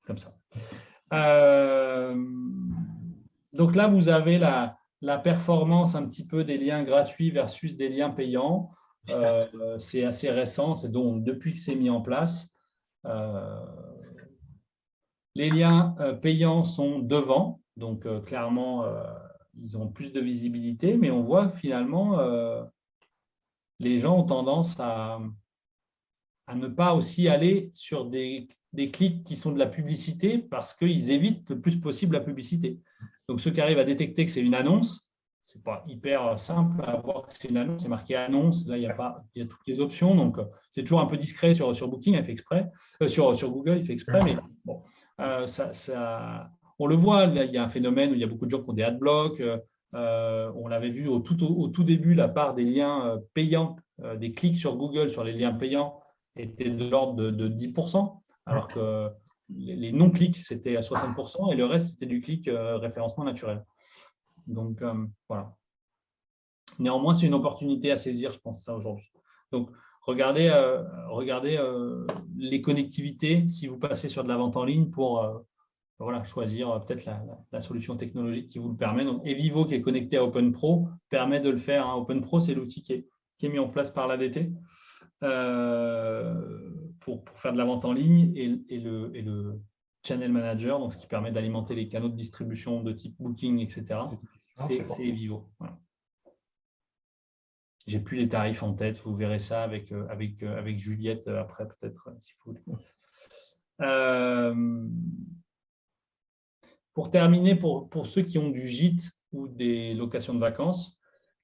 Speaker 2: comme ça. Donc là, vous avez la performance un petit peu des liens gratuits versus des liens payants. C'est assez récent, c'est donc depuis que c'est mis en place. Les liens payants sont devant, donc clairement, ils ont plus de visibilité, mais on voit finalement les gens ont tendance à ne pas aussi aller sur des clics qui sont de la publicité parce qu'ils évitent le plus possible la publicité. Donc, ceux qui arrivent à détecter que c'est une annonce, ce n'est pas hyper simple à voir que c'est une annonce, c'est marqué annonce, là, il y a toutes les options, donc c'est toujours un peu discret sur Booking, il fait exprès, sur Google, il fait exprès, mais bon, on le voit, il y a un phénomène où il y a beaucoup de gens qui ont des adblocks, on l'avait vu au tout début, la part des liens payants, des clics sur Google sur les liens payants était de l'ordre de 10%, alors que les non-clics, c'était à 60%, et le reste, c'était du clic référencement naturel. Donc, voilà. Néanmoins, c'est une opportunité à saisir, je pense, ça aujourd'hui. Donc, regardez les connectivités si vous passez sur de la vente en ligne pour voilà, choisir peut-être la solution technologique qui vous le permet. Donc, Evivo, qui est connecté à OpenPro, permet de le faire. Hein. OpenPro, c'est l'outil qui est mis en place par l'ADT pour faire de la vente en ligne et le Channel Manager, donc ce qui permet d'alimenter les canaux de distribution de type Booking, etc. C'est Evivo. Voilà. Je n'ai plus les tarifs en tête, vous verrez ça avec Juliette après, peut-être, si vous voulez. Pour terminer, pour ceux qui ont du gîte ou des locations de vacances,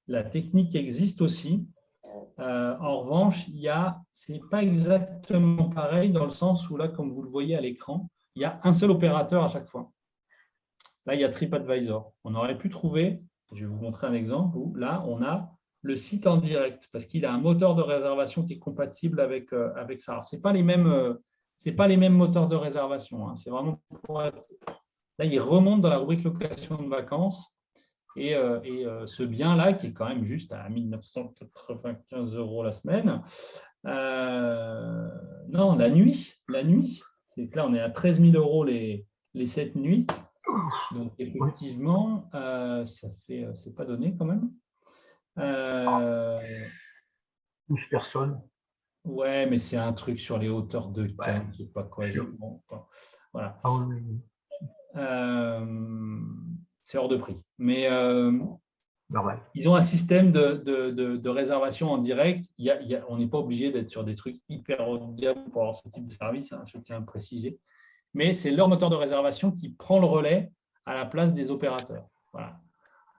Speaker 2: la technique existe aussi. En revanche, ce n'est pas exactement pareil dans le sens où là, comme vous le voyez à l'écran, il y a un seul opérateur à chaque fois. Là, il y a TripAdvisor. On aurait pu trouver, je vais vous montrer un exemple, où là, on a le site en direct parce qu'il a un moteur de réservation qui est compatible avec ça. Alors, ce n'est pas les mêmes moteurs de réservation. Hein. C'est vraiment pour être… Là, il remonte dans la rubrique location de vacances Et ce bien-là, qui est quand même juste à 1 995 € la semaine, non, la nuit, c'est que là, on est à 13 000 € les 7 nuits. Donc, effectivement, ça fait, c'est pas donné quand même.
Speaker 8: 12 personnes.
Speaker 2: Ouais, mais c'est un truc sur les hauteurs de Cannes, je sais pas quoi. Bon, voilà.
Speaker 8: Ah oui.
Speaker 2: C'est hors de prix. Mais
Speaker 8: normal.
Speaker 2: Ils ont un système de réservation en direct. On n'est pas obligé d'être sur des trucs hyper haut de gamme pour avoir ce type de service, hein, je tiens à le préciser. Mais c'est leur moteur de réservation qui prend le relais à la place des opérateurs. Voilà.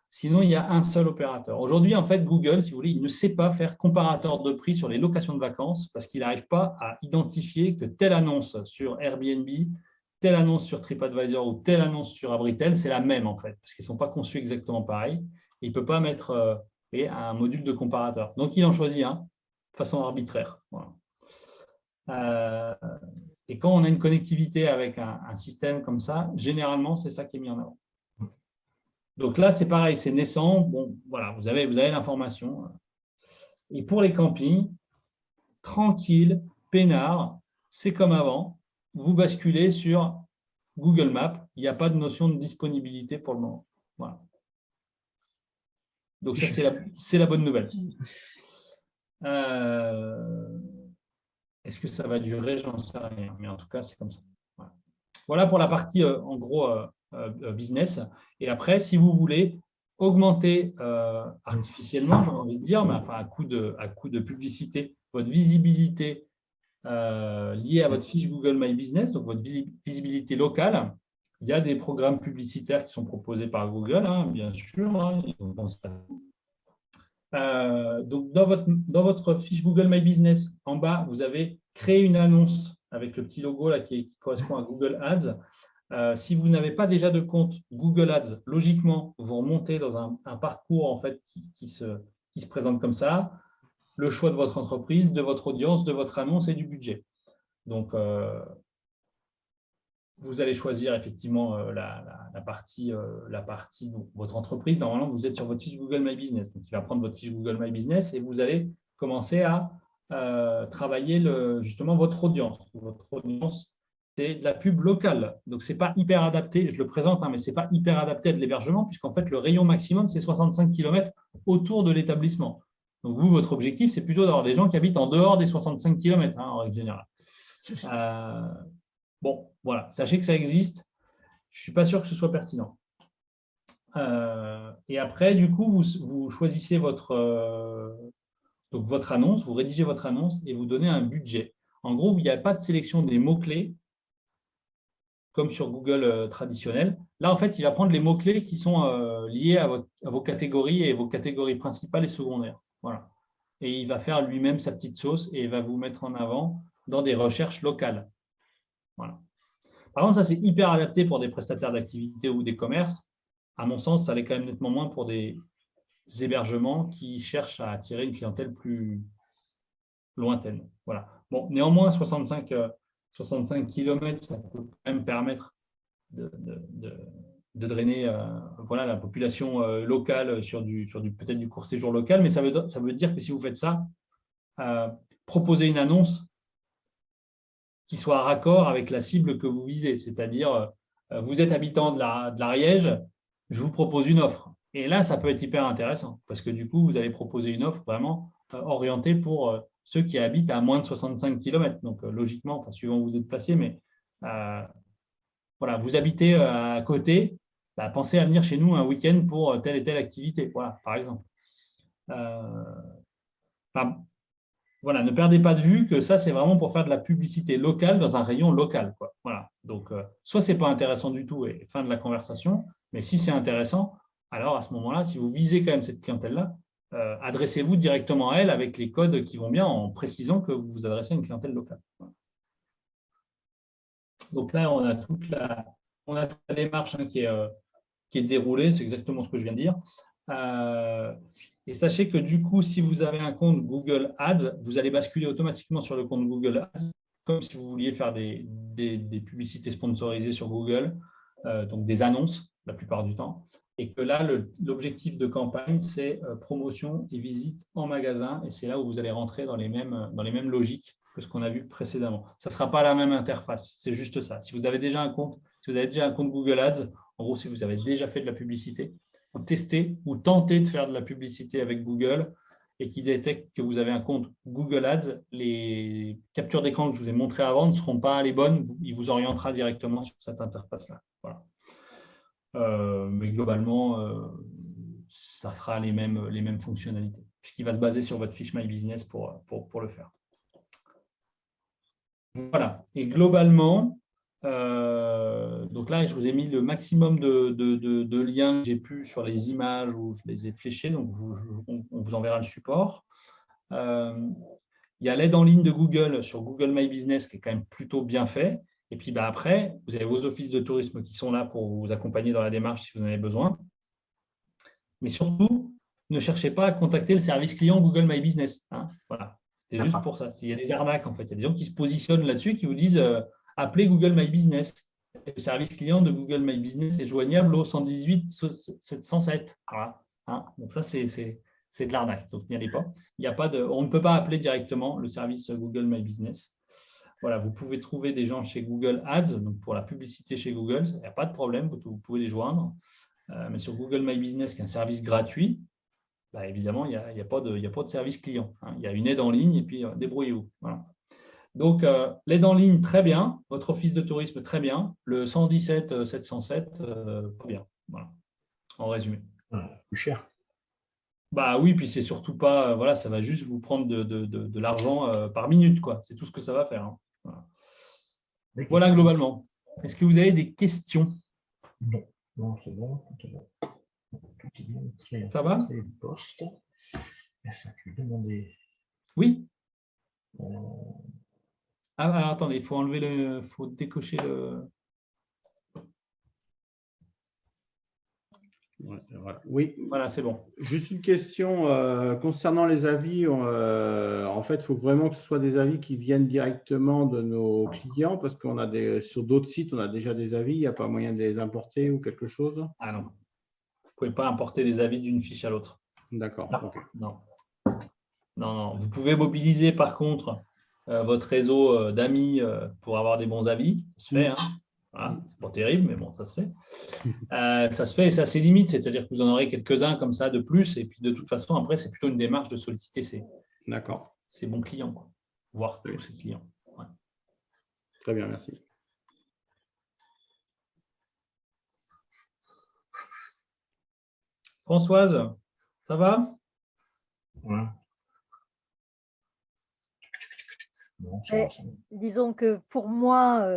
Speaker 2: Sinon, il y a un seul opérateur. Aujourd'hui, en fait, Google, si vous voulez, il ne sait pas faire comparateur de prix sur les locations de vacances parce qu'il n'arrive pas à identifier que telle annonce sur Airbnb, telle annonce sur TripAdvisor ou telle annonce sur Abritel, c'est la même en fait, parce qu'ils ne sont pas conçus exactement pareil. Et il ne peut pas mettre un module de comparateur. Donc, il en choisit un de façon arbitraire. Voilà. Et quand on a une connectivité avec un système comme ça, généralement, c'est ça qui est mis en avant. Donc là, c'est pareil, c'est naissant. Bon, voilà, vous avez l'information. Et pour les campings, tranquille, peinard, c'est comme avant. Vous basculez sur Google Maps. Il n'y a pas de notion de disponibilité pour le moment. Voilà. Donc ça, c'est la bonne nouvelle. Est-ce que ça va durer? J'en sais rien. Mais en tout cas, c'est comme ça. Voilà pour la partie, en gros, business. Et après, si vous voulez augmenter artificiellement, j'ai envie de dire, mais enfin, à coup de publicité, votre visibilité liée à votre fiche Google My Business, donc votre visibilité locale, il y a des programmes publicitaires qui sont proposés par Google, hein, bien sûr. Hein, donc, dans votre fiche Google My Business, en bas, vous avez créé une annonce avec le petit logo là, qui correspond à Google Ads. Si vous n'avez pas déjà de compte Google Ads, logiquement, vous remontez dans un parcours en fait, qui se présente comme ça. Le choix de votre entreprise, de votre audience, de votre annonce et du budget. Donc, vous allez choisir effectivement la partie donc, votre entreprise. Normalement, vous êtes sur votre fiche Google My Business. Donc, il va prendre votre fiche Google My Business et vous allez commencer à travailler justement votre audience. Votre audience, c'est de la pub locale. Donc, ce n'est pas hyper adapté. Je le présente, hein, mais ce n'est pas hyper adapté à de l'hébergement puisqu'en fait, le rayon maximum, c'est 65 km autour de l'établissement. Donc, vous, votre objectif, c'est plutôt d'avoir des gens qui habitent en dehors des 65 km, hein, en règle générale. Bon, voilà, sachez que ça existe. Je ne suis pas sûr que ce soit pertinent. Et après, du coup, vous choisissez votre annonce, vous rédigez votre annonce et vous donnez un budget. En gros, il n'y a pas de sélection des mots-clés comme sur Google traditionnel. Là, en fait, il va prendre les mots-clés qui sont liés à vos catégories et vos catégories principales et secondaires. Voilà. Et il va faire lui-même sa petite sauce et il va vous mettre en avant dans des recherches locales. Voilà. Par contre, ça, c'est hyper adapté pour des prestataires d'activité ou des commerces. À mon sens, ça l'est quand même nettement moins pour des hébergements qui cherchent à attirer une clientèle plus lointaine. Voilà. Bon, néanmoins, 65 km, ça peut quand même permettre de drainer voilà, la population locale sur peut-être du court séjour local, mais ça veut dire que si vous faites ça, proposez une annonce qui soit raccord avec la cible que vous visez, c'est-à-dire vous êtes habitant de l'Ariège, je vous propose une offre. Et là, ça peut être hyper intéressant parce que du coup, vous allez proposer une offre vraiment orientée pour ceux qui habitent à moins de 65 km. Donc, logiquement, enfin, suivant où vous êtes placé, mais voilà, vous habitez à côté, bah, pensez à venir chez nous un week-end pour telle et telle activité, voilà, par exemple. Voilà, ne perdez pas de vue que ça, c'est vraiment pour faire de la publicité locale dans un rayon local, quoi. Voilà. Donc, soit ce n'est pas intéressant du tout et fin de la conversation, mais si c'est intéressant, alors à ce moment-là, si vous visez quand même cette clientèle-là, adressez-vous directement à elle avec les codes qui vont bien en précisant que vous vous adressez à une clientèle locale. Voilà. Donc là, on a toute la démarche hein, qui est déroulée, c'est exactement ce que je viens de dire. Et sachez que du coup, si vous avez un compte Google Ads, vous allez basculer automatiquement sur le compte Google Ads, comme si vous vouliez faire des publicités sponsorisées sur Google, donc des annonces. la plupart du temps. Et que là, l'objectif de campagne, c'est promotion et visite en magasin. Et c'est là où vous allez rentrer dans les mêmes logiques que ce qu'on a vu précédemment. Ça ne sera pas la même interface, c'est juste ça. Si vous avez déjà un compte, Google Ads, en gros, si vous avez déjà fait de la publicité, vous testez ou tentez de faire de la publicité avec Google et qui détecte que vous avez un compte Google Ads, les captures d'écran que je vous ai montrées avant ne seront pas les bonnes. Il vous orientera directement sur cette interface-là. Voilà. Mais globalement, ça sera les mêmes fonctionnalités, puisqu'il va se baser sur votre fiche My Business pour le faire. Voilà. Et globalement, donc là, je vous ai mis le maximum de liens que j'ai pu sur les images où je les ai fléchés, donc on vous enverra le support. Il y a l'aide en ligne de Google sur Google My Business qui est quand même plutôt bien fait. Et puis après, vous avez vos offices de tourisme qui sont là pour vous accompagner dans la démarche si vous en avez besoin. Mais surtout, ne cherchez pas à contacter le service client Google My Business. Hein. Voilà, c'est juste pour ça. Il y a des arnaques en fait. Il y a des gens qui se positionnent là-dessus qui vous disent appelez Google My Business. Le service client de Google My Business est joignable au 118 707. Voilà. Hein. Donc ça, c'est de l'arnaque. Donc n'y allez pas. On ne peut pas appeler directement le service Google My Business. Voilà, vous pouvez trouver des gens chez Google Ads, donc pour la publicité chez Google, il n'y a pas de problème, vous pouvez les joindre. Mais sur Google My Business, qui est un service gratuit, bah, évidemment, il n'y a pas de service client. Hein. Il y a une aide en ligne et puis débrouillez-vous. Voilà. Donc, l'aide en ligne, très bien. Votre office de tourisme, très bien. Le 117 707, pas bien. Voilà, en résumé.
Speaker 8: Plus cher.
Speaker 2: Bah oui, puis c'est surtout pas, voilà, ça va juste vous prendre de l'argent par minute, quoi. C'est tout ce que ça va faire. Hein. Voilà globalement. Est-ce que vous avez des questions?
Speaker 8: Non, c'est bon. Tout est bien.
Speaker 2: Ça va?
Speaker 8: Poste. Je vais demander.
Speaker 2: Oui. Alors, attendez, il faut faut décocher le.
Speaker 14: Ouais, voilà. Oui.
Speaker 2: Voilà, c'est bon.
Speaker 14: Juste une question concernant les avis. En fait, il faut vraiment que ce soit des avis qui viennent directement de nos clients parce qu'on a sur d'autres sites, on a déjà des avis. Il n'y a pas moyen de les importer ou quelque chose?
Speaker 2: Ah non. Vous ne pouvez pas importer les avis d'une fiche à l'autre.
Speaker 14: D'accord. Okay.
Speaker 2: Non. Non. Vous pouvez mobiliser par contre votre réseau d'amis pour avoir des bons avis. Ça se fait, hein. Voilà, c'est pas terrible, mais bon, ça se fait. Ça se fait et c'est assez limite, c'est-à-dire que vous en aurez quelques-uns comme ça de plus, et puis de toute façon, après, c'est plutôt une démarche de solliciter ces bons clients, quoi. Voire tous ces clients. Ouais.
Speaker 14: Très bien, merci.
Speaker 2: Françoise, ça va?
Speaker 14: Ouais.
Speaker 3: Disons que pour moi,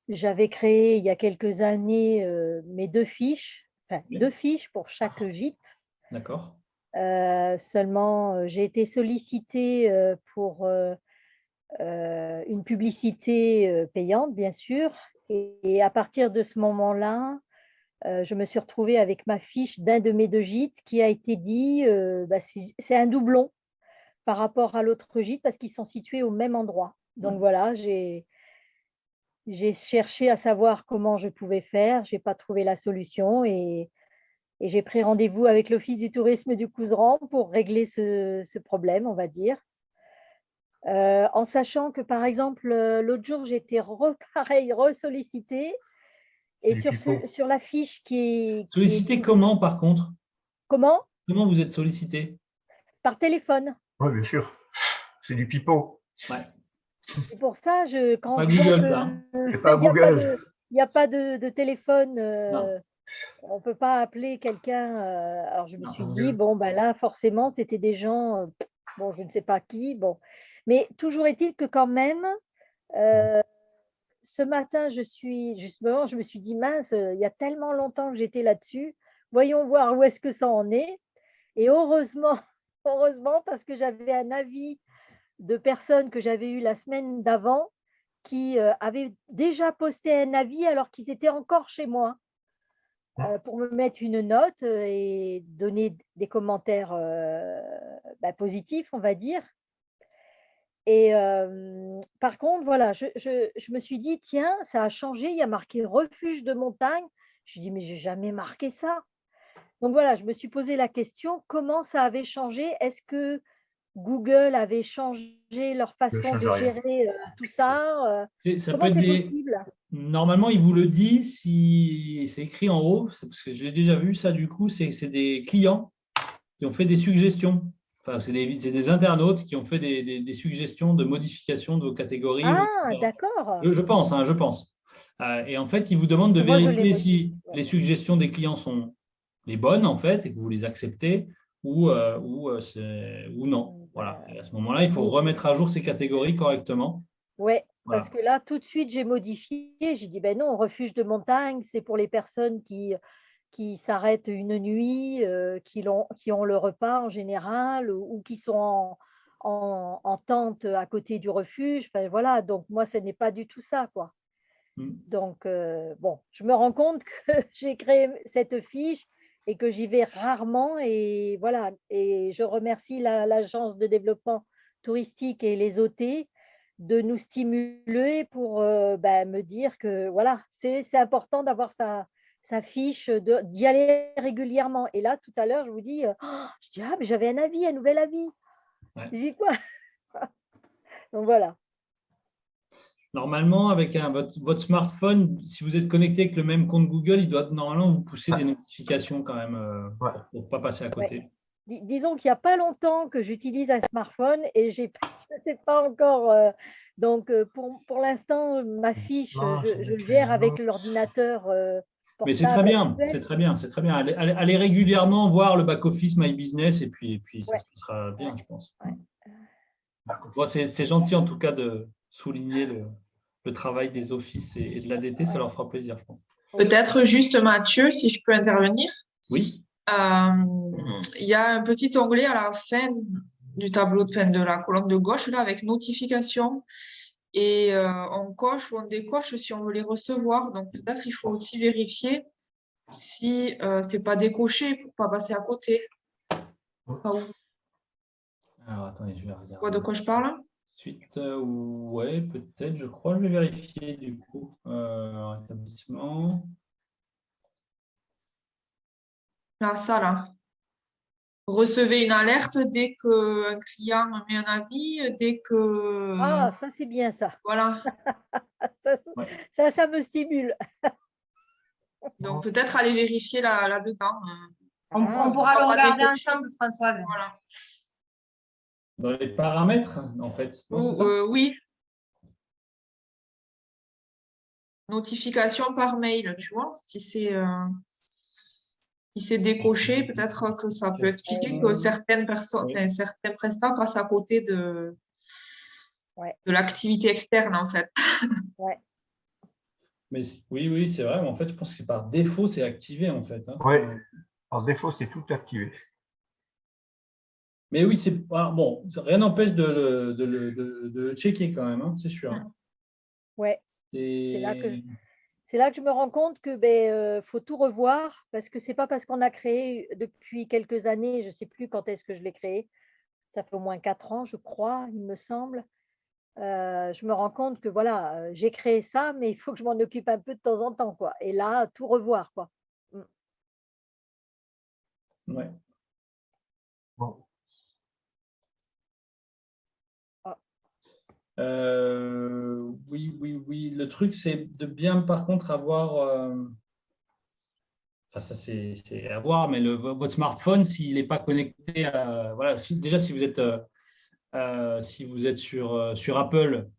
Speaker 3: j'avais créé il y a quelques années mes deux fiches pour chaque gîte.
Speaker 2: D'accord.
Speaker 3: Seulement, j'ai été sollicitée pour une publicité payante, bien sûr. Et à partir de ce moment-là, je me suis retrouvée avec ma fiche d'un de mes deux gîtes qui a été dit c'est un doublon par rapport à l'autre gîte parce qu'ils sont situés au même endroit. Donc voilà, j'ai cherché à savoir comment je pouvais faire, je n'ai pas trouvé la solution et j'ai pris rendez-vous avec l'Office du tourisme du Couserans pour régler ce problème, on va dire. En sachant que, par exemple, l'autre jour, j'ai été re-sollicitée et sur la fiche qui est…
Speaker 2: Sollicité comment, par contre?
Speaker 3: Comment?
Speaker 2: Comment vous êtes sollicité?
Speaker 3: Par téléphone.
Speaker 8: Oui, bien sûr. C'est du pipeau.
Speaker 2: Ouais.
Speaker 3: C'est pour ça, quand
Speaker 2: pas
Speaker 3: je vois
Speaker 2: Google, ça.
Speaker 8: C'est pas Google.
Speaker 3: Il n'y a pas de téléphone, on ne peut pas appeler quelqu'un. Alors, je me suis dit, bon, ben là, forcément, c'était des gens, bon, je ne sais pas qui. Bon. Mais toujours est-il que quand même, ce matin, je me suis dit, mince, il y a tellement longtemps que j'étais là-dessus. Voyons voir où est-ce que ça en est. Et heureusement, parce que j'avais un avis de personnes que j'avais eues la semaine d'avant qui avaient déjà posté un avis alors qu'ils étaient encore chez moi pour me mettre une note et donner des commentaires positifs, on va dire. Et par contre, voilà, je me suis dit, tiens, ça a changé, il y a marqué refuge de montagne. Je dis, mais je n'ai jamais marqué ça. Donc voilà, je me suis posé la question, comment ça avait changé? Est-ce que Google avait changé leur
Speaker 8: Je
Speaker 3: façon
Speaker 8: change
Speaker 3: de
Speaker 8: rien.
Speaker 3: gérer tout ça?
Speaker 2: Ça peut
Speaker 3: Comment
Speaker 2: être
Speaker 3: c'est
Speaker 2: des.
Speaker 3: possible?
Speaker 2: Normalement, il vous le dit si c'est écrit en haut, parce que je l'ai déjà vu, ça, du coup, c'est des clients qui ont fait des suggestions. Enfin, c'est des internautes qui ont fait des suggestions de modification de vos catégories.
Speaker 3: Ah, d'accord.
Speaker 2: Je pense, hein, je pense. Et en fait, ils vous demandent de
Speaker 3: Moi, je l'ai
Speaker 2: vérifier
Speaker 3: modifié.
Speaker 2: si les suggestions des clients sont les bonnes, en fait, et que vous les acceptez ou non. Voilà. Et à ce moment-là, il faut remettre à jour ces catégories correctement.
Speaker 3: Oui,
Speaker 2: Voilà.
Speaker 3: parce que là, tout de suite, j'ai modifié. J'ai dit, ben non, refuge de montagne, c'est pour les personnes qui s'arrêtent une nuit, qui ont le repas en général, ou qui sont en tente à côté du refuge. Enfin, voilà, donc moi, ce n'est pas du tout ça, quoi. Donc, bon, je me rends compte que j'ai créé cette fiche et que j'y vais rarement. Et voilà, et je remercie l'agence de développement touristique et les OT de nous stimuler pour me dire que voilà, c'est important d'avoir sa fiche, d'y aller régulièrement. Et là, tout à l'heure, je vous dis, je dis, ah, mais j'avais un avis, un nouvel avis.
Speaker 2: Ouais.
Speaker 3: Je dis quoi? Donc voilà.
Speaker 2: Normalement, avec votre smartphone, si vous êtes connecté avec le même compte Google, il doit normalement vous pousser des notifications quand même pour ne pas passer à côté.
Speaker 3: Ouais. Disons qu'il n'y a pas longtemps que j'utilise un smartphone et je ne sais pas encore. Donc, pour l'instant, ma fiche, je le gère avec l'ordinateur portable.
Speaker 2: Mais c'est très bien, c'est très bien, c'est très bien. Allez régulièrement voir le back-office My Business et puis ça se passera bien, je pense. Bon, c'est gentil en tout cas de souligner le travail des offices et de l'ADT, ça leur fera plaisir, je pense.
Speaker 15: Peut-être juste Mathieu, si je peux intervenir.
Speaker 2: Oui.
Speaker 15: Il y a un petit onglet à la fin du tableau de la colonne de gauche là, avec notifications. Et on coche ou on décoche si on veut les recevoir. Donc peut-être il faut aussi vérifier si c'est pas décoché pour pas passer à côté.
Speaker 2: Alors attendez, je vais regarder.
Speaker 15: Quoi, de quoi je parle?
Speaker 2: Suite, ouais, peut-être, je crois, je vais vérifier du coup. Établissement.
Speaker 15: Là, ça là. Recevez une alerte dès qu'un client met un avis, dès que…
Speaker 3: Ah, ça c'est bien ça.
Speaker 15: Voilà.
Speaker 3: ça me stimule.
Speaker 15: Donc peut-être aller vérifier là-dedans.
Speaker 9: On pourra le regarder ensemble, Françoise.
Speaker 15: Voilà.
Speaker 2: Dans les paramètres, en fait.
Speaker 15: Oui. Notification par mail, tu vois. Si c'est décoché, peut-être que ça peut expliquer que certaines personnes, certains prestats passent à côté de l'activité externe, en fait.
Speaker 3: Ouais.
Speaker 2: Mais oui, c'est vrai. Mais en fait, je pense que par défaut, c'est activé, en fait. Hein.
Speaker 8: Oui, par défaut, c'est tout activé.
Speaker 2: Mais oui, c'est bon. Rien n'empêche de le checker quand même, hein, c'est sûr.
Speaker 3: Ouais. C'est là que je me rends compte que faut tout revoir parce que c'est pas parce qu'on a créé depuis quelques années, je sais plus quand est-ce que je l'ai créé. Ça fait au moins 4 ans, je crois, il me semble. Je me rends compte que voilà, j'ai créé ça, mais il faut que je m'en occupe un peu de temps en temps, quoi. Et là, tout revoir, quoi.
Speaker 2: Ouais.
Speaker 8: Bon.
Speaker 2: Oui. Le truc, c'est de bien, par contre, avoir… Enfin, ça, c'est à voir, mais votre smartphone, s'il n'est pas connecté à… Voilà, déjà, si vous êtes sur Apple,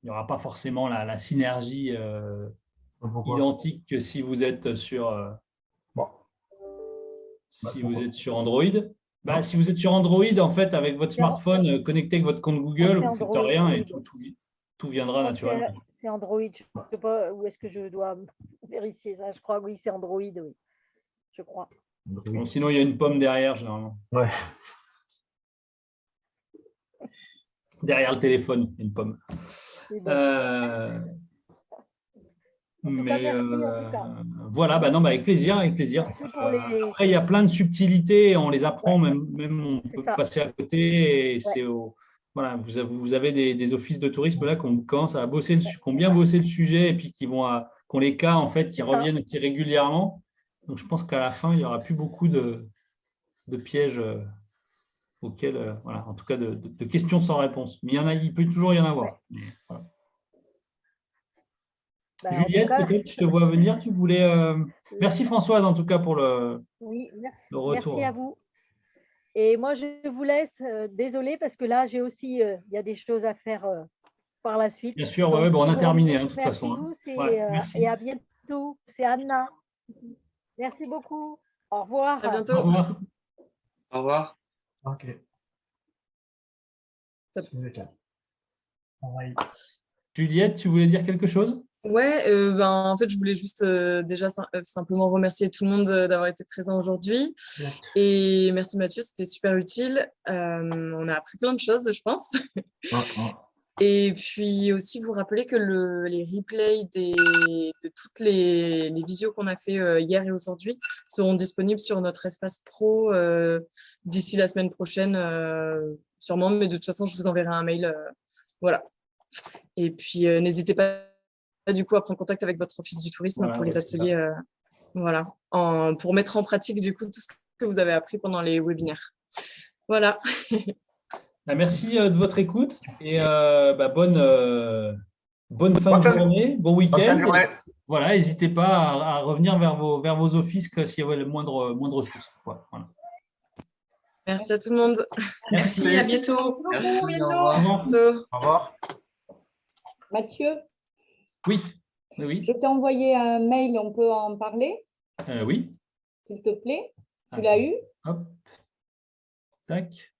Speaker 2: il n'y aura pas forcément la synergie identique que si vous êtes sur Android. Si vous êtes sur Android, en fait, avec votre smartphone connecté avec votre compte Google, vous ne faites rien et tout viendra naturellement.
Speaker 3: C'est Android. Je ne sais pas où est-ce que je dois vérifier ça. Je crois que oui, c'est Android, oui. Je crois.
Speaker 2: Bon, sinon, il y a une pomme derrière, généralement.
Speaker 8: Ouais.
Speaker 2: Derrière le téléphone, il y a une pomme. Mais voilà, avec plaisir, avec plaisir. Après, il y a plein de subtilités, on les apprend, même on peut passer à côté. Et voilà, vous avez des offices de tourisme là qui ont bien bossé le sujet et puis qui vont les cas en fait, qui
Speaker 3: C'est ça.
Speaker 2: reviennent aussi régulièrement. Donc, je pense qu'à la fin, il n'y aura plus beaucoup de pièges auxquels, voilà, en tout cas, de questions sans réponse. Mais il peut toujours y en avoir. Mais, voilà.
Speaker 3: Ben, en
Speaker 2: Juliette,
Speaker 3: tout cas,
Speaker 2: peut-être, je te vois venir. Tu voulais. Merci Françoise, en tout cas, pour le
Speaker 3: oui,
Speaker 2: retour.
Speaker 3: merci à vous. Et moi, je vous laisse. Désolée, parce que là, j'ai aussi, il y a des choses à faire par la suite.
Speaker 2: Bien sûr,
Speaker 3: Donc,
Speaker 2: ouais, bon, on a
Speaker 3: je vous
Speaker 2: terminé, de toute
Speaker 3: remercie
Speaker 2: façon.
Speaker 3: tous
Speaker 2: Ouais, merci.
Speaker 3: et à bientôt. C'est Anna. Merci beaucoup. Au revoir.
Speaker 11: À bientôt.
Speaker 2: Au revoir.
Speaker 13: Au revoir.
Speaker 8: Ok.
Speaker 2: Juliette, tu voulais dire quelque chose?
Speaker 11: Ouais, en fait, je voulais juste déjà simplement remercier tout le monde d'avoir été présent aujourd'hui. Et merci Mathieu, c'était super utile. On a appris plein de choses, je pense. Et puis aussi vous rappeler que les replays de toutes les visios qu'on a fait hier et aujourd'hui seront disponibles sur notre espace pro d'ici la semaine prochaine, sûrement, mais de toute façon, je vous enverrai un mail. Voilà. Et puis, n'hésitez pas du coup à prendre contact avec votre office du tourisme
Speaker 2: Voilà,
Speaker 11: pour les
Speaker 2: ouais, c'est
Speaker 11: ateliers, voilà, pour mettre en pratique du coup tout ce que vous avez appris pendant les webinaires. Voilà.
Speaker 2: Merci de votre écoute et bonne fin de journée, bon week-end. Voilà, n'hésitez pas à revenir vers vos offices s'il y avait le moindre souci. Voilà.
Speaker 11: Merci à tout le monde.
Speaker 15: Merci, à bientôt.
Speaker 9: Merci beaucoup, à bientôt.
Speaker 2: Au revoir.
Speaker 8: Au revoir.
Speaker 10: Mathieu,
Speaker 2: Oui. Oui.
Speaker 10: je t'ai envoyé un mail, on peut en parler,
Speaker 2: Oui.
Speaker 10: s'il te plaît. Tu l'as eu?
Speaker 2: Hop. Tac.